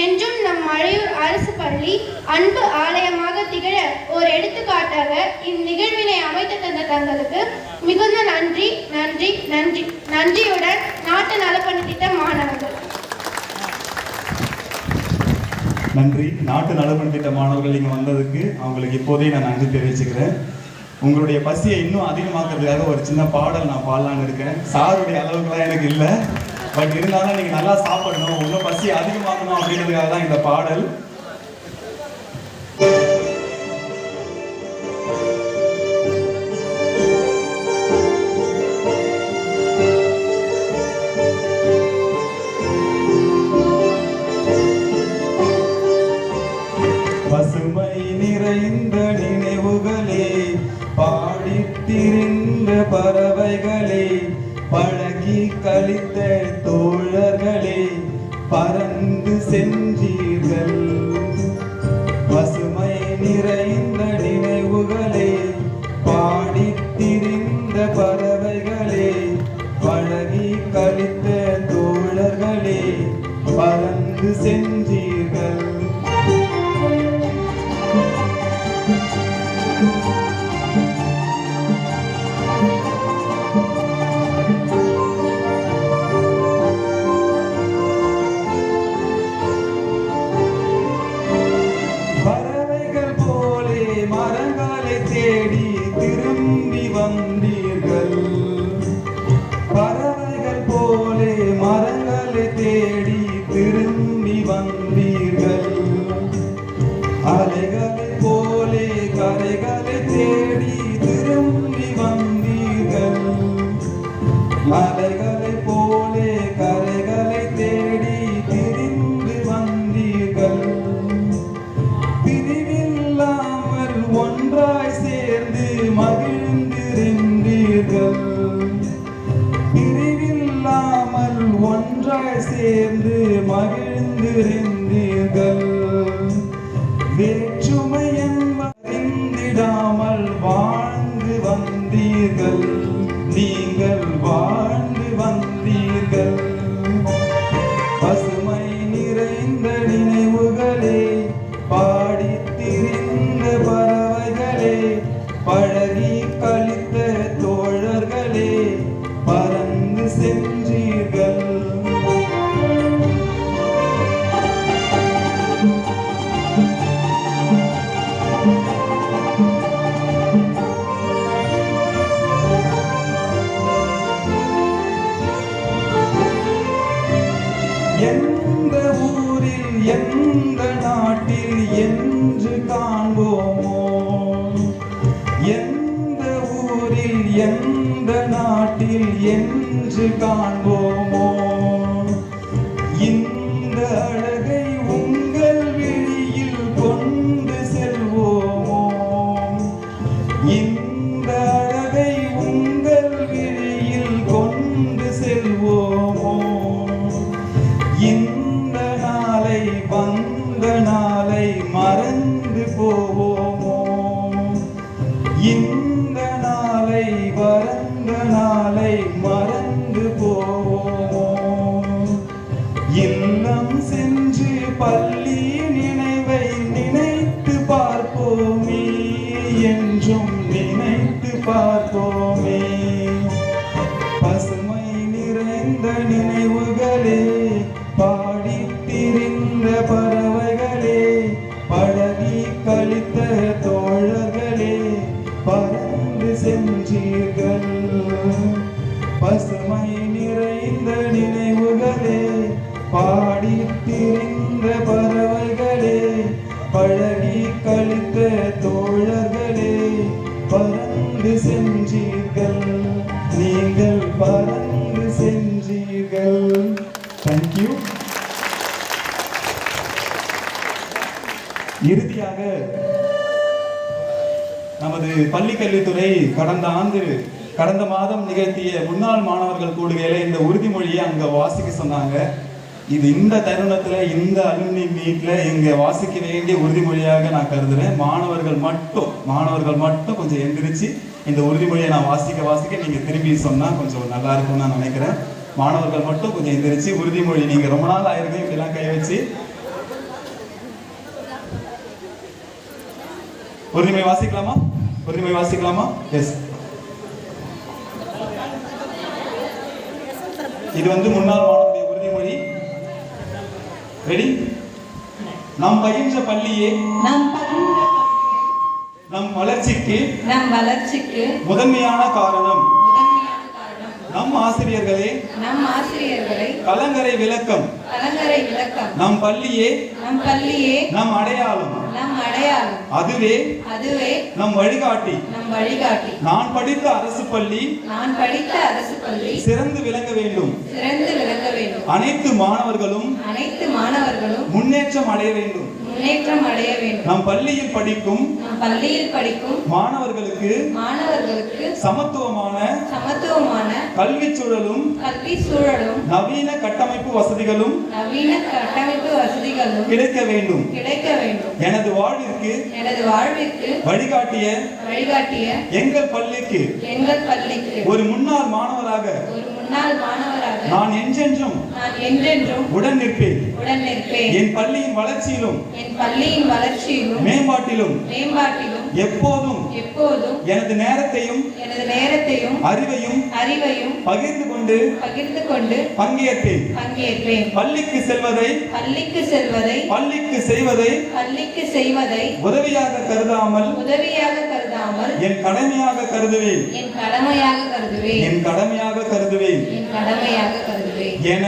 என்றும் நம் மழையூர் அரசு பள்ளி அன்பு ஆலயமாக திகழ ஒரு எடுத்துக்காட்டாக இந்நிகழ்வினை அமைத்து தந்த தங்களுக்கு மிகுந்த நன்றி நன்றி நன்றி. நன்றியுடன் நாட்டு நலப்பணி திட்ட மாணவர்கள். நன்றி. நாட்டு நலப்பணி திட்ட மாணவர்கள் இங்கே வந்ததுக்கு அவங்களுக்கு இப்போதே நான் நன்றி தெரிவிச்சுக்கிறேன். உங்களுடைய பசியை இன்னும் அதிகமாக்குறதுக்காக ஒரு சின்ன பாடல் நான் பாடலான்னு இருக்கேன். சாருடைய அளவுக்குலாம் எனக்கு இல்லை, பட் இருந்தாலும் நீங்கள் நல்லா சாப்பிடணும், உங்கள் பசியை அதிகமாக்கணும் அப்படின்றதுக்காக தான் இந்த பாடல். பசுமை நிறைந்த நினைவுகளே, பாடித்திருந்த பறவைகளே, பழகி கழித்த தோழர்களே, பறந்து சென்றீர்கள். பசுமை நிறைந்த நினைவுகளே, பாடித்திருந்த பறவைகளே, பழகி கழித்த தோழர்களே, பறந்து சென்றீர்கள். பறவைகள் போலே மரங்களை தேடி திரும்பி வந்தீர்கள். பறவைகள் போலே மரங்களை தேடி திரும்பி வந்தீர்கள். அலைகளை போலே கரைகளை தேடி திரும்பி வந்தீர்கள். அலைகளை போலே கரைகளை தேடி திரும்பி வந்தீர்கள். பிரிவில்லாமல் ஒன்றாய் சேர்ந்து மகிழ்ந்திருந்தீர்கள். பிரிவில்லாமல் ஒன்றாய் சேர்ந்து மகிழ்ந்திருந்தீர்கள். வேற்றுமை என்பறிந்திடாமல் வாழ்ந்து வந்தீர்கள். நீங்கள் வாழ்ந்து வந்தீர்கள். பசுமை நிறைந்த நினைவுகளே, பாடித்திருந்த பறவைகளே, பழகி கழித்த தோழர்களே, பறந்து சென்றீர்கள். எந்த ஊரில் எந்த நாட்டில் என்று காண்போமோ, எந்த ஊரில் எந்த நாட்டில் என்று காண்போமோ, இந்த அழகை உங்கள் விழியில் கொண்டு செல்வோமோ, இந்த அழகை உங்கள் விழியில் கொண்டு செல்வோமோ, இந்த நாளை வந்த நாளை மறந்து போவோமோ, இந்த நாளை வந்த நாளை மறந்து போவோமோ, இல்லம் சென்று பள்ளி நினைவை நினைத்து பார்ப்போமே, என்றும் நினைத்து பார்ப்போமே. பசுமை நிறைந்த நினைவுகளே, பாடித்திருந்த பறவைகளே, பழகி கழித்த தோழர்களே, பறந்து சென்றீர்கள். பசுமை நிறைந்த நினைவுகளே, பாடித்திருந்த பறவைகளே, பழகி கழித்த தோழர்களே, பறந்து சென்றீர்கள். நீங்கள் பறந்து சென்றீர்கள். பள்ளிக்கல்வித்துறை கடந்த மாதம் நிகழ்த்திய முன்னாள் மாணவர்கள் கூடுகையில இந்த உறுதிமொழியை அங்க வாசிக்க சொன்னாங்க. இது இந்த தருணத்துல இந்த அலுமினி மீட்ல இங்க வாசிக்க வேண்டிய உறுதிமொழியாக நான் கருதுறேன். மாணவர்கள் மட்டும் கொஞ்சம் எந்திரிச்சு இந்த உறுதிமொழியை நான் வாசிக்க நீங்க திரும்பி சொன்னா கொஞ்சம் நல்லா இருக்கும்னு நான் நினைக்கிறேன். மாணவர்கள் மட்டும் கொஞ்சம் எந்திரிச்சு உறுதிமொழி, நீங்க ரொம்ப நாள் ஆயிருக்கு இப்படிலாம் கை வச்சு உறுதிமொழி வாசிக்கலாமா? எஸ். இது முன்னாள் மாணவருடைய உறுதிமொழி. ரெடி? நாம் பயின்ற பள்ளியே நம் வளர்ச்சிக்கு முதன்மையான காரணம். நம் ஆசிரியர்களே கலங்கரை விளக்கம். நம் பள்ளியே நம் அடையாளம். அதுவே நம் வழிகாட்டி. நான் படித்த அரசு பள்ளி சிறந்து விளங்க வேண்டும். அனைத்து மாணவர்களும் முன்னேற்றம் அடைய வேண்டும். நம் பள்ளியில் படிக்கும் மாணவர்களுக்கு சமத்துவமான கல்வி சூழலும் நவீன கட்டமைப்பு வசதிகளும் கிடைக்க வேண்டும். எனது வாழ்விற்கு வழிகாட்டிய எங்கள் பள்ளிக்கு ஒரு முன்னாள் மாணவராக நான் என்றென்றும் உடன் நிற்பேன். என் பள்ளியின் வளர்ச்சியிலும் மேம்பாட்டிலும் எப்போதும் எனது நேரத்தையும் அறிவையும் பகிர்ந்து கொண்டு பங்கேற்பேன். பள்ளிக்கு செல்வதை பள்ளிக்கு செய்வதை உதவியாக கருதாமல் என் கடமையாக கருதுவேன் என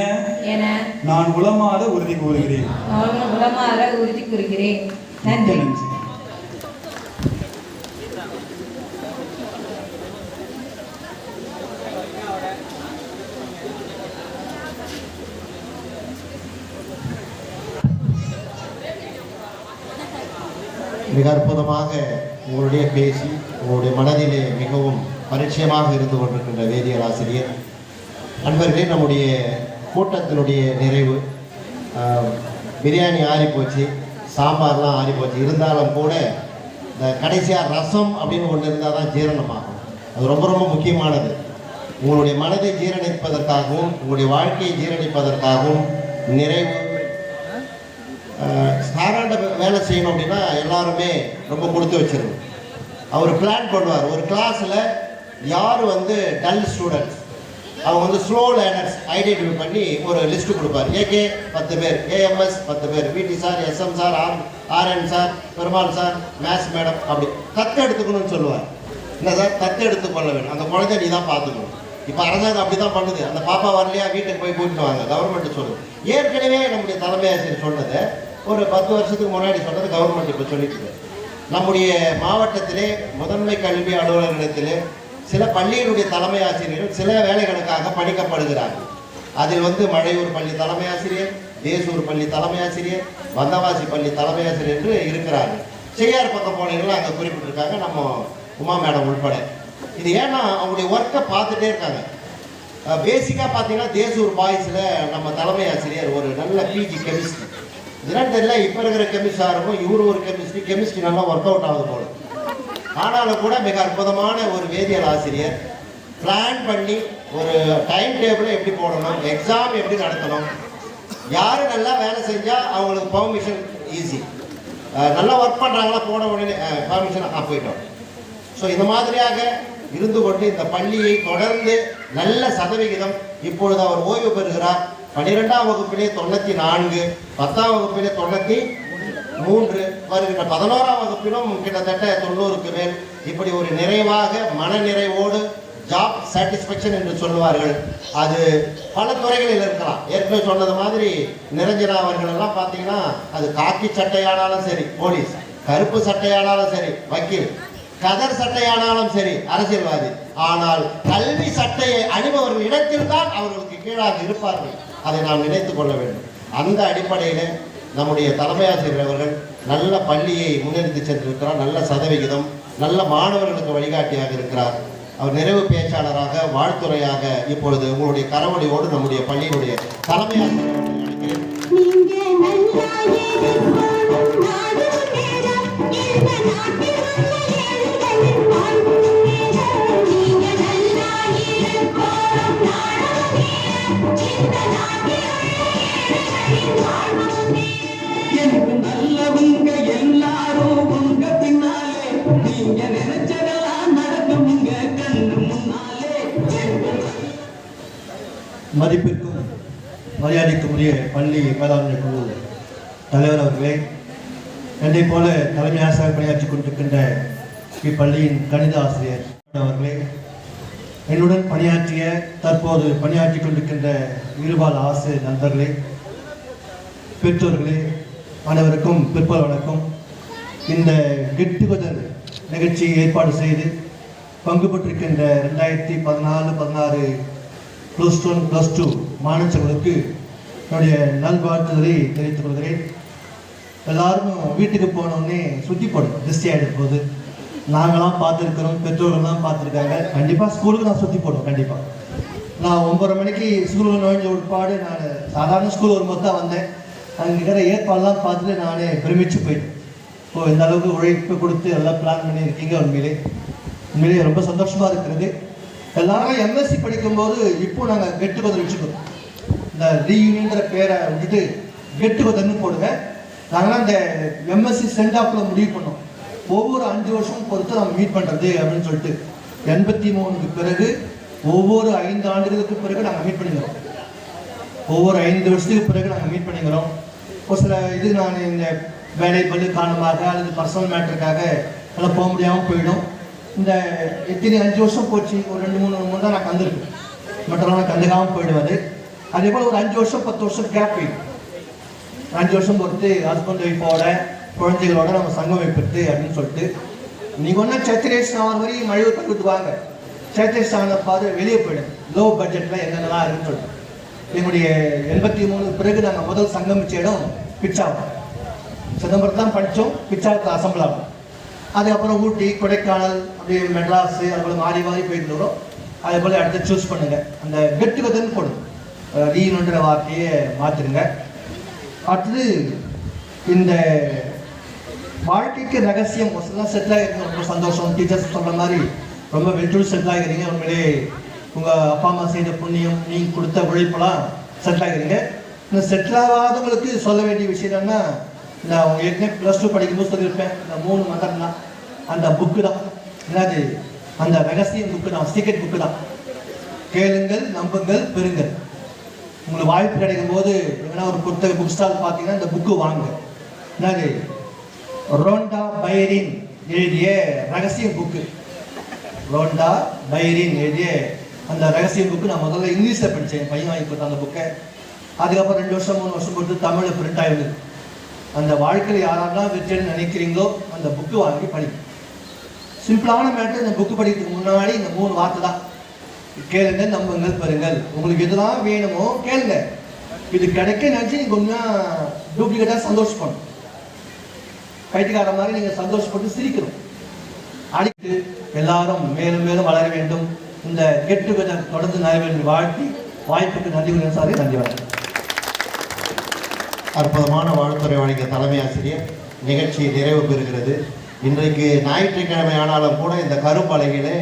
நான் உளமாற உறுதி கூறுகிறேன். நன்றி. மிக அற்புதமாக உங்களுடைய பேசி உங்களுடைய மனதிலே மிகவும் பரிச்சயமாக இருந்து கொண்டிருக்கின்ற வேதியியல் ஆசிரியர் நண்பர்களே, நம்முடைய கூட்டத்தினுடைய நிறைவு. பிரியாணி ஆறிப்போச்சு, சாம்பார்லாம் ஆறிப்போச்சு. இருந்தாலும் கூட இந்த கடைசியாக ரசம் அப்படின்னு ஒன்று இருந்தால் தான் ஜீரணமாகும். அது ரொம்ப ரொம்ப முக்கியமானது. உங்களுடைய மனதை ஜீரணிப்பதற்காகவும் உங்களுடைய வாழ்க்கையை ஜீரணிப்பதற்காகவும் நிறைவு. சாராண்ட வேலை செய்யணும் அப்படின்னா எல்லாருமே ரொம்ப கொடுத்து வச்சிருக்கணும். அவர் பிளான் பண்ணுவார். ஒரு கிளாஸில் யார் டல் ஸ்டூடெண்ட்ஸ், அவங்க ஸ்லோ லேர்னர்ஸ் ஐடென்டிஃபை பண்ணி ஒரு லிஸ்ட்டு கொடுப்பார். ஏகே 10 பேர், ஏஎம்எஸ் 10 பேர், VD sir, SM sir, RN sir, Perumal sir, maths madam, அப்படி தத்து எடுத்துக்கணும்னு சொல்லுவார். இல்லை சார், தத்து எடுத்துக்கொள்ள வேண்டும், அந்த குழந்தை நீ தான் பார்த்துக்கணும். இப்போ அரசாங்கம் அப்படி தான் பண்ணுது. அந்த பாப்பா வரலையா, வீட்டுக்கு போய் கூட்டிட்டு வாங்க, கவர்மெண்ட் சொல்லுது. ஏற்கனவே நம்முடைய தலைமை ஆசிரியர் சொன்னதை ஒரு 10 வருஷத்துக்கு முன்னாடி சொன்னது கவர்மெண்ட் இப்போ சொல்லிட்டு. நம்முடைய மாவட்டத்திலே முதன்மை கல்வி அலுவலர்களிடத்திலே சில பள்ளியினுடைய தலைமை ஆசிரியர்கள் சில வேலைகளுக்காக படிக்கப்படுகிறார்கள். அதில் மழையூர் பள்ளி தலைமை ஆசிரியர், தேசூர் பள்ளி தலைமை ஆசிரியர், வந்தவாசி பள்ளி தலைமை ஆசிரியர் என்று இருக்கிறார்கள். செய்யார் பக்கம் போனீங்கன்னா அங்கே குறிப்பிட்டிருக்காங்க, நம்ம உமா மேடம் உள்பட. இது ஏன்னா அவங்களுடைய ஒர்க்கை பார்த்துட்டே இருக்காங்க. பேசிக்காக பார்த்தீங்கன்னா தேசூர் பாய்ஸில் நம்ம தலைமை ஆசிரியர் ஒரு நல்ல பிஜி கெமிஸ்ட்ரி. இதெல்லாம் தெரியல, இப்போ இருக்கிற கெமிஸ்டாக இருக்கும், இவரு ஒரு கெமிஸ்ட்ரி நல்லா ஒர்க் அவுட் ஆகுது போல. ஆனாலும் கூட மிக அற்புதமான ஒரு வேதியியல் ஆசிரியர் பிளான் பண்ணி ஒரு டைம் டேபிளை எப்படி போடணும், எக்ஸாம் எப்படி நடத்தணும், யார் நல்லா வேலை செஞ்சால் அவங்களுக்கு பர்மிஷன் ஈஸி, நல்லா ஒர்க் பண்ணுறாங்களா போன உடனே பர்மிஷன் போயிட்டோம். ஸோ இந்த மாதிரியாக இருந்து கொண்டு இந்த பள்ளியை தொடர்ந்து நல்ல சதவிகிதம். இப்பொழுது அவர் ஓய்வு பெறுகிறார். 12ஆம் வகுப்பிலே 94, 10ஆம் வகுப்பிலே 93, வருகின்ற 11ஆம் வகுப்பிலும் கிட்டத்தட்ட 90க்கு மேல். இப்படி ஒரு நிறைவாக மன நிறைவோடு ஜாப் சாட்டிஸ்ஃபேக்ஷன் என்று சொல்லுவார்கள். அது பல துறைகளில் இருக்கலாம். ஏற்கனவே சொன்னது மாதிரி நிரஞ்சனா அவர்கள் எல்லாம் பார்த்தீங்கன்னா அது காக்கி சட்டையானாலும் சரி போலீஸ், கருப்பு சட்டையானாலும் சரி வக்கீல், கதர் சட்டையானாலும் சரி அரசியல்வாதி. ஆனால் கல்வி சட்டையை அணிபவர்கள் இடத்தில் தான் அவர்களுக்கு கீழாக இருப்பார்கள். அதை நாம் நினைத்துக் கொள்ள வேண்டும். அந்த அடிப்படையில் நம்முடைய தலைமை ஆசிரியர் அவர்கள் நல்ல பள்ளியை முன்னெடுத்து சென்றிருக்கிறார். நல்ல சதவிகிதம் நல்ல மாணவர்களுக்கு வழிகாட்டியாக இருக்கிறார். அவர் நிறைவு பேச்சாளராக வாழ்த்துறையாக இப்பொழுது உங்களுடைய கரவொலியோடு நம்முடைய பள்ளியினுடைய தலைமை ஆசிரியர் நல்லவங்க எல்லாரும் உங்க பின்னாலே நீங்க நினைச்சதெல்லாம் நடக்கும் உங்க கண்ணு முன்னாலே. மதிப்பிற்கும் மரியாதைக்குரிய பள்ளி மேலாண்மை குழு தலைவர் அவர்களே, என்னை போல தலைமை ஆசிரியர் பணியாற்றி கொண்டிருக்கின்ற இப்பள்ளியின் கணித ஆசிரியர் அவர்களே, என்னுடன் பணியாற்றிய தற்போது பணியாற்றி கொண்டிருக்கின்ற இருபால் ஆசிரியர் நண்பர்களே, பெற்றோர்களே, அனைவருக்கும் பிற்பல் வணக்கம். இந்த கெட் டுகெதர் நிகழ்ச்சியை ஏற்பாடு செய்து பங்கு பெற்றிருக்கின்ற 2014-16 +1 +2 மாணவர்களுக்கு என்னுடைய நல்வாழ்த்துதலை தெரிவித்துக் கொள்கிறேன். எல்லாரும் வீட்டுக்கு போனோடனே சுற்றி போடும் திருஷ்டி ஆகிடும் போது நாங்களாம் பார்த்துருக்கிறோம், பெற்றோர்கள்லாம் பார்த்துருக்காங்க. கண்டிப்பாக ஸ்கூலுக்கு நான் சுற்றி போடுவோம். கண்டிப்பாக நான் 9:30 மணிக்கு ஸ்கூலுக்கு நுழைஞ்ச உட்பாடு நான் சாதாரண ஸ்கூல் வரும்போது தான் வந்தேன். அங்கே இருக்கிற ஏற்பாடெல்லாம் பார்த்துட்டு நானே பிரமிச்சு போயிட்டேன். இந்த அளவுக்கு உழைப்பு கொடுத்து எல்லாம் பிளான் பண்ணியிருக்கீங்க. உண்மையிலே ரொம்ப சந்தோஷமாக இருக்கிறது. எல்லாரும் எம்எஸ்சி படிக்கும்போது இப்போ நாங்கள் கெட் டுகெதர் வச்சுக்கிறோம். இந்த ரீயூனியன்ற பேரை விட்டுட்டு கெட் டுகெதர்னு போடுங்க. நாங்களாம் இந்த எம்எஸ்சி சென்ட் ஆஃபில் முடிவு பண்ணோம். ஒவ்வொரு 5 வருஷம் பொறுத்து நம்ம மீட் பண்ணுறது அப்படின்னு சொல்லிட்டு 83க்கு பிறகு ஒவ்வொரு 5 ஆண்டுகளுக்கு பிறகு நாங்கள் மீட் பண்ணிக்கிறோம். ஒவ்வொரு 5 வருஷத்துக்கு பிறகு நாங்கள் மீட் பண்ணிக்கிறோம். ஒரு சில இது நான் இந்த வேலை பள்ளி காரணமாக அல்லது பர்சனல் மேட்டருக்காக எல்லாம் போக முடியாமல் போயிடும். இந்த எத்தனை 5 வருஷம் போச்சு, ஒரு 2-3 தான் நான் கந்துருக்கேன். மற்றெல்லாம் நான் கண்டுக்காமல் போயிடுவாது. அதே போல் ஒரு 5 வருஷம் 10 வருஷம் கேப் போயிடும். 5 வருஷம் பொறுத்து ஹஸ்பண்ட் ஒய்ஃபோட குழந்தைகளோட நம்ம சங்கம் வைப்பது அப்படின்னு சொல்லிட்டு நீங்கள் ஒன்றா சத்திரேஷ் ஆகிற வரையும் மழையூர் பக்கத்துக்கு வாங்க. சத்திரேஷ் ஆன பாரு வெளியே போயிடும். லோ பட்ஜெட்டில் என்னென்னலாம் இருக்குன்னு சொல்லிட்டு என்னுடைய 83 பிறகு நாங்கள் முதல் சங்கம் வச்ச இடம் பிச்சாவரம். சிதம்பரம் தான் படித்தோம், பிச்சாவரத்தில் அசம்பிள் ஆகும். அதுக்கப்புறம் ஊட்டி, கொடைக்கானல், அப்படியே மெட்ராஸு, அதுபோல் மாறி மாறி போயிட்டு வரும். அதே போல் அடுத்து சூஸ் பண்ணுங்கள். அந்த கெட் டுகெதர்னு போடுங்க, ரீனுன்ற வார்த்தையை மாற்றிடுங்க. அடுத்தது இந்த வாழ்க்கைக்கு ரகசியம் ஒருலாம் செட்டில் ஆகிருக்கீங்க. ரொம்ப சந்தோஷம். டீச்சர்ஸ் சொல்கிற மாதிரி ரொம்ப வெல்டூல் செட்டில் ஆகிறீங்க. உண்மையிலே உங்கள் அப்பா அம்மா செய்த புண்ணியம், நீங்கள் கொடுத்த உழைப்பெல்லாம் செட்டில் ஆகிறீங்க. இந்த செட்டில் ஆகாதவங்களுக்கு சொல்ல வேண்டிய விஷயம் என்னன்னா, நான் அவங்க ஏற்கனவே +2 படிக்கும்போது சொல்லியிருப்பேன், இந்த 3 மந்திரம் தான். அந்த புக்கு தான் என்னது, அந்த ரகசியம் புக்கு தான், சீக்ரெட் புக்கு தான். கேளுங்கள், நம்புங்கள், பெறுங்கள். உங்களுக்கு வாய்ப்பு கிடைக்கும் போது எங்கன்னா ஒரு புக் ஸ்டால் பார்த்தீங்கன்னா இந்த புக்கு வாங்க. என்னது, ரோண்டா பைரின் எழுதிய ரகசியம் புக்கு. ரோண்டா பைரின் எழுதிய அந்த ரகசியம் புக்கு நான் முதல்ல இங்கிலீஷில் படித்தேன். பையன் வாங்கி கொடுத்தேன் அந்த புக்கை. அதுக்கப்புறம் 2 வருஷம் 3 வருஷம் கொடுத்து தமிழில் பிரிண்ட் ஆகிடுது. அந்த வாழ்க்கையில் யாரெல்லாம் வெற்றின்னு நினைக்கிறீங்களோ அந்த புக்கு வாங்கி படிக்கும். சிம்பிளான மேட்டர். இந்த புக்கு படிக்கிறதுக்கு முன்னாடி இந்த 3 வார்த்தை தான். கேளுங்க, நம்புங்கள், பெறுங்கள். உங்களுக்கு எதுலாம் வேணுமோ கேளுங்க. இது கிடைக்க நினச்சி நீங்கள் கொஞ்சம் டூப்ளிகேட்டாக சந்தோஷப்படணும். பைத்தியக்கார மாதிரி நீங்கள் சந்தோஷப்பட்டு சிரிக்கணும். அடித்து எல்லாரும் மேலும் மேலும் வளர வேண்டும். இந்த கெட் டுகெதர் தொடர்ந்து நிறைவேறி வாழ்த்தி வாய்ப்புக்கு நன்றி சாரி. நன்றி. வணக்கம். அற்புதமான வாழ்த்துறை வழங்கிய தலைமை ஆசிரியர். நிகழ்ச்சி நிறைவு பெறுகிறது. இன்றைக்கு ஞாயிற்றுக்கிழமை ஆனாலும் கூட இந்த கரும்பலகையிலே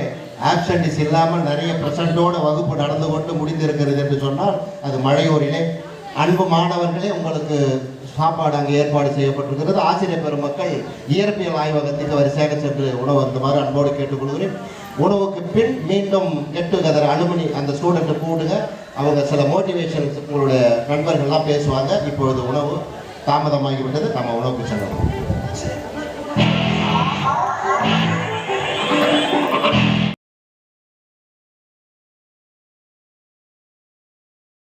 ஆப்சன்டிஸ் இல்லாமல் நிறைய பிரசண்டோட வகுப்பு நடந்து கொண்டு முடிந்திருக்கிறது என்று சொன்னால் அது மழையூரிலே. அன்பு மாணவர்களே, உங்களுக்கு சாப்பாடு அங்கே ஏற்பாடு செய்யப்பட்டிருக்கிறது. ஆசிரியர் பெருமக்கள் இயற்பியல் ஆய்வகத்துக்கு வரிசையாக சென்று உணவு அந்தமாறு அன்போடு கேட்டுக்கொள்கிறேன். உணவுக்கு பின் மீண்டும் கெட் டுகெதர் அலுமினி அந்த ஸ்டூடெண்ட்டை கூடுங்க. அவங்க சில மோட்டிவேஷன்ஸ் உங்களுடைய நண்பர்கள்லாம் பேசுவாங்க. இப்பொழுது உணவு தாமதமாகிவிட்டது. நம்ம உணவுக்கு செல்லலாம்.